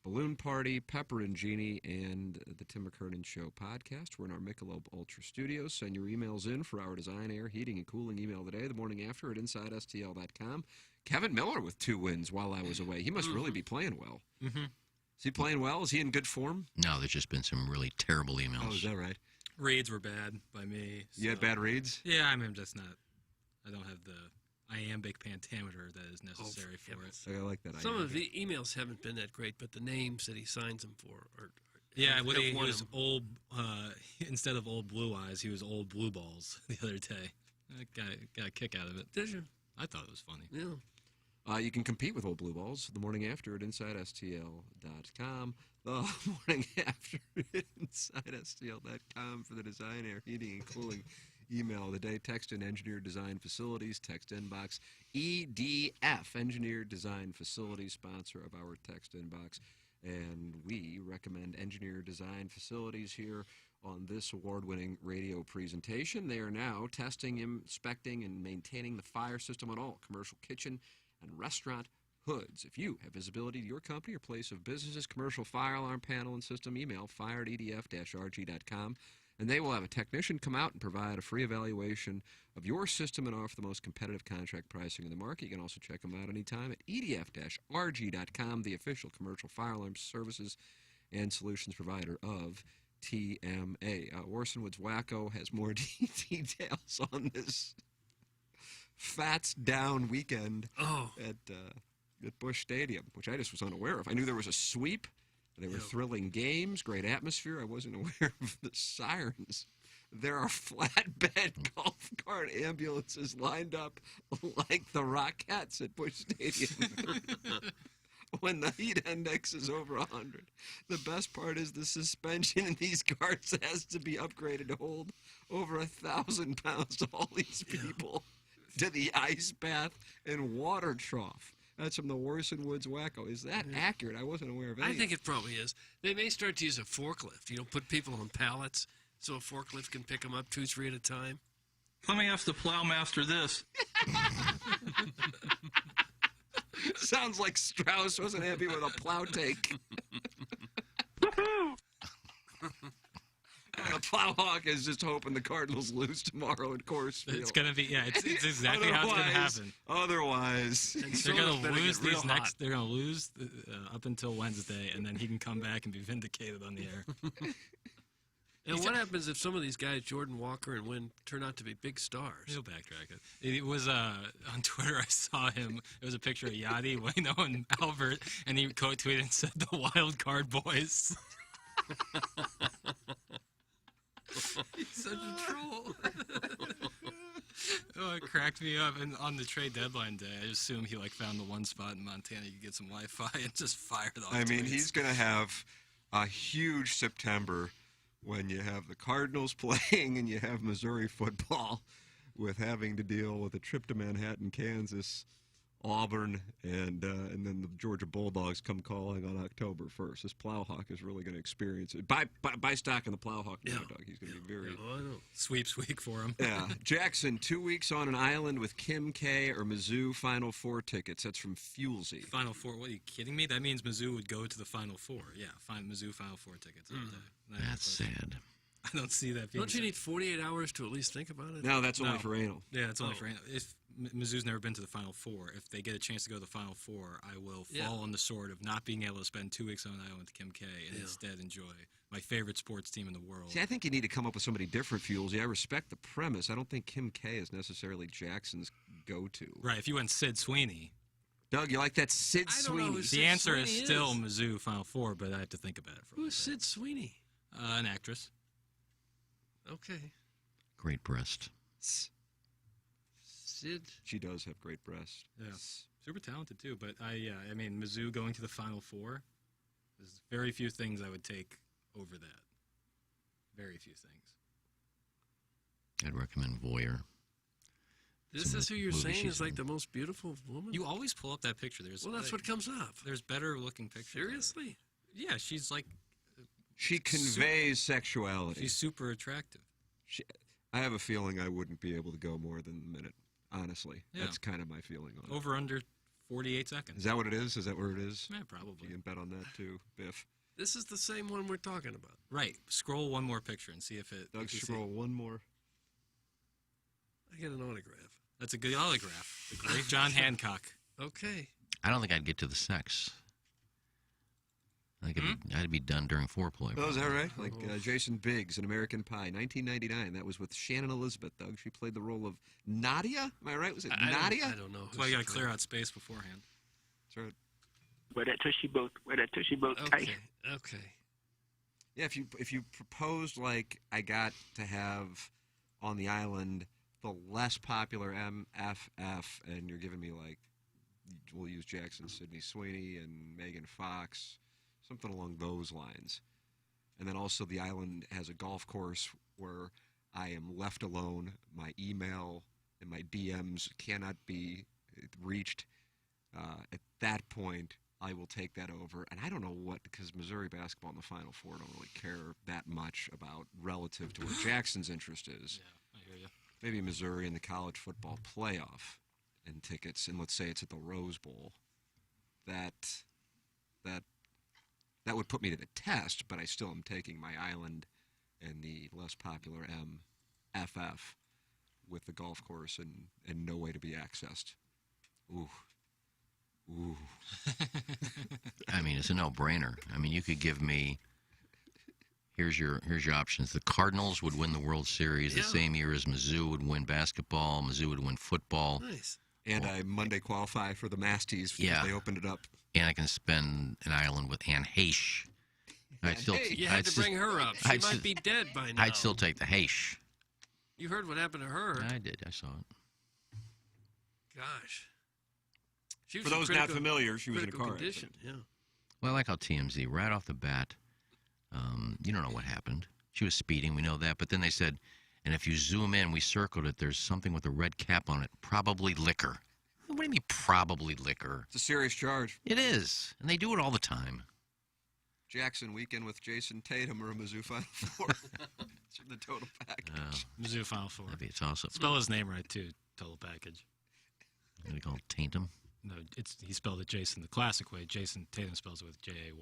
Balloon Party, Pepper and Genie, and the Tim McKernan Show podcast. We're in our Michelob Ultra Studios. Send your emails in for our design, air, heating, and cooling email today, the morning after, at InsideSTL.com. Kevin Miller with 2 wins while I was away. He must really be playing well. Mm-hmm. Is he playing well? Is he in good form? No, there's just been some really terrible emails. Oh, is that right? Reads were bad by me. You had bad reads? Yeah, I mean, I'm just not. I don't have the iambic pentameter that is necessary for it. I like that. Some of the emails haven't been that great, but the names that he signs them for are. Yeah, what he was old. Instead of old blue eyes, he was old blue balls the other day. I got a kick out of it. Did you? I thought it was funny. Yeah. You can compete with Old Blue Balls the morning after at InsideSTL.com. The morning after at InsideSTL.com for the design, air, heating, and cooling email of the day. Text in Engineered Design Facilities. Text inbox EDF, Engineered Design Facilities, sponsor of our text inbox. And we recommend Engineered Design Facilities here on this award-winning radio presentation. They are now testing, inspecting, and maintaining the fire system on all commercial kitchen and restaurant hoods. If you have visibility to your company or place of business's commercial fire alarm panel and system, email fire@edf-rg.com, and they will have a technician come out and provide a free evaluation of your system and offer the most competitive contract pricing in the market. You can also check them out anytime at edf-rg.com, the official commercial fire alarm services and solutions provider of TMA. Orson Woods Wacko has more details on this Fats Down weekend at Busch Stadium, which I just was unaware of. I knew there was a sweep. They were thrilling games, great atmosphere. I wasn't aware of the sirens there are flatbed golf cart ambulances lined up like the Rockettes at Busch Stadium. When the heat index is over 100. The best part is the suspension in these carts has to be upgraded to hold over 1,000 pounds to haul these people to the ice bath and water trough. That's from the Worson Woods Wacko. Is that accurate? I wasn't aware of any. I think it probably is. They may start to use a forklift. Put people on pallets so a forklift can pick them up 2, 3 at a time. Let me ask the plowmaster this. Sounds like Strauss wasn't happy with a plow take. The Plowhawk is just hoping the Cardinals lose tomorrow at Coors Field. It's gonna be it's exactly how it's gonna happen. Otherwise, they're gonna lose these next. They're gonna lose up until Wednesday, and then he can come back and be vindicated on the air. And what happens if some of these guys, Jordan Walker and Wynn, turn out to be big stars? He'll backtrack it. It was on Twitter. I saw him. It was a picture of Yachty, Wayno, and Albert, and he co-tweeted and said, "The Wild Card Boys." He's such a troll. Oh, it cracked me up. And on the trade deadline day, I assume he found the one spot in Montana you could get some Wi-Fi and just fired off. I mean, tweets. he's going to have a huge September when you have the Cardinals playing and you have Missouri football with having to deal with a trip to Manhattan, Kansas, Auburn, and then the Georgia Bulldogs come calling on October 1st. This Plowhawk is really going to experience it. Buy stock in the Plowhawk now, Doug. He's going to be very... I know. Sweeps week for him. Yeah. Jackson, 2 weeks on an island with Kim K or Mizzou Final Four tickets. That's from Fuelsy. Final Four? What, are you kidding me? That means Mizzou would go to the Final Four. Yeah, Mizzou Final Four tickets. That's sad. I don't see that being Don't you need 48 hours to at least think about it? No, that's only for anal. Yeah, it's only for anal. If Mizzou's never been to the Final Four, if they get a chance to go to the Final Four, I will fall on the sword of not being able to spend 2 weeks on an island with Kim K and instead enjoy my favorite sports team in the world. See, I think you need to come up with somebody different, Fuelsy. I respect the premise. I don't think Kim K is necessarily Jackson's go-to. Right, if you went Sid Sweeney. Doug, you like that Sid Sweeney? The answer is still Mizzou Final Four, but I have to think about it for a Who's Sid Sweeney? An actress. Okay. Great breast. Sid. She does have great breasts. Yeah. Super talented, too. But, I mean, Mizzou going to the Final Four, there's very few things I would take over that. Very few things. I'd recommend Voyeur. This is who you're saying is like the most beautiful woman? You always pull up that picture. Well, that's what comes up. There's better looking pictures. Seriously? Yeah, she's like... She conveys sexuality. She's super attractive. I have a feeling I wouldn't be able to go more than a minute, honestly. Yeah. That's kind of my feeling on it. Over under 48 seconds. Is that what it is? Is that where it is? Yeah, probably. You can bet on that, too, Biff. This is the same one we're talking about. Right. Scroll one more picture and see if it... Doug, scroll one more. I get an autograph. That's a good autograph. The great John Hancock. Okay. I don't think I'd get to the sex. I think I'd be done during foreplay. Oh, is that right? Like Jason Biggs in American Pie, 1999. That was with Shannon Elizabeth, Doug. She played the role of Nadia. Am I right? Was it Nadia? I don't know. That's why you got to clear out space beforehand. That's right. Where that tushy boat Okay. Okay. Yeah, if you proposed like I got to have on the island the less popular MFF, and you're giving me like we'll use Jackson Sidney Sweeney and Megan Fox. Something along those lines. And then also the island has a golf course where I am left alone. My email and my DMs cannot be reached. At that point, I will take that over. And I don't know what, because Missouri basketball in the Final Four don't really care that much about relative to what Jackson's interest is. Yeah, I hear you. Maybe Missouri in the college football playoff and tickets, and let's say it's at the Rose Bowl. That would put me to the test, but I still am taking my island and the less popular MFF with the golf course and no way to be accessed. Ooh. I mean, it's a no-brainer. I mean, you could give me. Here's your options. The Cardinals would win the World Series the same year as Mizzou would win basketball. Mizzou would win football. Nice. And I Monday qualify for the Masties because they opened it up. And I can spend an island with Anne Heche You had to bring her up. She might be dead by now. I'd still take the Heche. You heard what happened to her. I did. I saw it. Gosh. She was For in those not familiar, she was in a car condition. Yeah. Well, I like how TMZ, right off the bat, you don't know what happened. She was speeding, we know that. But then they said, and if you zoom in, we circled it, there's something with a red cap on it, probably liquor. What do you mean, probably liquor? It's a serious charge. It is. And they do it all the time. Jackson weekend with Jason Tatum or a Mizzou Final Four. It's from the total package. Mizzou Final Four. It's awesome. Spell his name right, too. Total package. What do you call it? Tatum? No, he spelled it Jason the classic way. Jason Tatum spells it with Jayson.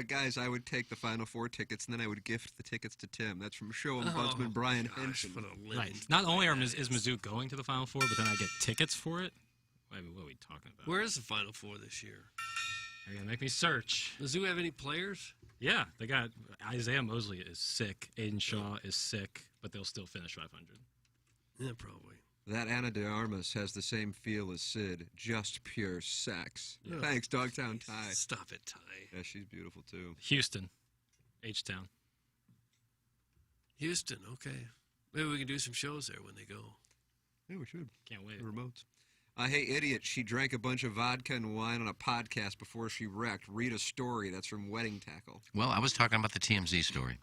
Guys, I would take the Final Four tickets, and then I would gift the tickets to Tim. That's from show ombudsman Brian Henson. Right. Not only is Mizzou going to the Final Four, but then I get tickets for it? I mean, what are we talking about? Where is the Final Four this year? You're going to make me search. Does Mizzou have any players? Yeah, they got Isaiah Mosley is sick. Aiden Shaw is sick, but they'll still finish 500. Yeah, probably. That Ana de Armas has the same feel as Sid, just pure sex. Yeah. Thanks, Dogtown Ty. Stop it, Ty. Yeah, she's beautiful, too. Houston, H-Town. Houston, okay. Maybe we can do some shows there when they go. Yeah, we should. Can't wait. The remotes. Hey, idiot, she drank a bunch of vodka and wine on a podcast before she wrecked. Read a story. That's from Wedding Tackle. Well, I was talking about the TMZ story.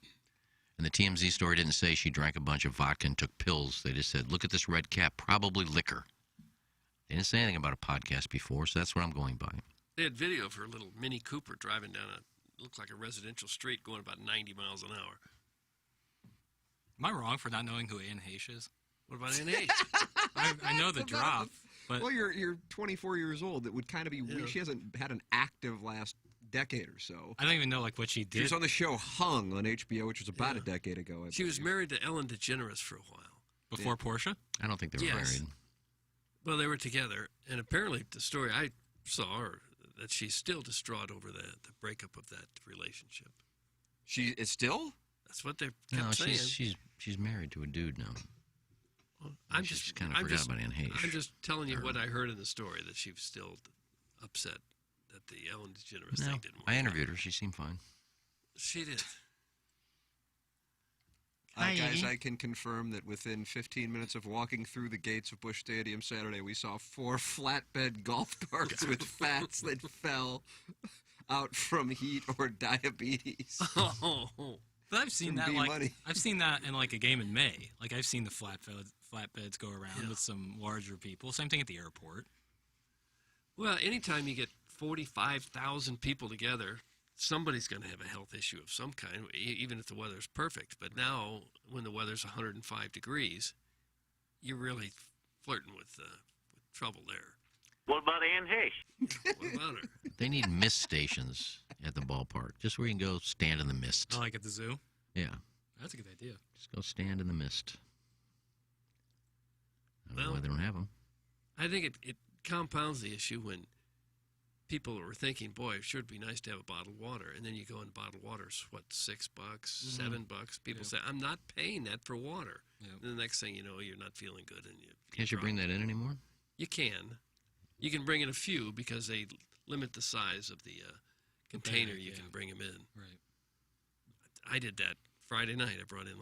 And the TMZ story didn't say she drank a bunch of vodka and took pills. They just said, look at this red cap, probably liquor. They didn't say anything about a podcast before, so that's what I'm going by. They had video of her little Mini Cooper driving down looked like a residential street going about 90 miles an hour. Am I wrong for not knowing who Anne Heche is? What about Anne Heche? I know the drop. But well, you're 24 years old. It would kind of be weird. She hasn't had an active last decade or so. I don't even know what she did. She was on the show Hung on HBO, which was about a decade ago. She was married to Ellen DeGeneres for a while. Before Portia? I don't think they were married. Well, they were together, and apparently the story I saw her that she's still distraught over the breakup of that relationship. She is still? That's what they kept saying. She's married to a dude now. Well, I kind of forgot about Anne Heche. I'm just telling you what I heard in the story, that she was still upset that the Ellen DeGeneres thing didn't work. I interviewed her. She seemed fine. She did. Guys, I can confirm that within 15 minutes of walking through the gates of Busch Stadium Saturday, we saw 4 flatbed golf carts with fats that fell out from heat or diabetes. But I've seen that I've seen that in like a game in May. Like I've seen the flatbeds go around with some larger people. Same thing at the airport. Well, anytime you get 45,000 people together, somebody's going to have a health issue of some kind, even if the weather's perfect. But now, when the weather's 105 degrees, you're really flirting with trouble there. What about Anne Heche? What about her? They need mist stations at the ballpark, just where you can go stand in the mist. Oh, like at the zoo? Yeah. That's a good idea. Just go stand in the mist. I don't know why they don't have them. I think it compounds the issue when people are thinking, boy, it sure would be nice to have a bottled water. And then you go and bottled water's, what, $6, $7? People say, I'm not paying that for water. And the next thing you know, you're not feeling good. And Can't you bring that in anymore? You can. You can bring in a few because they limit the size of the container you can bring them in. Right. I did that Friday night. I brought in,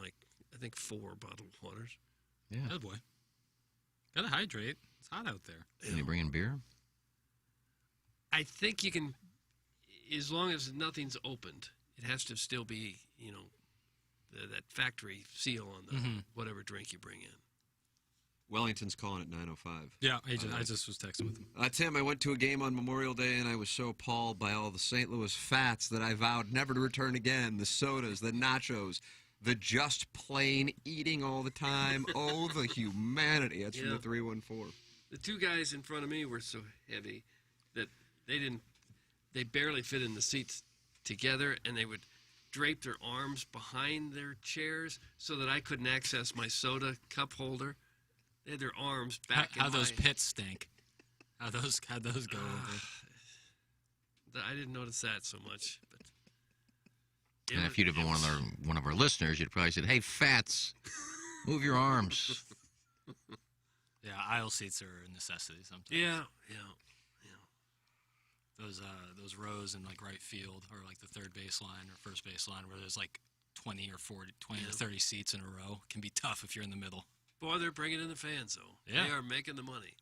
I think 4 bottled waters. Yeah. Oh, boy. Gotta hydrate. It's hot out there. Can you bring in beer? I think you can, as long as nothing's opened, it has to still be, that factory seal on the whatever drink you bring in. Wellington's calling at 9:05. Yeah, I just was texting with him. Tim, I went to a game on Memorial Day, and I was so appalled by all the St. Louis fats that I vowed never to return again. The sodas, the nachos, the just plain eating all the time. Oh, the humanity. That's from the 314. The 2 guys in front of me were so heavy that they barely fit in the seats together, and they would drape their arms behind their chairs so that I couldn't access my soda cup holder. They had their arms back. How those pits stink? How'd those go? I didn't notice that so much. But and if you'd have been one of our listeners, you'd probably said, "Hey, fats, move your arms." Yeah, aisle seats are a necessity sometimes. Yeah. those rows in like right field or like the third baseline or first baseline where there's like 20 or 30 seats in a row. Can be tough if you're in the middle. Boy, they're bringing in the fans, though. Yeah. They are making the money.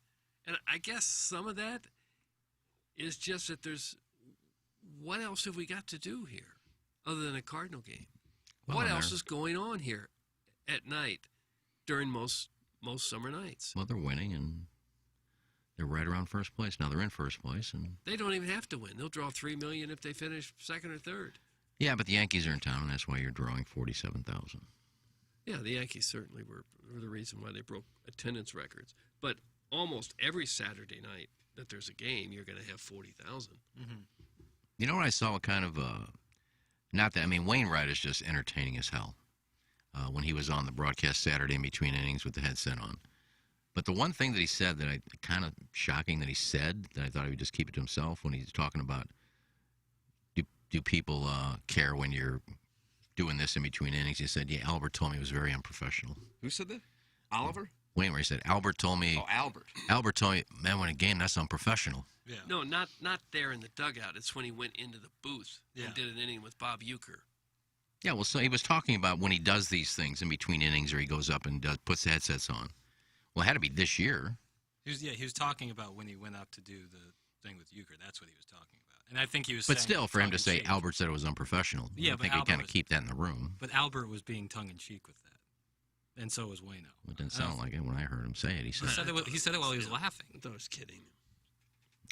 And I guess some of that is just that what else have we got to do here other than a Cardinal game? Well, what else is going on here at night during most summer nights? Well, they're winning, and they're right around first place. Now they're in first place. And They don't even have to win. They'll draw $3 million if they finish second or third. yeah, but the Yankees are in town, and that's why you're drawing 47,000. Yeah, the Yankees certainly were the reason why they broke attendance records. But almost every Saturday night that there's a game, you're going to have 40,000. You know what I saw? Kind of, Wainwright is just entertaining as hell when he was on the broadcast Saturday in between innings with the headset on. But the one thing that he said that kind of shocking that he said, that I thought he would just keep it to himself when he's talking about, do people care when you're doing this in between innings? He said, yeah, Albert told me it was very unprofessional. Who said that? Oliver? Wainwright said, Albert told me. Oh, Albert. Albert told me, man, when a game, that's unprofessional. Yeah. No, not there in the dugout. It's when he went into the booth and did an inning with Bob Uecker. Yeah, well, so he was talking about when he does these things in between innings, or he goes up and puts the headsets on. Well, it had to be this year. He was talking about when he went up to do the thing with Uecker. That's what he was talking about. And I think he was But saying still, for him to say tongue-in-cheek. Albert said it was unprofessional, Yeah, I but think he Albert kind of was- keep that in the room. But Albert was being tongue-in-cheek with that. And so was Waino. It didn't sound like it when I heard him say it. He said, He said it while he was laughing. I thought I was kidding.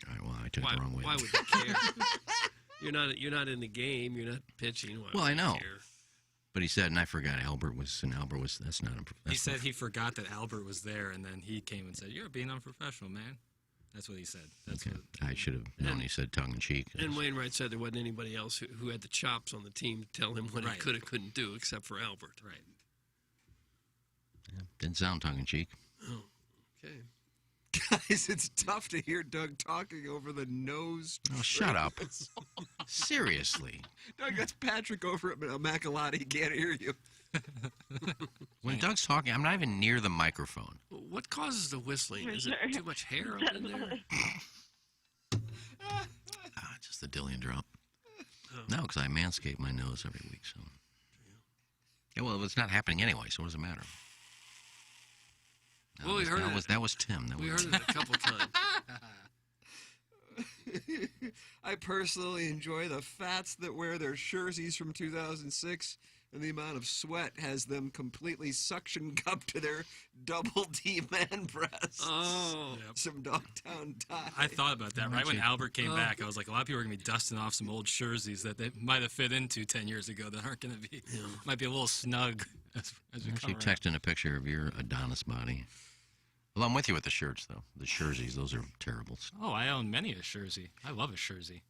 all right, well, I took it the wrong way. Why would they care? You're not in the game. You're not pitching. Why Well, would I they know. care? But he said, and I forgot, that's not He said he forgot that Albert was there, and then he came and said, "You're being unprofessional, man." That's what he said. That's okay. what, I should have known he said tongue-in-cheek. And Wainwright said there wasn't anybody else who had the chops on the team to tell him what he could or couldn't do, except for Albert. Right. Yeah, didn't sound tongue-in-cheek. Oh, okay. Guys, it's tough to hear Doug talking over the nose. Oh, shut up. Seriously. Doug, that's Patrick over at Macalati. He can't hear you. When Doug's talking, I'm not even near the microphone. What causes the whistling? Is it too much hair up in there? Just the Dillian drop. Oh. No, because I manscape my nose every week. So. Yeah, well, it's not happening anyway, so what does it matter? Well, we heard that was Tim. We heard it a couple times. I personally enjoy the fats that wear their jerseys from 2006, and the amount of sweat has them completely suction cupped to their double D man breasts. Oh. Some Dogtown tie. I thought about that right when Albert came back. I was like, a lot of people are going to be dusting off some old jerseys that they might have fit into 10 years ago that aren't going to be, might be a little snug as we I'm come actually around. texting a picture of your Adonis body. Well, I'm with you with the shirts, though. The jerseys, those are terrible. Oh, I own many a jersey. I love a jersey.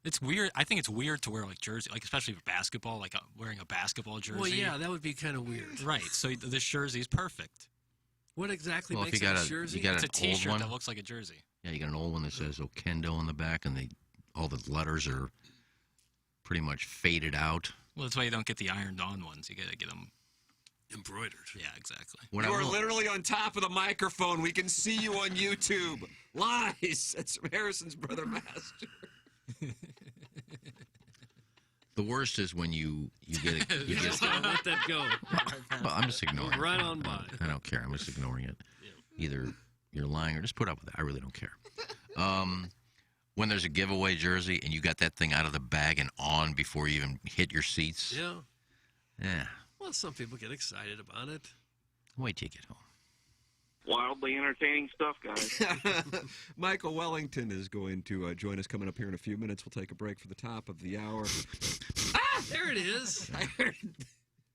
It's weird. I think it's weird to wear like jersey, like especially for basketball, like wearing a basketball jersey. Well, yeah, that would be kind of weird. Right. So this jersey is perfect. What exactly Well, if makes you it got a jersey? you got It's a an old T-shirt one. that looks like a jersey. Yeah, you got an old one that says Okendo on the back, and all the letters are pretty much faded out. Well, that's why you don't get the ironed-on ones. You got to get them embroidered. Yeah, exactly. You are literally on top of the microphone. We can see you on YouTube. Lies. That's from Harrison's brother Master. The worst is when you get it. You Just gotta let that go. Well, I'm just ignoring it. Right on by. I don't care. I'm just ignoring it. Either you're lying or just put up with it. I really don't care. When there's a giveaway jersey and you got that thing out of the bag and on before you even hit your seats. Yeah. Yeah. Well, some people get excited about it. Wait till you get home. Wildly entertaining stuff, guys. Michael Wellington is going to join us coming up here in a few minutes. We'll take a break for the top of the hour. There it is.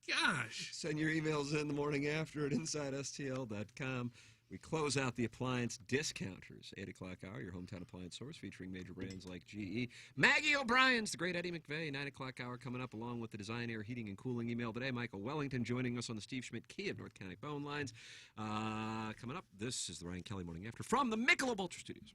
Gosh. Send your emails in the morning after at InsideSTL.com. We close out the appliance discounters, 8 o'clock hour, your hometown appliance source featuring major brands like GE. Maggie O'Brien's, the great Eddie McVeigh, 9 o'clock hour coming up along with the Design Air Heating and Cooling email today. Michael Wellington joining us on the Steve Schmidt Key of North County Phone Lines. Coming up, this is the Ryan Kelly Morning After from the Michelob Ultra Studios.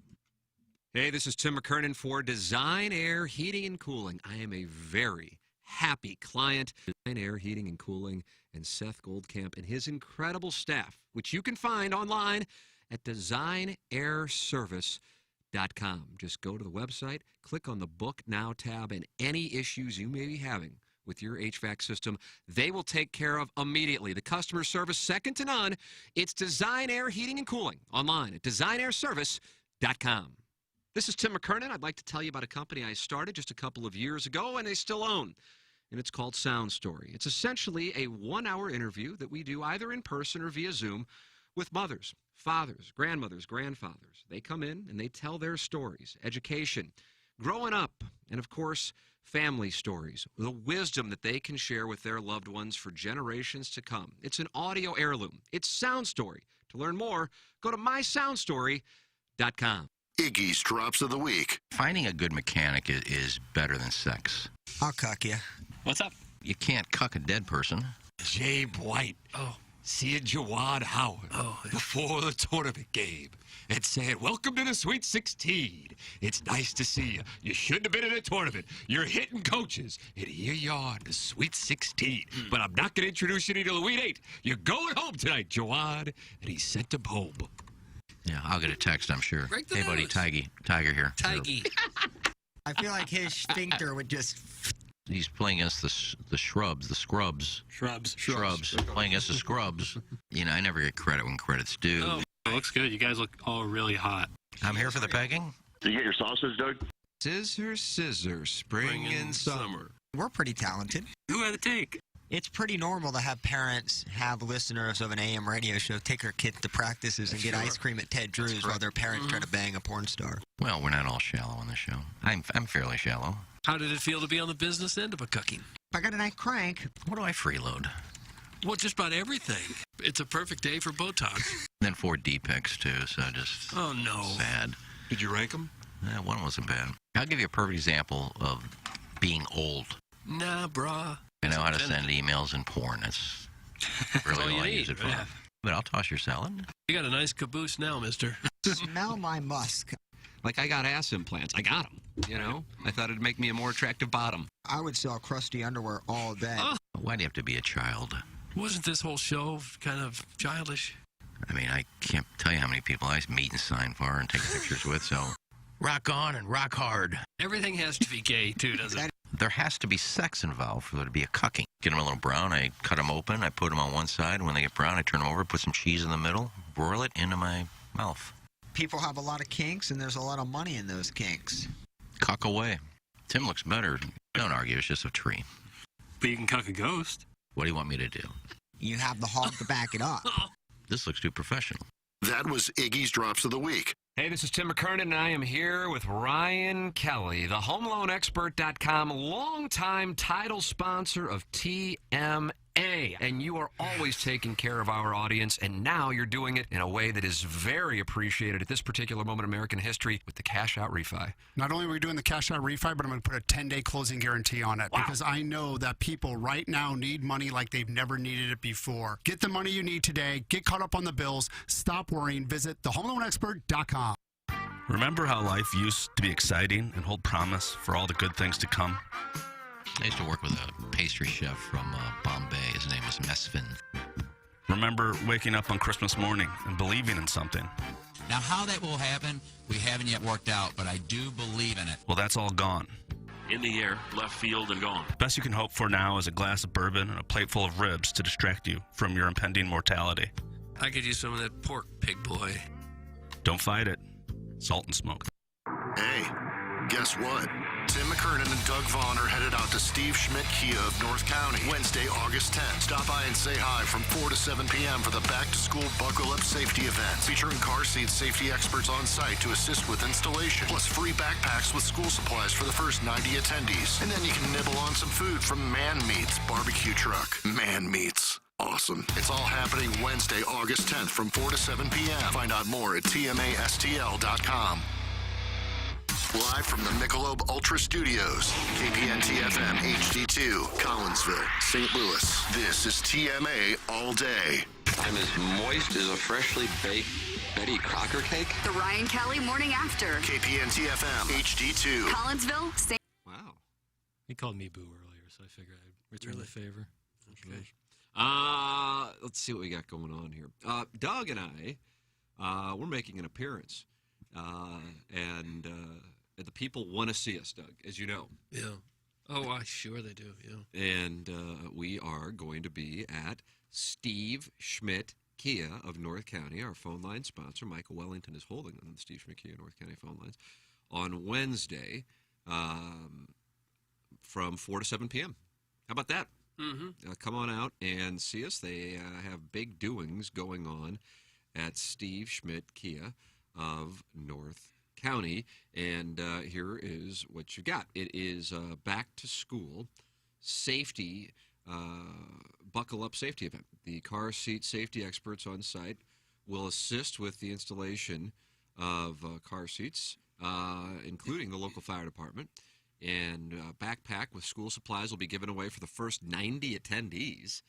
Hey, this is Tim McKernan for Design Air Heating and Cooling. I am a very happy client. Design Air Heating and Cooling and Seth Goldcamp and his incredible staff, which you can find online at designairservice.com. Automotive.com. Just go to the website, click on the Book Now tab, and any issues you may be having with your HVAC system, they will take care of immediately. The customer service, second to none. It's Design Air Heating and Cooling. Online at designairservice.com. This is Tim McKernan. I'd like to tell you about a company I started just a couple of years ago, and they still own. And it's called Sound Story. It's essentially a one-hour interview that we do either in person or via Zoom with mothers, fathers, grandmothers, grandfathers. They come in and they tell their stories, education, growing up, and of course, family stories, the wisdom that they can share with their loved ones for generations to come. It's an audio heirloom. It's Sound Story. To learn more, go to mysoundstory.com. Iggy's Drops of the Week. Finding a good mechanic is better than sex. I'll cuck you. What's up? You can't cuck a dead person. Jabe White. Seeing Jawad Howard before the tournament game and saying, "Welcome to the Sweet 16. It's nice to see you. You shouldn't have been in a tournament. You're hitting coaches. And here you are in the Sweet 16. But I'm not going to introduce you to the Elite 8. You're going home tonight, Jawad." And he sent him home. Yeah, I'll get a text, I'm sure. Break the Hey, buddy, news. Tiger here. Tiggy. I feel like his sphincter would just... He's playing against the Scrubs. Playing against the Scrubs. You know, I never get credit when credit's due. Oh, it looks good. You guys look all really hot. I'm here for the pegging. Did you get your sausage, Doug? Scissor, spring and summer. We're pretty talented. Who had the take? It's pretty normal to have parents have listeners of an AM radio show take their kids to practices and get ice cream at Ted Drew's while their parents try to bang a porn star. Well, we're not all shallow on this show. I'm fairly shallow. How did it feel to be on the business end of a cooking? I got a nice crank. What do I freeload? Well, just about everything. It's a perfect day for Botox. Then 4 D-picks, too, so just Oh, no. sad. Did you rank them? One wasn't bad. I'll give you a perfect example of being old. Nah, brah. I know how to send emails and porn. That's really all you all I need, use it for. yeah. But I'll toss your salad. You got a nice caboose now, mister. Smell my musk. Like I got ass implants. I got them, you know? I thought it'd make me a more attractive bottom. I would sell crusty underwear all day. Why do you have to be a child? Wasn't this whole show kind of childish? I mean, I can't tell you how many people I meet and sign for and take pictures with, so rock on and rock hard. Everything has to be gay, too, doesn't it? There has to be sex involved for there to be a cucking. Get them a little brown, I cut them open, I put them on one side. When they get brown, I turn them over, put some cheese in the middle, broil it into my mouth. People have a lot of kinks, and there's a lot of money in those kinks. Cuck away. Tim looks better. Don't argue, it's just a tree. But you can cuck a ghost. What do you want me to do? You have the hog to back it up. This looks too professional. That was Iggy's Drops of the Week. Hey, this is Tim McKernan, and I am here with Ryan Kelly, the HomeLoanExpert.com longtime title sponsor of TMA. And you are always taking care of our audience, and now you're doing it in a way that is very appreciated at this particular moment in American history with the cash-out refi. Not only are we doing the cash out refi, but I'm going to put a 10-day closing guarantee on it because I know that people right now need money like they've never needed it before. Get the money you need today. Get caught up on the bills. Stop worrying. Visit thehomeloanexpert.com. Remember how life used to be exciting and hold promise for all the good things to come? I used to work with a pastry chef from Bombay. His name was Mesfin. Remember waking up on Christmas morning and believing in something? Now, how that will happen, we haven't yet worked out, but I do believe in it. Well, that's all gone. In the air, left field, and gone. Best you can hope for now is a glass of bourbon and a plate full of ribs to distract you from your impending mortality. I could use some of that pork, pig boy. Don't fight it. Salt and smoke. Hey, guess what? Tim McKernan and Doug Vaughn are headed out to Steve Schmidt Kia of North County Wednesday, August 10th. Stop by and say hi from 4 to 7 p.m. for the back-to-school buckle-up safety event, featuring car seat safety experts on site to assist with installation, plus free backpacks with school supplies for the first 90 attendees. And then you can nibble on some food from Man Meats Barbecue Truck. Man Meats. Awesome. It's all happening Wednesday, August 10th from 4 to 7 p.m. Find out more at tmastl.com. Live from the Michelob Ultra Studios, KPN-TFM HD2, Collinsville, St. Louis. This is TMA All Day. I'm as moist as a freshly baked Betty Crocker cake. The Ryan Kelly Morning After. KPN-TFM HD2. Collinsville, St. Wow. He called me Boo earlier, so I figured I'd return the favor. Okay. Let's see what we got going on here. Doug and I, we're making an appearance and the people want to see us, Doug, as you know. Yeah. Oh, I sure they do. Yeah. And we are going to be at Steve Schmidt Kia of North County, our phone line sponsor. Michael Wellington is holding on the Steve Schmidt Kia North County phone lines on Wednesday from 4 to 7 p.m. How about that? Mm-hmm. Come on out and see us. They have big doings going on at Steve Schmidt Kia of North County. And here is what you got. It is back to school safety, buckle up safety event. The car seat safety experts on site will assist with the installation of car seats, including the local fire department. And backpack with school supplies will be given away for the first 90 attendees.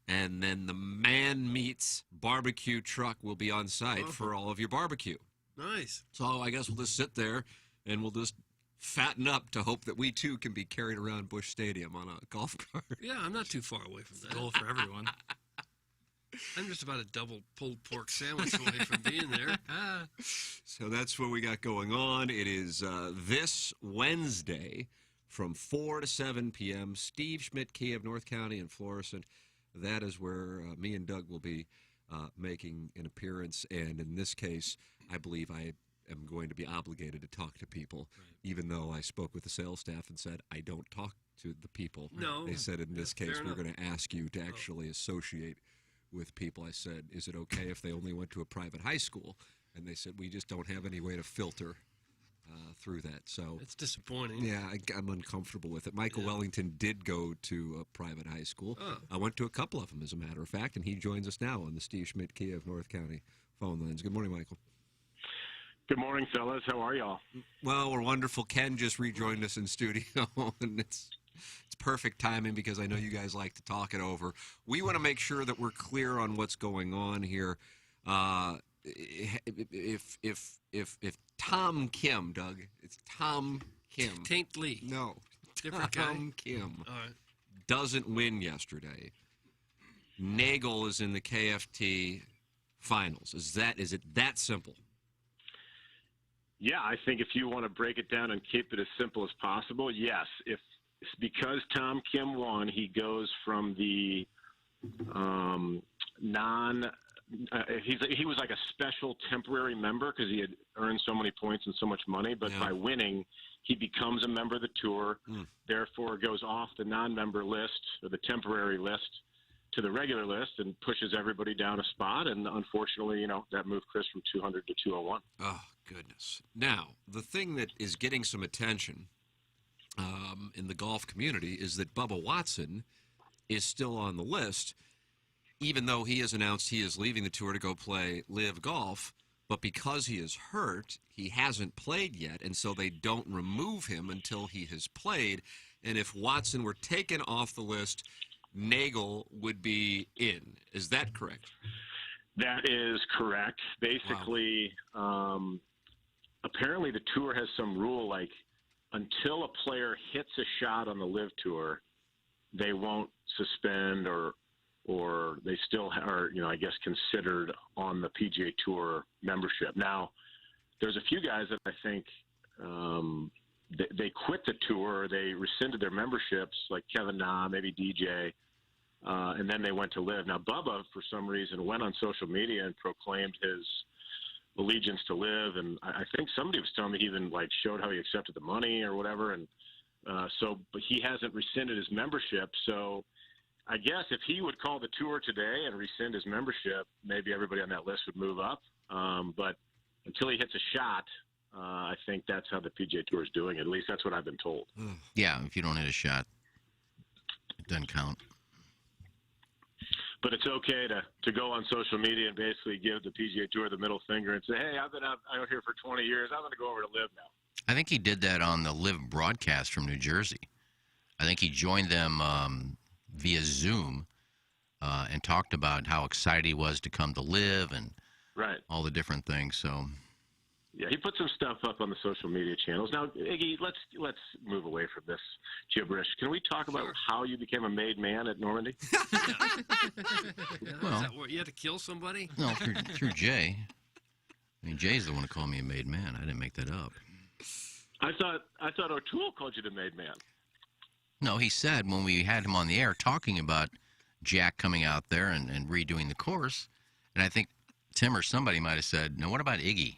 And then the Man Meats barbecue truck will be on site for all of your barbecue. Nice. So I guess we'll just sit there and we'll just fatten up to hope that we too can be carried around Busch Stadium on a golf cart. Yeah, I'm not too far away from that. Goal for everyone. I'm just about a double pulled pork sandwich away from being there. So that's what we got going on. It is this Wednesday from 4 to 7 p.m. Steve Schmidt Kia of North County in Florissant. That is where me and Doug will be making an appearance. And in this case, I believe I am going to be obligated to talk to people, even though I spoke with the sales staff and said, I don't talk to the people. No. They said, in this case, we're enough. going to ask you to actually associate with people. I said, is it okay if they only went to a private high school? And they said, we just don't have any way to filter through that. So It's disappointing. yeah, I'm uncomfortable with it. Michael Wellington did go to a private high school. Oh. I went to a couple of them, as a matter of fact, and he joins us now on the Steve Schmidt Kia of North County phone lines. Good morning, Michael. Good morning, fellas. How are y'all? Well, we're wonderful. Ken just rejoined us in studio, and it's perfect timing because I know you guys like to talk it over. We want to make sure that we're clear on what's going on here. If Tom Kim, Doug, it's Tom Kim. Taint Lee. No, Different guy. Tom Kim All right. doesn't win yesterday. Nagel is in the KFT finals. Is it that simple? Yeah, I think if you want to break it down and keep it as simple as possible, yes. If it's because Tom Kim won, he goes from the he was like a special temporary member because he had earned so many points and so much money, but by winning, he becomes a member of the tour, therefore goes off the non-member list or the temporary list to the regular list and pushes everybody down a spot. And unfortunately, that moved Chris from 200 to 201. Oh, goodness. Now, the thing that is getting some attention in the golf community is that Bubba Watson is still on the list, even though he has announced he is leaving the tour to go play live golf. But because he is hurt, he hasn't played yet, and so they don't remove him until he has played. And if Watson were taken off the list, Nagel would be in. Is that correct? That is correct. Basically, apparently the tour has some rule like until a player hits a shot on the live tour, they won't suspend or they still are, I guess, considered on the PGA Tour membership. Now, there's a few guys that I think they quit the tour, or they rescinded their memberships, like Kevin Na, maybe DJ, and then they went to live. Now, Bubba, for some reason, went on social media and proclaimed his allegiance to live, and I think somebody was telling me he even showed how he accepted the money or whatever, and but he hasn't rescinded his membership. So I guess if he would call the tour today and rescind his membership, maybe everybody on that list would move up. But until he hits a shot, I think that's how the PGA Tour is doing it. At least that's what I've been told. Yeah, if you don't hit a shot, it doesn't count. But it's okay to go on social media and basically give the PGA Tour the middle finger and say, hey, I've been out here for 20 years. I'm going to go over to live now. I think he did that on the live broadcast from New Jersey. I think he joined them via Zoom and talked about how excited he was to come to live and all the different things. So, yeah, he put some stuff up on the social media channels. Now, Iggy, let's move away from this gibberish. Can we talk about how you became a made man at Normandy? Well, you had to kill somebody? No, through Jay. I mean, Jay's the one who called me a made man. I didn't make that up. I thought O'Toole called you the made man. No, he said when we had him on the air talking about Jack coming out there and redoing the course, and I think Tim or somebody might have said, "Now, what about Iggy?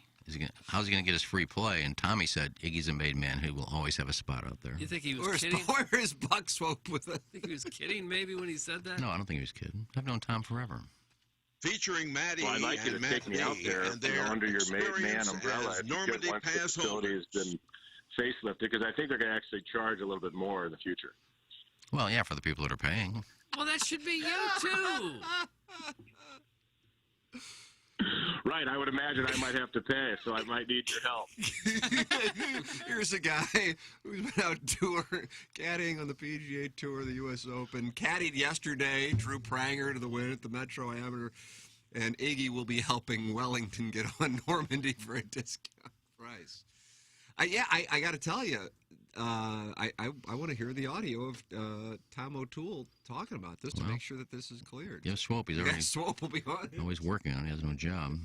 How's he going to get his free play?" And Tommy said, "Iggy's a made man who will always have a spot out there." You think he was kidding? Where is Buck Swope with it? Think he was kidding maybe when he said that? No, I don't think he was kidding. I've known Tom forever. Featuring Maddie I'd like you to and take Matt me out D there and their under your made man experience umbrella as if Normandy once the Pass facility has been facelifted, because I think they're going to actually charge a little bit more in the future. Well, yeah, for the people that are paying. Well, that should be you, too. Right, I would imagine I might have to pay, so I might need your help. Here's a guy who's been out caddying on the PGA Tour, the U.S. Open. Caddied yesterday, Drew Pranger to the win at the Metro Amateur, and Iggy will be helping Wellington get on Normandy for a discount price. I got to tell you, I want to hear the audio of Tom O'Toole talking about this to make sure that this is cleared. Give Swope. He's already Swope will be on. Always working on it. He has no job.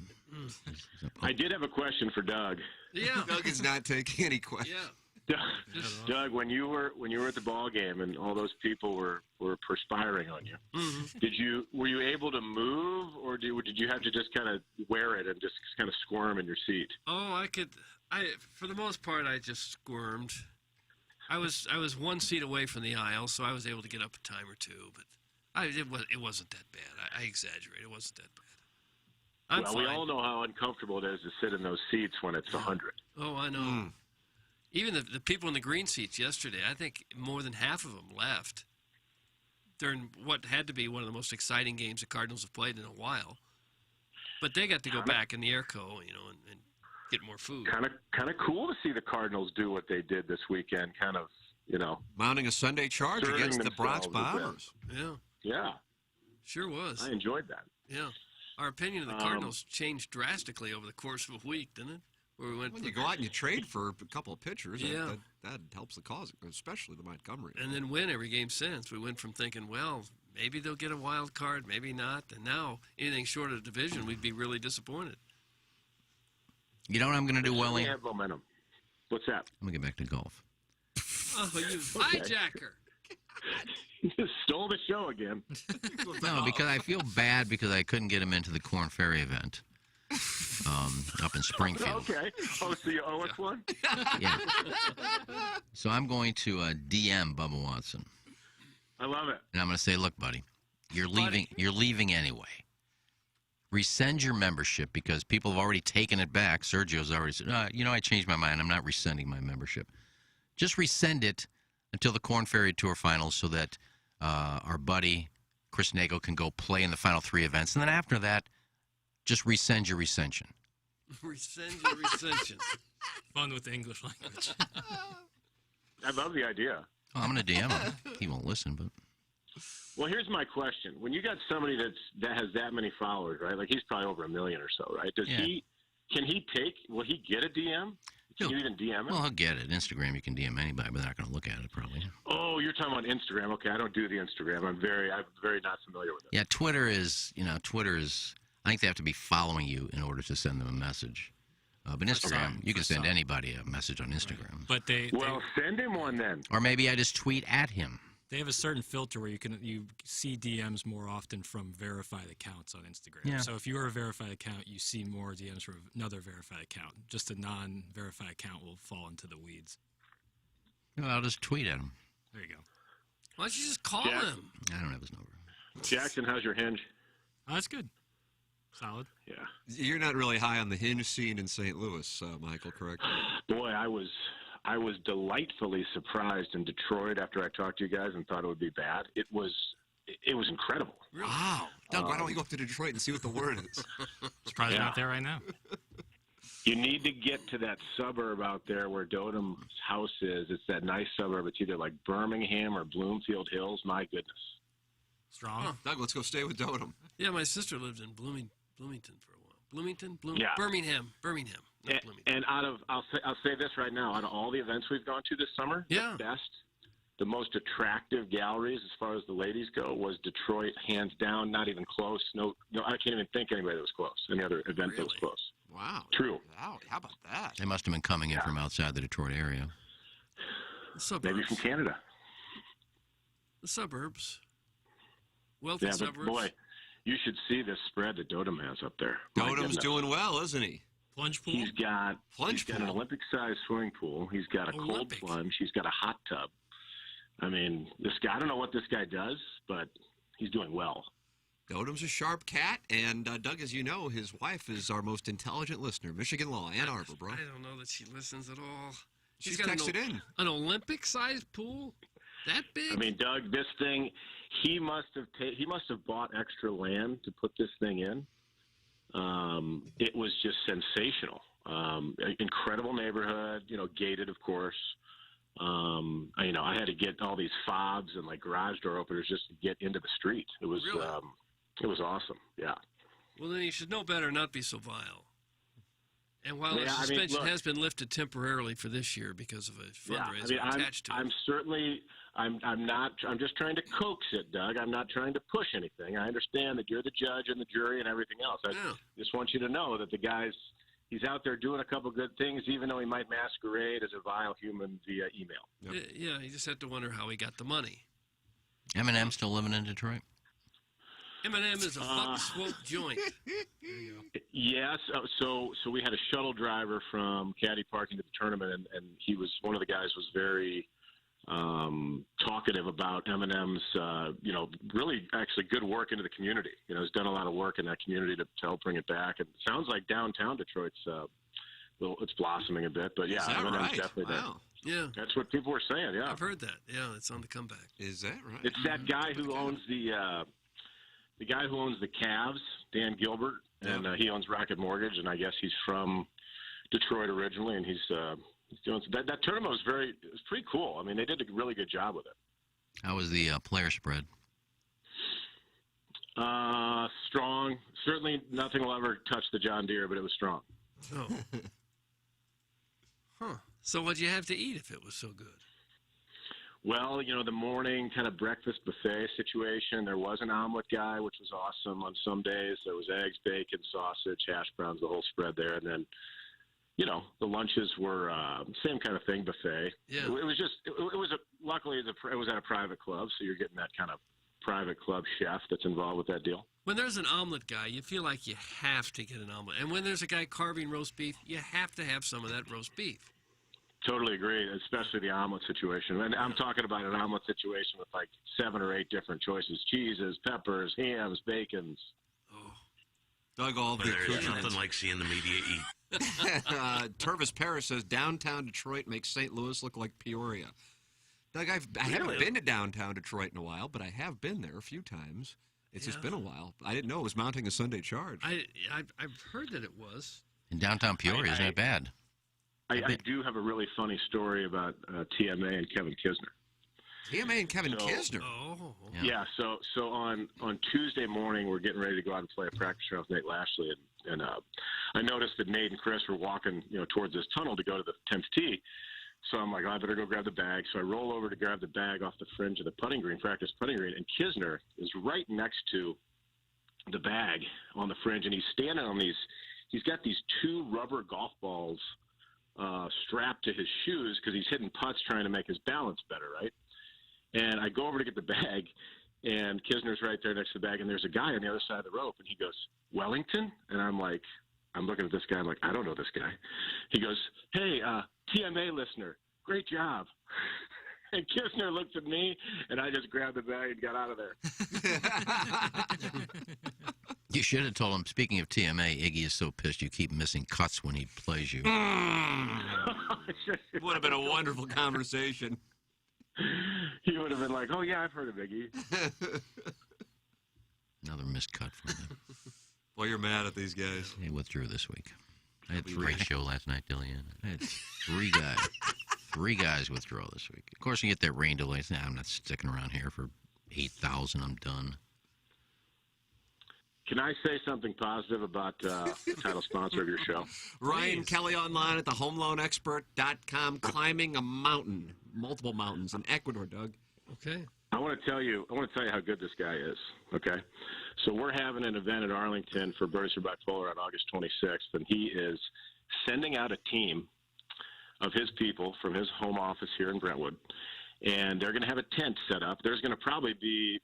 I did have a question for Doug. Yeah, Doug is not taking any questions. Yeah. Doug, when you were at the ball game and all those people were perspiring on you, were you able to move, or did you have to just kind of wear it and just kind of squirm in your seat? Oh, I could. For the most part, I just squirmed. I was one seat away from the aisle, so I was able to get up a time or two. But it wasn't that bad. I exaggerate. It wasn't that bad. I'm fine. We all know how uncomfortable it is to sit in those seats when it's 100. Oh, I know. Even the people in the green seats yesterday, I think more than half of them left during what had to be one of the most exciting games the Cardinals have played in a while. But they got to go back in the airco, and get more food. Kind of cool to see the Cardinals do what they did this weekend. Mounting a Sunday charge against the Bronx Bombers. Yeah. Sure was. I enjoyed that. Yeah. Our opinion of the Cardinals changed drastically over the course of a week, didn't it? Where we went. When you go out and you trade for a couple of pitchers, Yeah. that helps the cause, especially the Montgomery. And then win every game since. We went from thinking, well, maybe they'll get a wild card, maybe not. And now, anything short of division, we'd be really disappointed. You know what I'm going to do, Welly? We have momentum. What's that? I'm going to get back to golf. Oh, you hijacker. You just stole the show again. No, because I feel bad because I couldn't get him into the Corn Ferry event up in Springfield. Okay. Oh, so you owe us one? Yeah. So I'm going to DM Bubba Watson. I love it. And I'm going to say, look, buddy, you're leaving. You're leaving anyway. Rescind your membership because people have already taken it back. Sergio's already said, I changed my mind. I'm not rescinding my membership. Just rescind it until the Corn Ferry Tour Finals so that our buddy Chris Nagle can go play in the final 3 events. And then after that, just rescind your recension. Rescind your recension. Fun with the English language. I love the idea. Oh, I'm going to DM him. He won't listen, but... Well, here's my question. When you got somebody that has that many followers, right? Like he's probably over 1 million or so, right? Will he get a DM? Can you even DM him? Well, he'll get it. Instagram, you can DM anybody, but they're not going to look at it probably. Oh, you're talking about Instagram. Okay, I don't do the Instagram. I'm very not familiar with it. Yeah, Twitter is, I think they have to be following you in order to send them a message. But Instagram, you can send anybody a message on Instagram. But send him one then. Or maybe I just tweet at him. They have a certain filter where you see DMs more often from verified accounts on Instagram. Yeah. So if you're a verified account, you see more DMs from another verified account. Just a non-verified account will fall into the weeds. Well, I'll just tweet at him. There you go. Why don't you just call him? I don't have his number. Jackson, how's your hinge? Oh, that's good. Solid. Yeah. You're not really high on the hinge scene in St. Louis, Michael, correct? Boy, I was delightfully surprised in Detroit after I talked to you guys and thought it would be bad. It was incredible. Wow. Doug, why don't we go up to Detroit and see what the word is? Surprised you're not there right now. You need to get to that suburb out there where Dodom's house is. It's that nice suburb. It's either like Birmingham or Bloomfield Hills. My goodness. Strong. Huh. Doug, let's go stay with Dodom. Yeah, my sister lived in Bloomington for a while. Yeah. Birmingham. And I'll say this right now, out of all the events we've gone to this summer, the most attractive galleries as far as the ladies go was Detroit, hands down, not even close. No, I can't even think anybody that was close. Any other event that was close. Wow. True. Wow. How about that? They must have been coming in from outside the Detroit area. The suburbs. Maybe from Canada. The suburbs. Wealthy Yeah, but suburbs. boy, you should see this spread that Dotem has up there. My Dotem's goodness. doing well, isn't he? Plunge pool? He's got an Olympic-sized swimming pool. He's got a cold plunge. He's got a hot tub. I mean, this guy, I don't know what this guy does, but he's doing well. Dotem's a sharp cat, and Doug, as you know, his wife is our most intelligent listener. Michigan Law, Ann Arbor, bro. I don't know that she listens at all. She's got texted in. An Olympic-sized pool? That big? I mean, Doug, this thing, he must have bought extra land to put this thing in. It was just sensational. Incredible neighborhood, gated, of course. I had to get all these fobs and like garage door openers just to get into the street. It was Really? It was awesome. Yeah. Well, then you should know better, not be so vile. And while the Yeah, I mean, suspension look. has been lifted temporarily for this year because of a fundraiser attached to it. I'm just trying to coax it, Doug. I'm not trying to push anything. I understand that you're the judge and the jury and everything else. I just want you to know that the guy's he's out there doing a couple good things, even though he might masquerade as a vile human via email. Yeah, you just have to wonder how he got the money. Eminem still living in Detroit? Eminem is a fuck swope joint. Yes. So we had a shuttle driver from Caddy parking to the tournament, and he was one of the guys was very talkative about Eminem's, really actually good work into the community. He's done a lot of work in that community to help bring it back. And it sounds like downtown Detroit's, it's blossoming a bit. But yeah, Eminem's right? definitely there. Wow. Yeah. That's what people were saying. Yeah, I've heard that. Yeah, it's on the comeback. Is that right? It's that guy who owns the guy who owns the Cavs, Dan Gilbert, and he owns Rocket Mortgage, and I guess he's from Detroit originally, and he's doing that tournament was pretty cool. I mean, they did a really good job with it. How was the player spread? Strong. Certainly nothing will ever touch the John Deere, but it was strong. Oh. Huh. So what'd you have to eat if it was so good? Well, the morning kind of breakfast buffet situation. There was an omelet guy, which was awesome on some days. There was eggs, bacon, sausage, hash browns, the whole spread there. And then, the lunches were same kind of thing, buffet. Yeah. It was just, luckily it was at a private club, so you're getting that kind of private club chef that's involved with that deal. When there's an omelet guy, you feel like you have to get an omelet. And when there's a guy carving roast beef, you have to have some of that roast beef. Totally agree, especially the omelet situation. And I'm talking about an omelet situation with like 7 or 8 different choices: cheeses, peppers, hams, bacons. Doug, all the There's accoutrements. nothing like seeing the media eat. Tervis Paris says downtown Detroit makes St. Louis look like Peoria. Doug, I haven't been to downtown Detroit in a while, but I have been there a few times. It's just been a while. I didn't know it was mounting a Sunday charge. I've heard that it was. In downtown Peoria, isn't that bad? I do have a really funny story about TMA and Kevin Kisner. TMA and Kevin Kisner? Oh. Yeah, so on Tuesday morning, we're getting ready to go out and play a practice round with Nate Lashley. And I noticed that Nate and Chris were walking towards this tunnel to go to the 10th tee. So I'm like, I better go grab the bag. So I roll over to grab the bag off the fringe of the practice putting green, and Kisner is right next to the bag on the fringe, and he's standing on he's got these 2 rubber golf balls strapped to his shoes because he's hitting putts trying to make his balance better, right? And I go over to get the bag, and Kisner's right there next to the bag, and there's a guy on the other side of the rope, and he goes, Wellington? And I'm looking at this guy, I'm like, I don't know this guy. He goes, hey, TMA listener, great job. And Kisner looked at me, and I just grabbed the bag and got out of there. You should have told him, speaking of TMA, Iggy is so pissed you keep missing cuts when he plays you. Would have been a wonderful conversation. He would have been like, oh, yeah, I've heard of Iggy. Another missed cut from him. Well, you're mad at these guys. He withdrew this week. I had 3 show last night, Dillian. I had 3 guys withdraw this week. Of course, you get that rain delay. Nah, I'm not sticking around here for 8,000. I'm done. Can I say something positive about the title sponsor of your show? Ryan Kelly online at thehomeloanexpert.com, climbing a mountain, multiple mountains in Ecuador, Doug. Okay. I want to tell you how good this guy is. Okay, so we're having an event at Arlington for Birdies for Bipolar on August 26th, and he is sending out a team of his people from his home office here in Brentwood, and they're going to have a tent set up. There's going to probably be,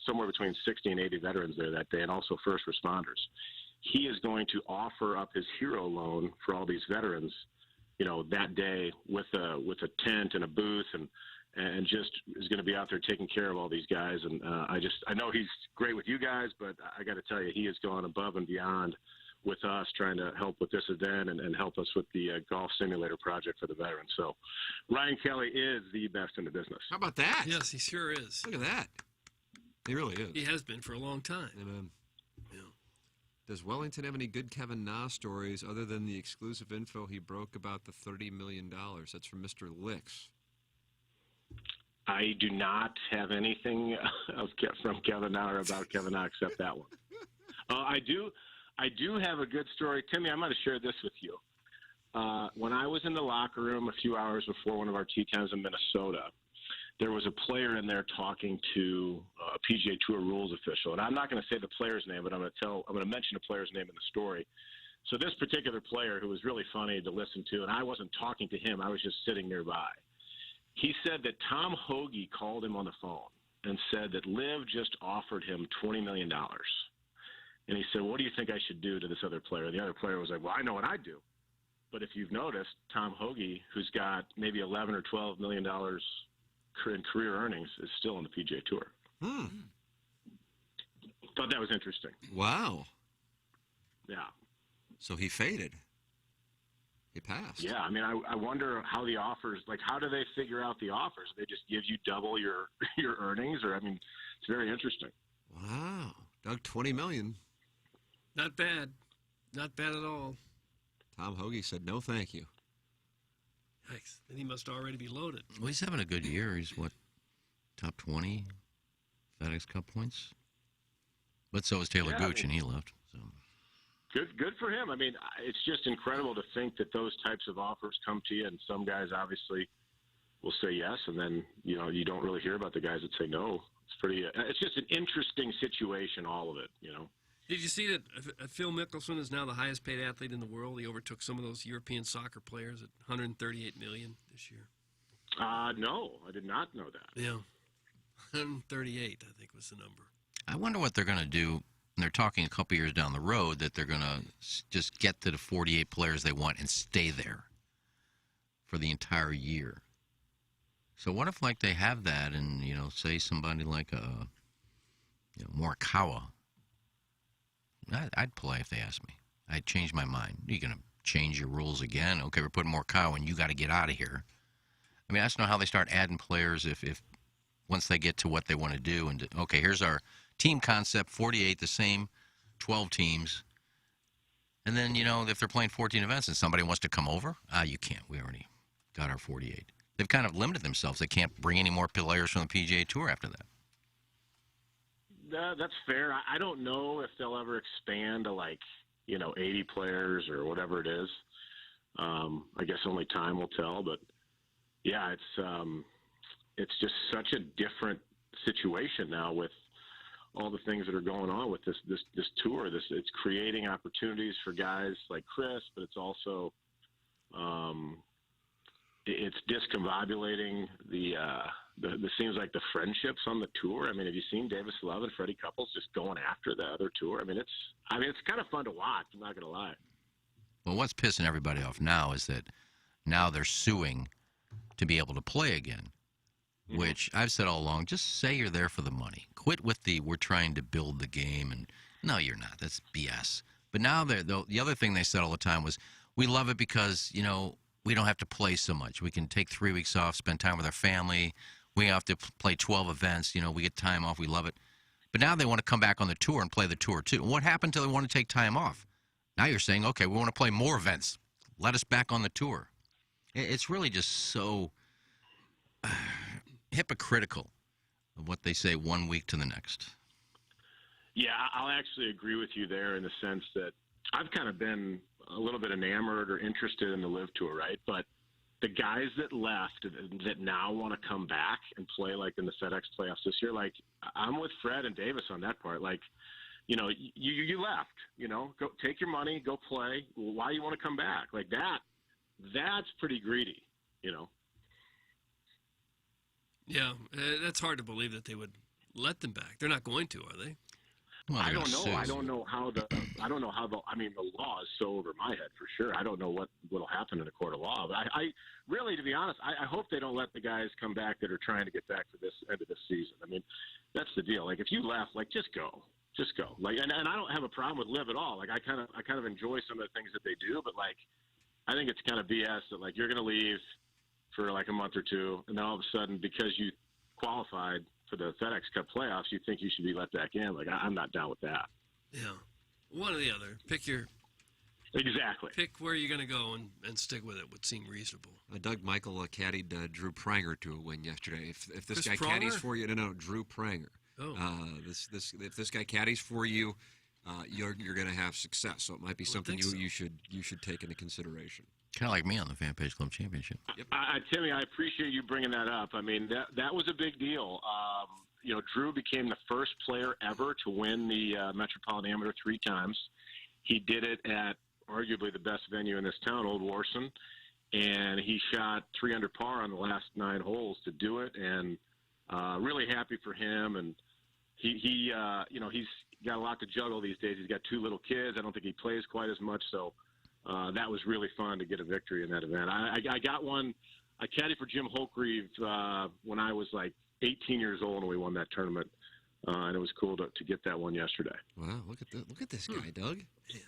somewhere between 60 and 80 veterans there that day, and also first responders. He is going to offer up his hero loan for all these veterans, that day with a tent and a booth, and just is going to be out there taking care of all these guys. And I know he's great with you guys, but I got to tell you, he has gone above and beyond with us, trying to help with this event and help us with the golf simulator project for the veterans. So Ryan Kelly is the best in the business. How about that? Yes, he sure is. Look at that. He really is. He has been for a long time. And, does Wellington have any good Kevin Na stories other than the exclusive info he broke about the $30 million? That's from Mr. Licks. I do not have anything from Kevin Na or about Kevin Na except that one. I do have a good story. Timmy, I'm going to share this with you. When I was in the locker room a few hours before one of our tee times in Minnesota, there was a player in there talking to a PGA Tour rules official. And I'm not going to say the player's name, but I'm going to mention the player's name in the story. So this particular player, who was really funny to listen to, and I wasn't talking to him, I was just sitting nearby. He said that Tom Hoagie called him on the phone and said that Liv just offered him $20 million. And he said, what do you think I should do to this other player? The other player was like, well, I know what I'd do. But if you've noticed, Tom Hoagie, who's got maybe $11 or $12 million in career earnings, is still on the PGA Tour. Thought that was interesting. Wow. Yeah. So he faded. He passed. Yeah, I mean, I wonder how the offers, how do they figure out the offers? They just give you double your earnings? Or, I mean, it's very interesting. Wow. Doug, $20 million. Not bad. Not bad at all. Tom Hoagie said, no, thank you. Yikes. Then he must already be loaded. Well, he's having a good year. He's, top 20 FedEx Cup points? But so is Taylor Gooch, and he left. So. Good for him. I mean, it's just incredible to think that those types of offers come to you, and some guys obviously will say yes, and then, you don't really hear about the guys that say no. It's pretty. It's just an interesting situation, all of it, Did you see that Phil Mickelson is now the highest paid athlete in the world? He overtook some of those European soccer players at $138 million this year. No, I did not know that. Yeah, 138, I think, was the number. I wonder what they're going to do. And they're talking a couple years down the road that they're going to just get to the 48 players they want and stay there for the entire year. So what if, they have that and, say somebody like Morikawa. I'd play if they asked me. I'd change my mind. You're going to change your rules again? Okay, we're putting Morikawa and you got to get out of here. I mean, I just know how they start adding players if once they get to what they want to do. And, okay, here's our team concept, 48, the same 12 teams. And then, if they're playing 14 events and somebody wants to come over, you can't. We already got our 48. They've kind of limited themselves. They can't bring any more players from the PGA Tour after that. That's fair. I don't know if they'll ever expand to 80 players or whatever it is. I guess only time will tell. But yeah, it's just such a different situation now with all the things that are going on with this tour. It's creating opportunities for guys like Chris, but it's also it's discombobulating the seems like the friendships on the tour. I mean, have you seen Davis Love and Freddie Couples just going after the other tour? I mean, it's kind of fun to watch. I'm not going to lie. Well, what's pissing everybody off now is that now they're suing to be able to play again, which I've said all along, just say you're there for the money. Quit with we're trying to build the game. And no, you're not. That's BS. But now the other thing they said all the time was, we love it because, we don't have to play so much. We can take 3 weeks off, spend time with our family. We have to play 12 events. We get time off. We love it. But now they want to come back on the tour and play the tour, too. What happened till they want to take time off? Now you're saying, okay, we want to play more events. Let us back on the tour. It's really just so hypocritical of what they say one week to the next. Yeah, I'll actually agree with you there in the sense that I've kind of been a little bit enamored or interested in the LIV Tour, right? But the guys that left that now want to come back and play like in the FedEx playoffs this year, like I'm with Fred and Davis on that part. Like, you know, you left, you know, go take your money, go play. Why you want to come back? Like that's pretty greedy, you know? Yeah, that's hard to believe that they would let them back. They're not going to, are they? Well, I don't know. I don't know how the. I mean, the law is so over my head for sure. I don't know what will happen in a court of law. But I really, to be honest, I hope they don't let the guys come back that are trying to get back for this end of the season. I mean, that's the deal. Like, if you left, like, just go. Like, and I don't have a problem with Liv at all. Like, I kind of enjoy some of the things that they do, but like, I think it's kind of BS that like you're going to leave for like a month or two, and then all of a sudden because you qualified for the FedEx Cup playoffs, you think you should be let back in. Like, I'm not down with that. Yeah. One or the other. Exactly. Pick where you're going to go and stick with it would seem reasonable. Doug Michael caddied Drew Pranger to a win yesterday. If this Chris guy Pronger? caddies for you, no, Drew Pranger. Oh. If this guy caddies for you, you're going to have success. So it might be something you should take into consideration. Kind of like me on the Fan Page Club Championship. Yep. Timmy, I appreciate you bringing that up. I mean, that was a big deal. You know, Drew became the first player ever to win the Metropolitan Amateur 3 times. He did it at arguably the best venue in this town, Old Warson, and he shot 3 under par on the last 9 holes to do it. And really happy for him. And he you know, he's got a lot to juggle these days. He's got 2 little kids. I don't think he plays quite as much, so. That was really fun to get a victory in that event. I got one. I caddied for Jim Holkreeve when I was like 18 years old, and we won that tournament. And it was cool to get that one yesterday. Wow, look at this guy, Doug. Yeah.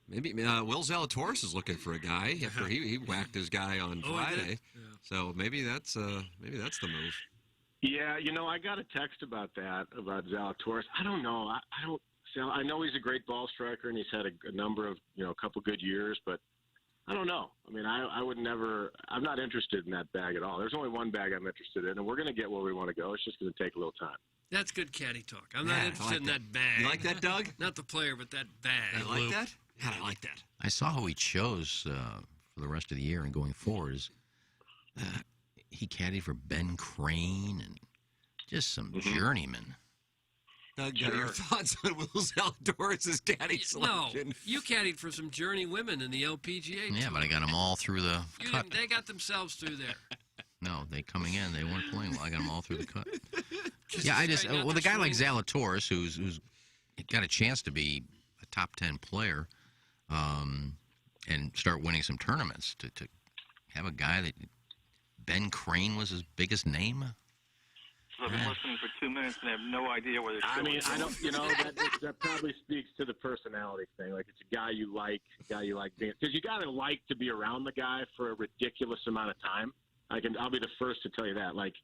Maybe Will Zalatoris is looking for a guy after he whacked his guy on Friday. Yeah. So maybe that's the move. Yeah, you know, I got a text about Zalatoris. I don't know. I know he's a great ball striker, and he's had a number of, you know, a couple good years, but I don't know. I mean, I would never – I'm not interested in that bag at all. There's only one bag I'm interested in, and we're going to get where we want to go. It's just going to take a little time. That's good caddy talk. I'm not interested in that bag. You like that, Doug? Not the player, but that bag. You like that? Yeah, I like that. I saw who he chose for the rest of the year and going forward. He caddied for Ben Crane and just some journeymen. Doug, your thoughts on Will Zalatoris' caddy selection? No, you caddied for some journey women in the LPGA. Yeah, but I got them all through the cut. They got themselves through there. No, they coming in. They weren't playing well. I got them all through the cut. Yeah, the guy like Zalatoris, who's got a chance to be a top 10 player, and start winning some tournaments. To have a guy that Ben Crane was his biggest name. So I've been listening for 2 minutes and I have no idea where they're going. I don't, you know, that probably speaks to the personality thing. Like, it's a guy you like being, because you got to like to be around the guy for a ridiculous amount of time. I'll be the first to tell you that. Like,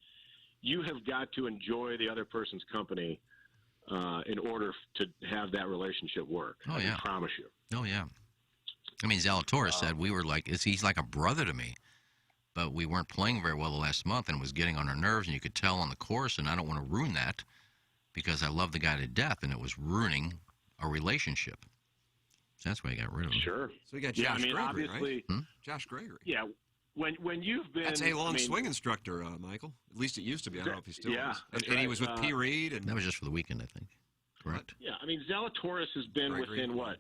you have got to enjoy the other person's company in order to have that relationship work. Oh, yeah. I promise you. Oh, yeah. I mean, Zalatoris said we were like, he's like a brother to me. But we weren't playing very well the last month, and it was getting on our nerves, and you could tell on the course, and I don't want to ruin that because I love the guy to death, and it was ruining our relationship. So that's why I got rid of him. Sure. So we got Josh Gregory, obviously, right? Josh Gregory. Yeah. When you've been... That's a long swing instructor, Michael. At least it used to be. I don't know if he still is. And he was with P. Reed. And that was just for the weekend, I think. Correct. Yeah, I mean, Zalatoris has been within, what,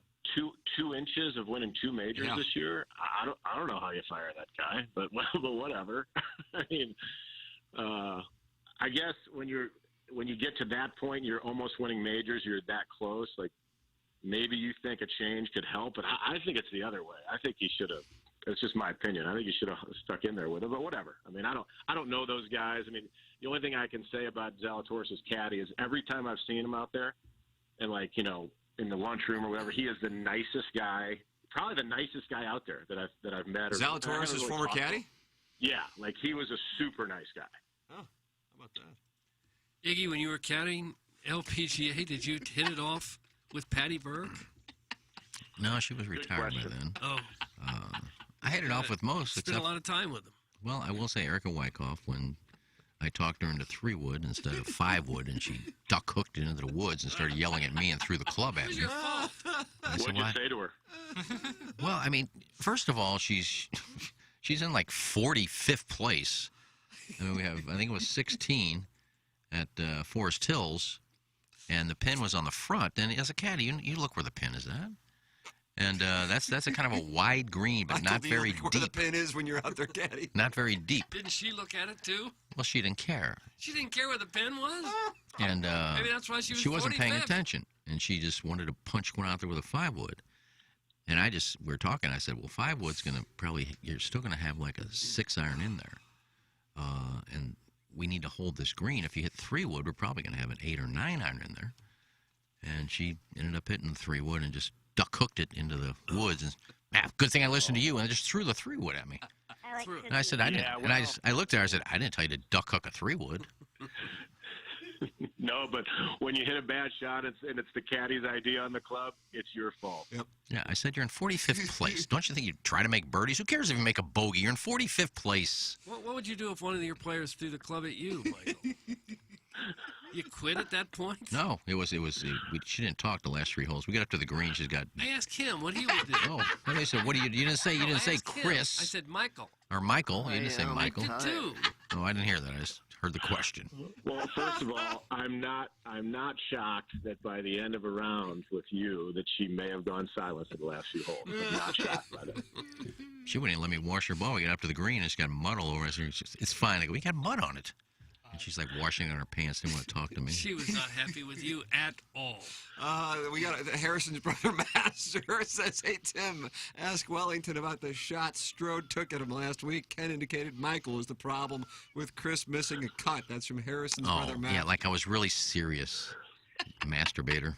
two inches of winning 2 majors this year. I don't know how you fire that guy, but whatever. I mean, I guess when you get to that point, you're almost winning majors. You're that close. Like, maybe you think a change could help, but I think it's the other way. I think he should have. It's just my opinion. I think he should have stuck in there with him, but whatever. I mean, I don't know those guys. I mean, the only thing I can say about Zalatoris' caddy is every time I've seen him out there, and like, you know, in the lunchroom or whatever, he is the nicest guy, probably the nicest guy out there that I've met. Zalatoris' former caddy? Yeah, like he was a super nice guy. Oh, how about that? Iggy, when you were caddying LPGA, did you hit it off with Patty Burke? No, she was retired by then. Oh. I hit it off with most. Spent a lot of time with him. Well, I will say Erica Wyckoff, when I talked her into 3-wood instead of 5-wood, and she duck hooked it into the woods and started yelling at me and threw the club at me. What'd you say to her? Well, I mean, first of all, she's She's in like 45th place. I mean, I think it was 16 at Forest Hills, and the pin was on the front. And as a caddy, you look where the pin is at. And that's a kind of a wide green, but not very deep. Where the pin is when you're out there caddy. Not very deep. Didn't she look at it too? Well, she didn't care. She didn't care where the pin was? And maybe that's why she wasn't paying 45th. attention. And she just wanted to punch one out there with a 5-wood. And we were talking. I said, well, 5-wood's going to you're still going to have like a 6-iron in there. And we need to hold this green. If you hit 3-wood, we're probably going to have an 8 or 9-iron in there. And she ended up hitting the 3-wood and just duck hooked it into the woods. And good thing I listened to you, and I just threw the 3-wood at me. And I said, I didn't. And I looked at her. I said, I didn't tell you to duck hook a 3-wood. No, but when you hit a bad shot and it's the caddy's idea on the club, it's your fault. Yep. Yeah, I said you're in 45th place. Don't you think you'd try to make birdies? Who cares if you make a bogey? You're in 45th place. What would you do if one of your players threw the club at you, Michael? You quit at that point? No, she didn't talk the last 3 holes. We got up to the green. She's got. I asked him what he would do. Oh, I said, what do you didn't say Chris. I said Michael. Or Michael. You didn't say Michael. I did too. Oh, I didn't hear that. I just heard the question. Well, first of all, I'm not shocked that by the end of a round with you that she may have gone silent for the last few holes. I'm not shocked by that. She wouldn't even let me wash her ball. We got up to the green and it's got mud all over it. It's fine. I go, we got mud on it. And she's like washing it on her pants. Didn't want to talk to me. She was not happy with you at all. We got Harrison's brother Master says, hey, Tim, ask Wellington about the shot Strode took at him last week. Ken indicated Michael was the problem with Chris missing a cut. That's from Harrison's brother Master. Yeah, like I was really serious. Masturbator.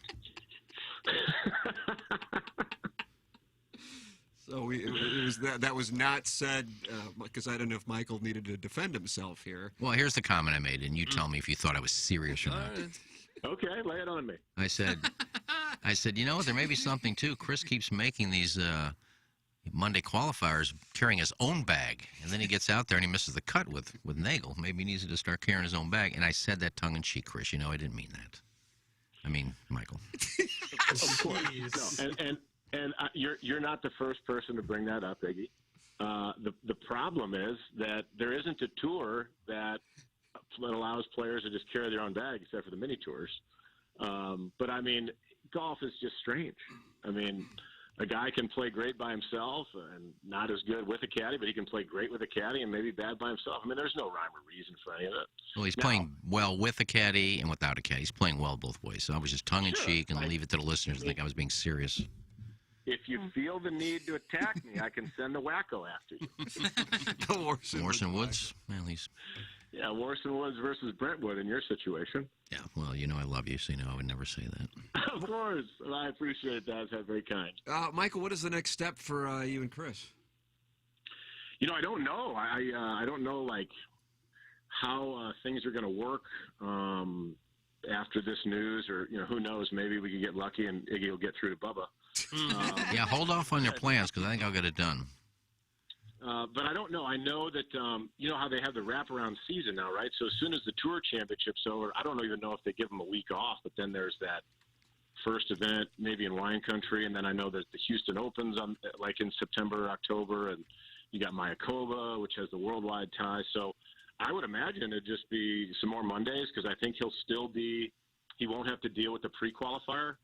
So that was not said because I don't know if Michael needed to defend himself here. Well, here's the comment I made, and you tell me if you thought I was serious or not. Okay, lay it on me. I said, you know, there may be something too. Chris keeps making these Monday qualifiers carrying his own bag, and then he gets out there and he misses the cut with Nagel. Maybe he needs to start carrying his own bag. And I said that tongue in cheek, Chris. You know, I didn't mean that. I mean, Michael. Of course. No, and you're not the first person to bring that up, Iggy. The problem is that there isn't a tour that allows players to just carry their own bag, except for the mini tours. But I mean, golf is just strange. I mean, a guy can play great by himself and not as good with a caddy, but he can play great with a caddy and maybe bad by himself. I mean, there's no rhyme or reason for any of it. Well, he's playing well with a caddy and without a caddy. He's playing well both ways. So I was just tongue in cheek and leave it to the listeners to think I was being serious. If you feel the need to attack me, I can send the wacko after you. Morrison Woods? Well, he's... Yeah, Morrison Woods versus Brentwood in your situation. Yeah, well, you know I love you, so you know I would never say that. Of course. Well, I appreciate that. That's very kind. Michael, what is the next step for you and Chris? You know, I don't know. I don't know, like, how things are going to work after this news, or, you know, who knows, maybe we could get lucky and Iggy will get through to Bubba. Yeah, hold off on your plans because I think I'll get it done. But I don't know. I know that, you know how they have the wraparound season now, right? So as soon as the Tour Championship's over, I don't even know if they give them a week off, but then there's that first event maybe in wine country, and then I know that the Houston Open's like in September, October, and you got Mayakovsky, which has the worldwide tie. So I would imagine it'd just be some more Mondays because I think he won't have to deal with the pre-qualifier.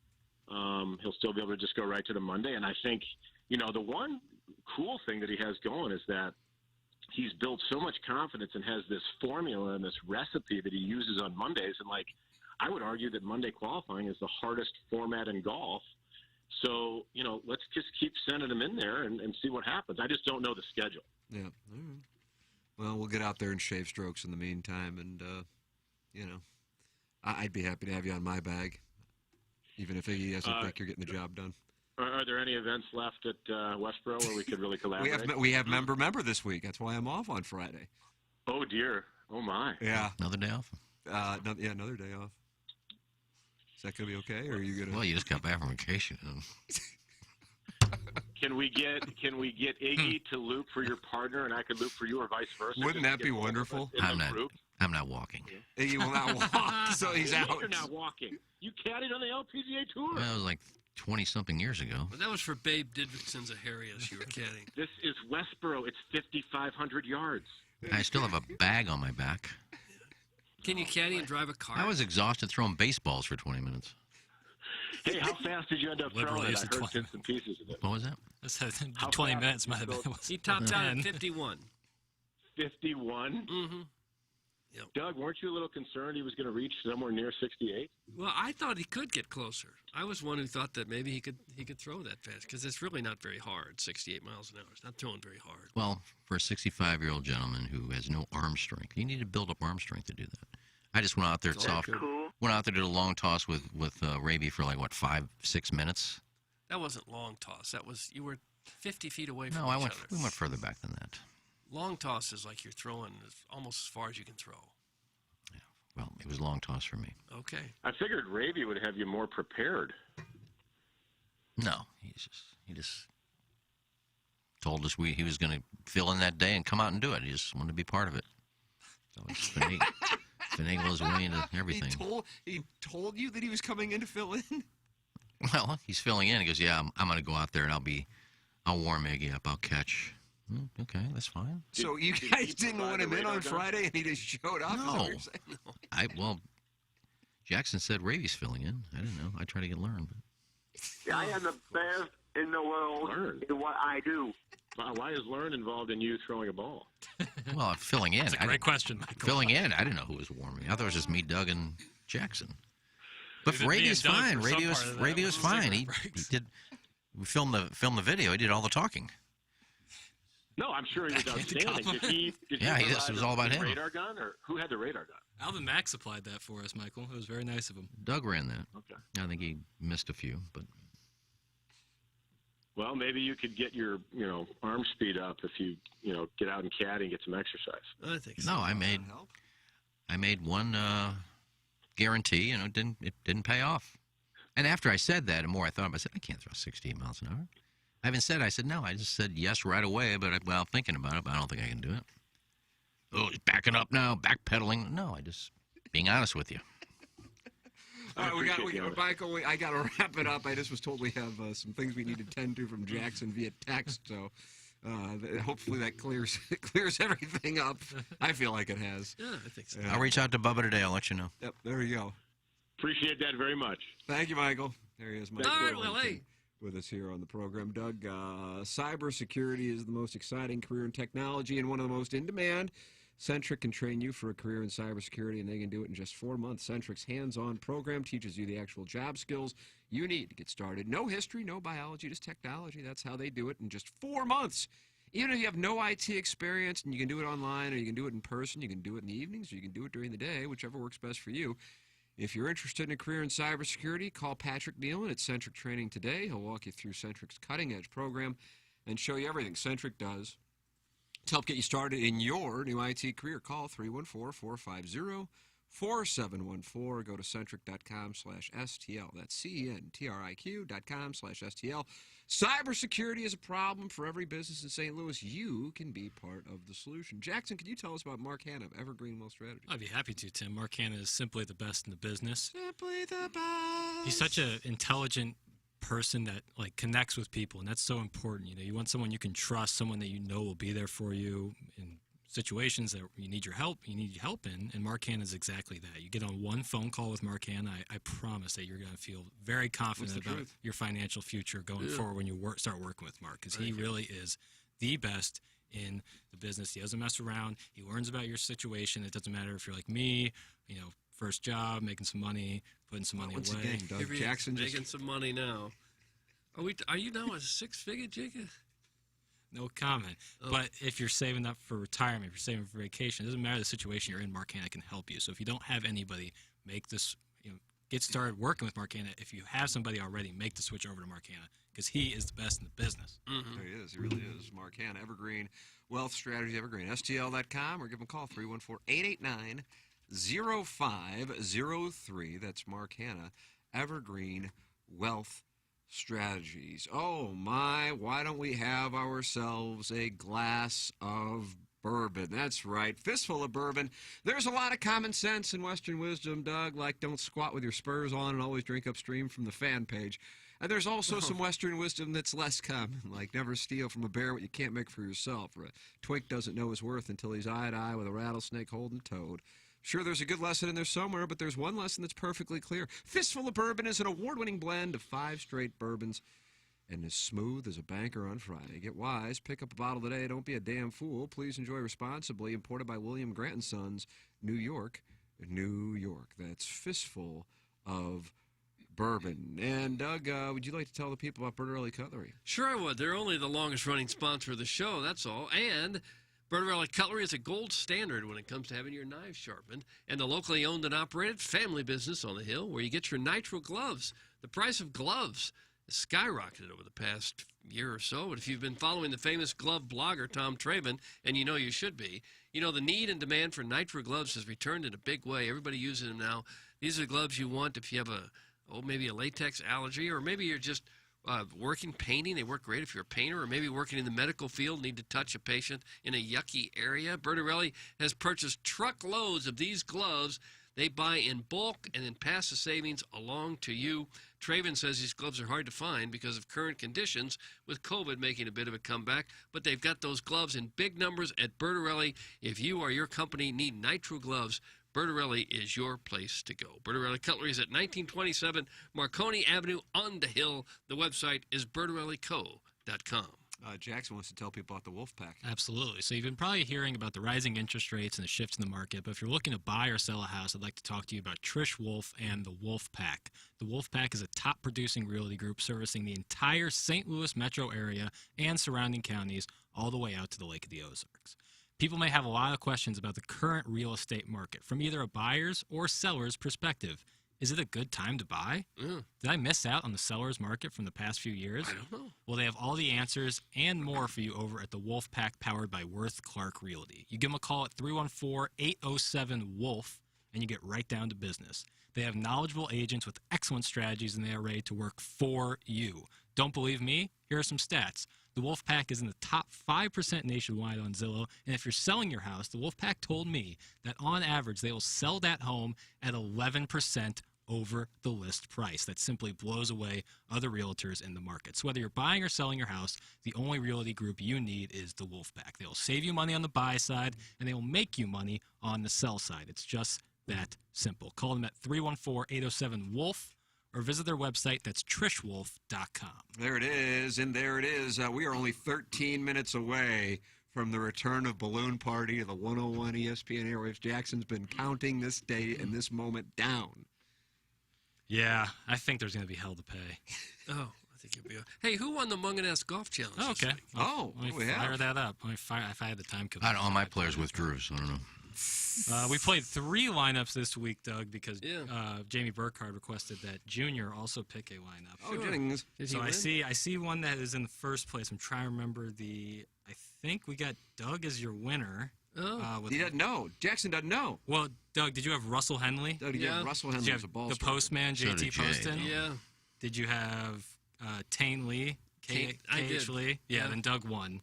He'll still be able to just go right to the Monday. And I think, you know, the one cool thing that he has going is that he's built so much confidence and has this formula and this recipe that he uses on Mondays. And, like, I would argue that Monday qualifying is the hardest format in golf. So, you know, let's just keep sending him in there and see what happens. I just don't know the schedule. Yeah. All right. Well, we'll get out there and shave strokes in the meantime. And, you know, I'd be happy to have you on my bag, even if he doesn't think you're getting the job done. Are there any events left at Westboro where we could really collaborate? We have member This week. That's why I'm off on Friday. Oh, dear. Oh, my. Yeah. Another day off? Another day off. Is that going to be okay, or are you going to... Well, you just got back from vacation. Can we get Iggy to loop for your partner, and I could loop for you, or vice versa? Wouldn't that be wonderful? I'm not walking. Iggy will not walk, so he's out. You're not walking. You caddied on the LPGA Tour. Well, it was like 20-something years ago. But that was for Babe Didrikson's Aharius you were caddying. This is Westboro. It's 5,500 yards. I still have a bag on my back. Can you caddy and drive a car? I was exhausted throwing baseballs for 20 minutes. Hey, how fast did you end up throwing it? I heard bits and pieces of it. What was that? The 20 minutes might have been. He topped out at 51. 51? Mm-hmm. Yep. Doug, weren't you a little concerned he was going to reach somewhere near 68? Well, I thought he could get closer. I was one who thought that maybe he could throw that fast because it's really not very hard. 68 miles an hour. It's not throwing very hard. Well, for a 65-year-old gentleman who has no arm strength, you need to build up arm strength to do that. I just went out there went out there, did a long toss with Raby for 5-6 minutes. That wasn't long toss. That was you were 50 feet away from No, each other. we went further back than that. Long toss is like you're throwing almost as far as you can throw. Yeah, well, it was a long toss for me. Okay. I figured Raby would have you more prepared. No, he just told us he was going to fill in that day and come out and do it. He just wanted to be part of it. So it's finagle his way into everything. He told you that he was coming in to fill in? Well, he's filling in. He goes, yeah, I'm going to go out there and I'll warm Iggy up. I'll catch. Okay, that's fine. So you guys didn't want him in on Friday and he just showed up? No. Well, Jackson said Ravy's filling in. I didn't know. I try to learn. But... I am the best in the world in what I do. Why is Learn involved in you throwing a ball? Well, filling in. That's a great question, Michael. Filling in, I didn't know who was warming. I thought it was just me, Doug, and Jackson. But Ravy's fine. Ravy was fine. He did. We filmed the video. He did all the talking. No, I'm sure he was outstanding. Did he it was all about him. Radar gun, or who had the radar gun? Alvin Mack supplied that for us, Michael. It was very nice of him. Doug ran that. Okay. I think he missed a few, but. Well, maybe you could get your, arm speed up if you, get out and caddy and get some exercise. I think so. No, I made one guarantee, it didn't pay off. And after I said that, and more I thought about it, I said, I can't throw 68 miles an hour. I said no. I just said yes right away, but thinking about it, but I don't think I can do it. Oh, he's backing up now, backpedaling. No, being honest with you. All right, we got Michael. I got to wrap it up. I just was told we have some things we need to tend to from Jackson via text, so hopefully that clears everything up. I feel like it has. Yeah, I think so. I'll reach out to Bubba today. I'll let you know. Yep, there you go. Appreciate that very much. Thank you, Michael. There he is, Michael. Hey. With us here on the program. Doug, cybersecurity is the most exciting career in technology and one of the most in-demand. Centric can train you for a career in cybersecurity, and they can do it in just 4 months. Centric's hands-on program teaches you the actual job skills you need to get started. No history, no biology, just technology. That's how they do it in just 4 months. Even if you have no IT experience and you can do it online or you can do it in person, you can do it in the evenings or you can do it during the day, whichever works best for you. If you're interested in a career in cybersecurity, call Patrick Nealon at Centric Training today. He'll walk you through Centric's cutting-edge program and show you everything Centric does to help get you started in your new IT career. Call 314-450-4714. Go to centric.com/STL. That's CENTRIQ.com/STL. Cybersecurity is a problem for every business in St. Louis. You can be part of the solution. Jackson, can you tell us about Mark Hanna of Evergreen Wealth Strategy? I'd be happy to, Tim. Mark Hanna is simply the best in the business. Simply the best. He's such an intelligent person that connects with people, and that's so important. You want someone you can trust, someone that you know will be there for you in situations that you need help in, and Mark Hanna is exactly that. You get on one phone call with Mark Hanna, I promise that you're going to feel very confident about your financial future going forward when you start working with Mark, because he really is the best in the business. He doesn't mess around. He learns about your situation. It doesn't matter if you're like me, first job, making some money, putting some money once away. Again, Doug Jackson making some money now. Are you now a six-figure, Jacob? No comment. Oh. But if you're saving up for retirement, if you're saving for vacation, it doesn't matter the situation you're in, Mark Hanna can help you. So if you don't have anybody, make this, get started working with Mark Hanna. If you have somebody already, make the switch over to Mark Hanna, because he is the best in the business. Mm-hmm. There he is. He really is. Mark Hanna, Evergreen Wealth Strategy, Evergreen, STL.com, or give him a call, 314-889-0503. That's Mark Hanna, Evergreen Wealth Strategies. Oh my, why don't we have ourselves a glass of bourbon? That's right, fistful of bourbon. There's a lot of common sense and Western wisdom, Doug, like don't squat with your spurs on and always drink upstream from the fan page. And there's also some Western wisdom that's less common, like never steal from a bear what you can't make for yourself, or a twink doesn't know his worth until he's eye to eye with a rattlesnake holding toad. Sure, there's a good lesson in there somewhere, but there's one lesson that's perfectly clear. Fistful of Bourbon is an award-winning blend of 5 straight bourbons and as smooth as a banker on Friday. Get wise. Pick up a bottle today. Don't be a damn fool. Please enjoy responsibly. Imported by William Grant & Sons, New York, New York. That's Fistful of Bourbon. And, Doug, would you like to tell the people about Bertarelli Cutlery? Sure I would. They're only the longest-running sponsor of the show, that's all. And Bertarelli Cutlery is a gold standard when it comes to having your knives sharpened. And the locally owned and operated family business on the Hill where you get your nitrile gloves. The price of gloves has skyrocketed over the past year or so. But if you've been following the famous glove blogger, Tom Traven, and you know you should be, you know the need and demand for nitrile gloves has returned in a big way. Everybody uses them now. These are the gloves you want if you have maybe a latex allergy, or maybe you're just working painting. They work great if you're a painter, or maybe working in the medical field, need to touch a patient in a yucky area. Bertarelli has purchased truckloads of these gloves. They buy in bulk and then pass the savings along to you. Traven says these gloves are hard to find because of current conditions, with COVID making a bit of a comeback. But they've got those gloves in big numbers at Bertarelli. If you or your company need nitrile gloves, Bertarelli is your place to go. Bertarelli Cutlery is at 1927 Marconi Avenue on the Hill. The website is bertarellico.com. Jackson wants to tell people about the Wolf Pack. Absolutely. So you've been probably hearing about the rising interest rates and the shifts in the market, but if you're looking to buy or sell a house, I'd like to talk to you about Trish Wolf and the Wolf Pack. The Wolf Pack is a top-producing realty group servicing the entire St. Louis metro area and surrounding counties, all the way out to the Lake of the Ozarks. People may have a lot of questions about the current real estate market from either a buyer's or seller's perspective. Is it a good time to buy? Yeah. Did I miss out on the seller's market from the past few years? I don't know. Well, they have all the answers and more for you over at the Wolf Pack, powered by Worth Clark Realty. You give them a call at 314-807-WOLF, and you get right down to business. They have knowledgeable agents with excellent strategies, and they are ready to work for you. Don't believe me? Here are some stats. The Wolf Pack is in the top 5% nationwide on Zillow, and if you're selling your house, the Wolf Pack told me that on average they will sell that home at 11% over the list price. That simply blows away other realtors in the market. So whether you're buying or selling your house, the only realty group you need is the Wolf Pack. They will save you money on the buy side, and they will make you money on the sell side. It's just that simple. Call them at 314-807-WOLF or visit their website. That's trishwolf.com. There it is, and there it is. We are only 13 minutes away from the return of Balloon Party to the 101 ESPN airwaves. Jackson's been counting this day and this moment down. Yeah, I think there's going to be hell to pay. Oh, I think you'll be. Hey, who won the Munganess Golf Challenge? Oh, okay. Oh, let me fire that up. If I had the time. I don't know. All my players withdrew, so I don't know. We played 3 lineups this week, Doug, because Jamie Burkhardt requested that Junior also pick a lineup. Oh, Jennings. So I see one that is in the first place. I'm trying to remember I think we got Doug as your winner. Oh. He doesn't know. Jackson doesn't know. Well, Doug, did you have Russell Henley? Doug, yeah. Russell Henley was a ball the striker. Postman, JT Poston? Yeah. Did you have Tane Lee? I did. Lee? Yeah, then Doug won.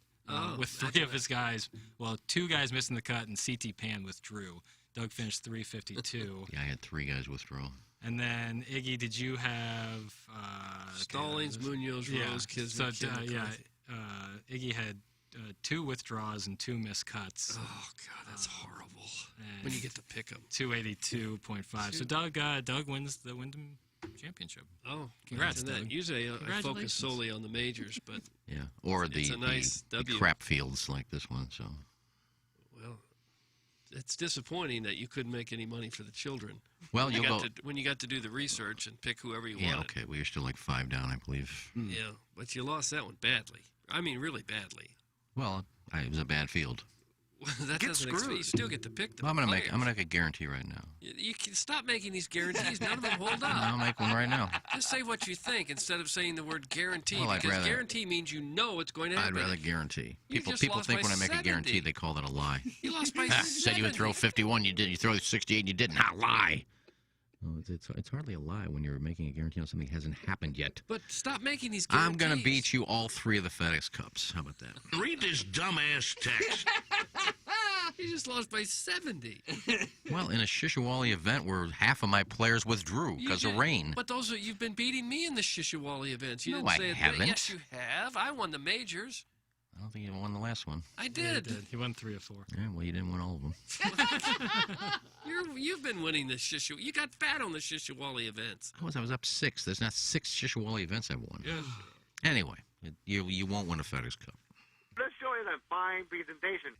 With 3 of his guys. Well, 2 guys missing the cut, and CT Pan withdrew. Doug finished 352. Yeah, I had 3 guys withdraw. And then, Iggy, did you have... Stallings, Munoz, Rose, Kisner, Iggy had 2 withdraws and 2 missed cuts. Oh, God, that's horrible. When you get to pick them. 282.5. So Doug wins the Wyndham Championship. Oh, congrats, Doug. Usually I focus solely on the majors, but or it's a nice the W. crap fields like this one. So, well, it's disappointing that you couldn't make any money for the children. Well, when you got to do the research and pick whoever you wanted. Yeah, okay. Well, you're still like 5 down, I believe. Yeah, but you lost that one badly. I mean, really badly. Well, it was a bad field. That doesn't you still get to pick them. Well, I'm gonna make a guarantee right now. You can stop making these guarantees. None of them hold up. I'll make one right now. Just say what you think instead of saying the word guarantee. Well, because guarantee means you know it's going to happen. I'd rather guarantee. You People lost think by when I make 70. a guarantee, they call that a lie. You lost by 70. Said you would throw 51, you didn't. You throw 68, you didn't. Not lie. Well, it's hardly a lie when you're making a guarantee on something that hasn't happened yet. But stop making these guarantees. I'm going to beat you all 3 of the FedEx Cups. How about that? Read this dumbass text. You just lost by 70. Well, in a Shishawali event where half of my players withdrew because of rain. But you've been beating me in the Shishawali events. You No, didn't I say it. haven't. Yes, you have. I won the majors. I don't think you won the last one. I did. Yeah, he did. He won 3 or 4. Yeah, well, you didn't win all of them. You've been winning the Shishawali. You got fat on the Shishawali events. I was up 6. There's not 6 Shishawali events I've won. Yeah. Anyway, you won't win a FedEx Cup. Let's show you that fine presentation.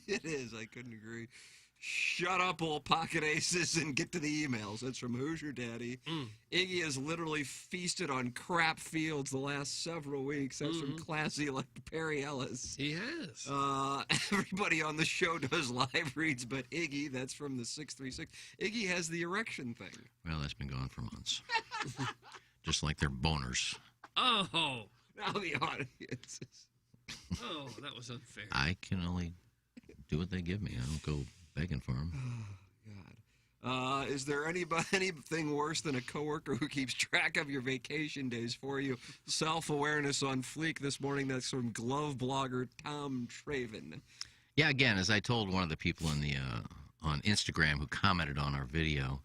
It is. I couldn't agree. Shut up, old pocket aces, and get to the emails. That's from Who's Your Daddy. Iggy has literally feasted on crap fields the last several weeks. That's from Classy like Perry Ellis. He has. Everybody on the show does live reads, but Iggy, that's from the 636. Iggy has the erection thing. Well, that's been gone for months. Just like their boners. Oh. Now the audience is... Oh, that was unfair. I can only do what they give me. I don't go begging for them. Is there anything worse than a coworker who keeps track of your vacation days for you? Self-awareness on fleek this morning. That's from glove blogger Tom Traven. Yeah, again, as I told one of the people in the on Instagram who commented on our video,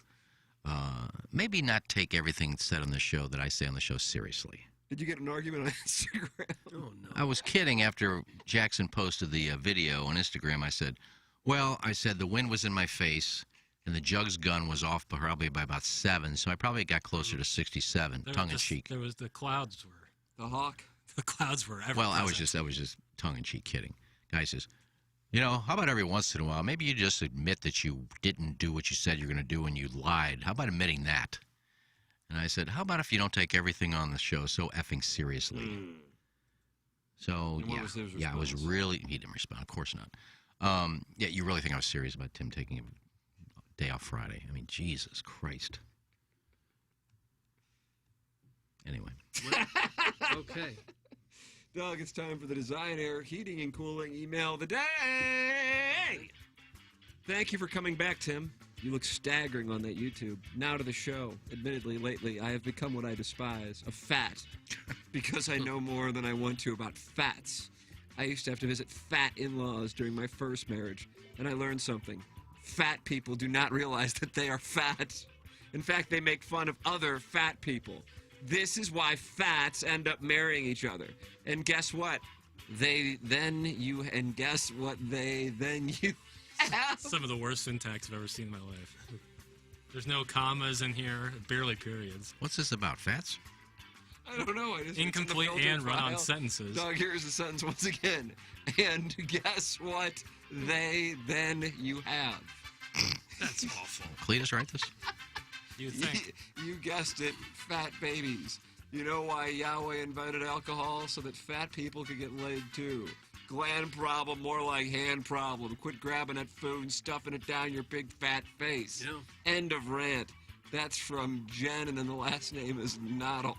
maybe not take everything said on the show that I say on the show seriously. Did you get an argument on Instagram? Oh, no. I was kidding after Jackson posted the video on Instagram. I said, the wind was in my face, and the jugs gun was off probably by about 7, so I probably got closer to 67, tongue-in-cheek. There was the clouds were. The hawk? The clouds were ever Well, I was present. just tongue-in-cheek kidding. Guy says, how about every once in a while, maybe you just admit that you didn't do what you said you were going to do and you lied. How about admitting that? And I said, how about if you don't take everything on the show so effing seriously? So, I was really... He didn't respond. Of course not. You really think I was serious about Tim taking a day off Friday? I mean, Jesus Christ. Anyway. Okay. Doug, it's time for the Design Air Heating and Cooling Email of the Day! Thank you for coming back, Tim. You look staggering on that YouTube. Now to the show. Admittedly, lately, I have become what I despise, a fat, because I know more than I want to about fats. I used to have to visit fat in-laws during my first marriage, and I learned something. Fat people do not realize that they are fat. In fact, they make fun of other fat people. This is why fats end up marrying each other. And guess what? Guess what they then you have? Some of the worst syntax I've ever seen in my life. There's no commas in here, barely periods. What's this about, fats? I don't know. I just Incomplete and run-on sentences. Doug, here's the sentence once again. And guess what then you have? That's awful. Cletus write this? You think? You guessed it, fat babies. You know why Yahweh invented alcohol? So that fat people could get laid too. Gland problem, more like hand problem. Quit grabbing that food and stuffing it down your big fat face. Yeah. End of rant. That's from Jen, and then the last name is Noddle.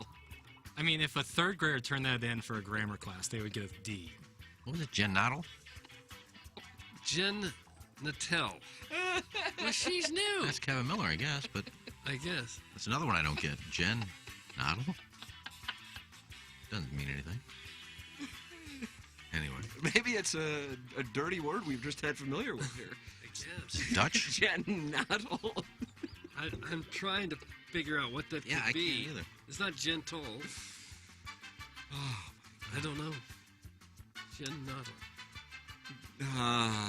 I mean, if a third grader turned that in for a grammar class, they would get a D. What was it, Jen Noddle? Jen Nattel. Well, she's new. That's Kevin Miller, I guess, but... I guess. That's another one I don't get. Jen Noddle? Doesn't mean anything. Anyway. Maybe it's a dirty word we've just had familiar with here. I guess. Dutch? Jen Noddle. I'm trying to figure out what that could I be. can't either. It's not gentle. I don't know. Jen Noddle.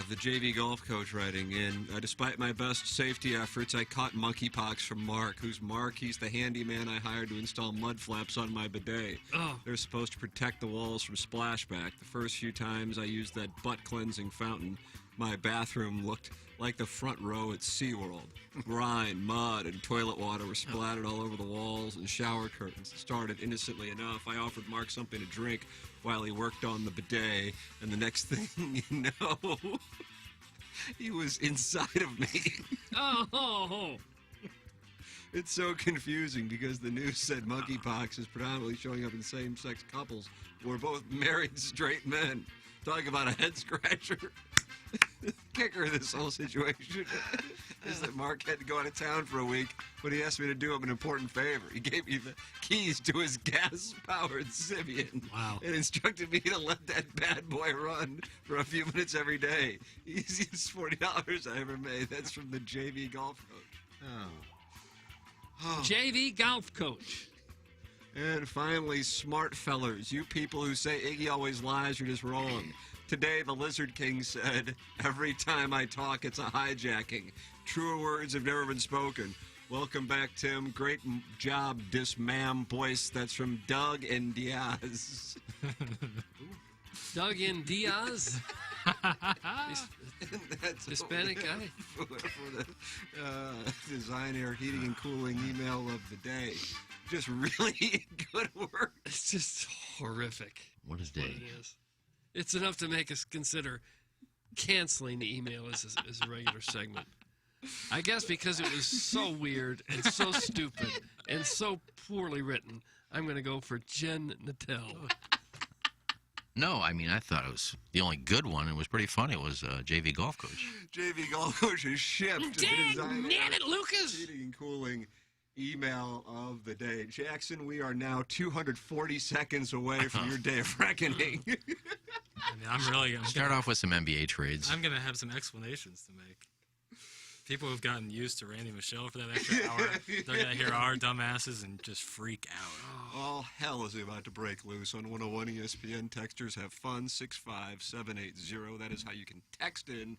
The JV golf coach writing in, despite my best safety efforts, I caught monkeypox from Mark. Who's Mark? He's the handyman I hired to install mud flaps on my bidet. Oh. They're supposed to protect the walls from splashback. The first few times I used that butt-cleansing fountain, my bathroom looked like the front row at SeaWorld. Brine, mud, and toilet water were splattered all over the walls, and shower curtains. It started innocently enough. I offered Mark something to drink while he worked on the bidet, and the next thing you know, he was inside of me. Oh. It's so confusing because the news said monkeypox is predominantly showing up in same-sex couples who are both married straight men. Talk about a head-scratcher. Kicker of this whole situation. is that Mark had to go out of town for a week, but he asked me to do him an important favor. He gave me the keys to his gas-powered Sibian. Wow. And instructed me to let that bad boy run for a few minutes every day. Easiest $40 I ever made. That's from the JV golf coach. Oh. JV golf coach. And finally, smart fellers. You people who say Iggy always lies, you're just wrong. Today, the Lizard King said, every time I talk, it's a hijacking. Truer words have never been spoken. Welcome back, Tim. Great job, dismam voice. That's from Doug and Diaz. Doug and Diaz? Hispanic guy? For the Design Air Heating and Cooling email of the day. Just really good work. It's just horrific. What is day? It's enough to make us consider canceling the email as a regular segment. I guess because it was so weird and so stupid and so poorly written, I'm going to go for Jen Nattell. No, I mean, I thought it was the only good one. It was pretty funny. It was JV golf coach. JV golf coach is shipped. Dang it, Lucas! Heating and Cooling email of the day. Jackson, we are now 240 seconds away from your day of reckoning. I mean, I'm really going to Start off with some NBA trades. I'm going to have some explanations to make. People who've gotten used to Randy Michelle for that extra hour, they're going to hear our dumbasses and just freak out. All hell is about to break loose on 101 ESPN. Texters have fun, 65780. That is how you can text in.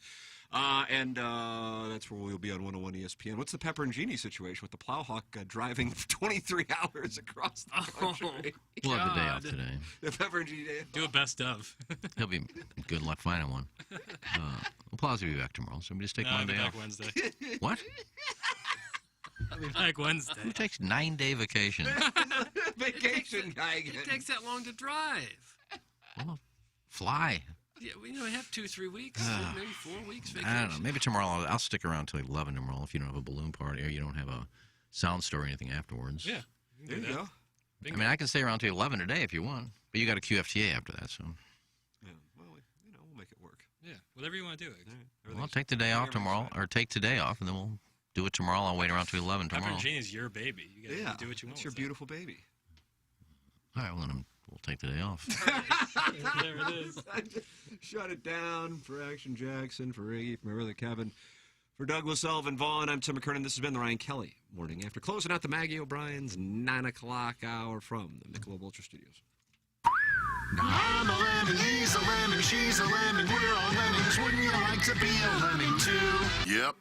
And that's where we'll be on 101 ESPN. What's the Pepper and Genie situation with the Plowhawk driving 23 hours across the country? We'll have the day off today. The Pepper and Genie day. Do a best of. He'll be good luck finding one. Plow's will be back tomorrow, so we just take one day back off. Wednesday. What? I'll be back Wednesday. Who takes 9-day vacation? Vacation guy again. It takes that long to drive. Well, fly. Yeah, we have 2-3 weeks, maybe 4 weeks vacation. I don't know. Maybe tomorrow I'll stick around till 11 tomorrow if you don't have a balloon party or you don't have a sound store or anything afterwards. Yeah. There you go. I mean, I can stay around till 11 today if you want, but you got a QFTA after that, so. Yeah, well, we'll make it work. Yeah, whatever you want to do. Well, I'll take the day off tomorrow, or take today off, and then we'll do it tomorrow. I'll wait around till 11 tomorrow. Pepper and Genie is your baby. You gotta do what you want. It's your beautiful baby. All right, well, then we'll take the day off. There it is. Shut it down for Action Jackson, for Iggy, for my brother Kevin, for Douglas Sullivan Vaughn. I'm Tim McKernan. This has been the Ryan Kelly Morning After. Closing out the Maggie O'Brien's 9 o'clock hour from the Michelob Ultra Studios. I'm a lemon, he's a lemon, she's a lemon, we're all lemmings. Wouldn't you like to be a lemming too? Yep.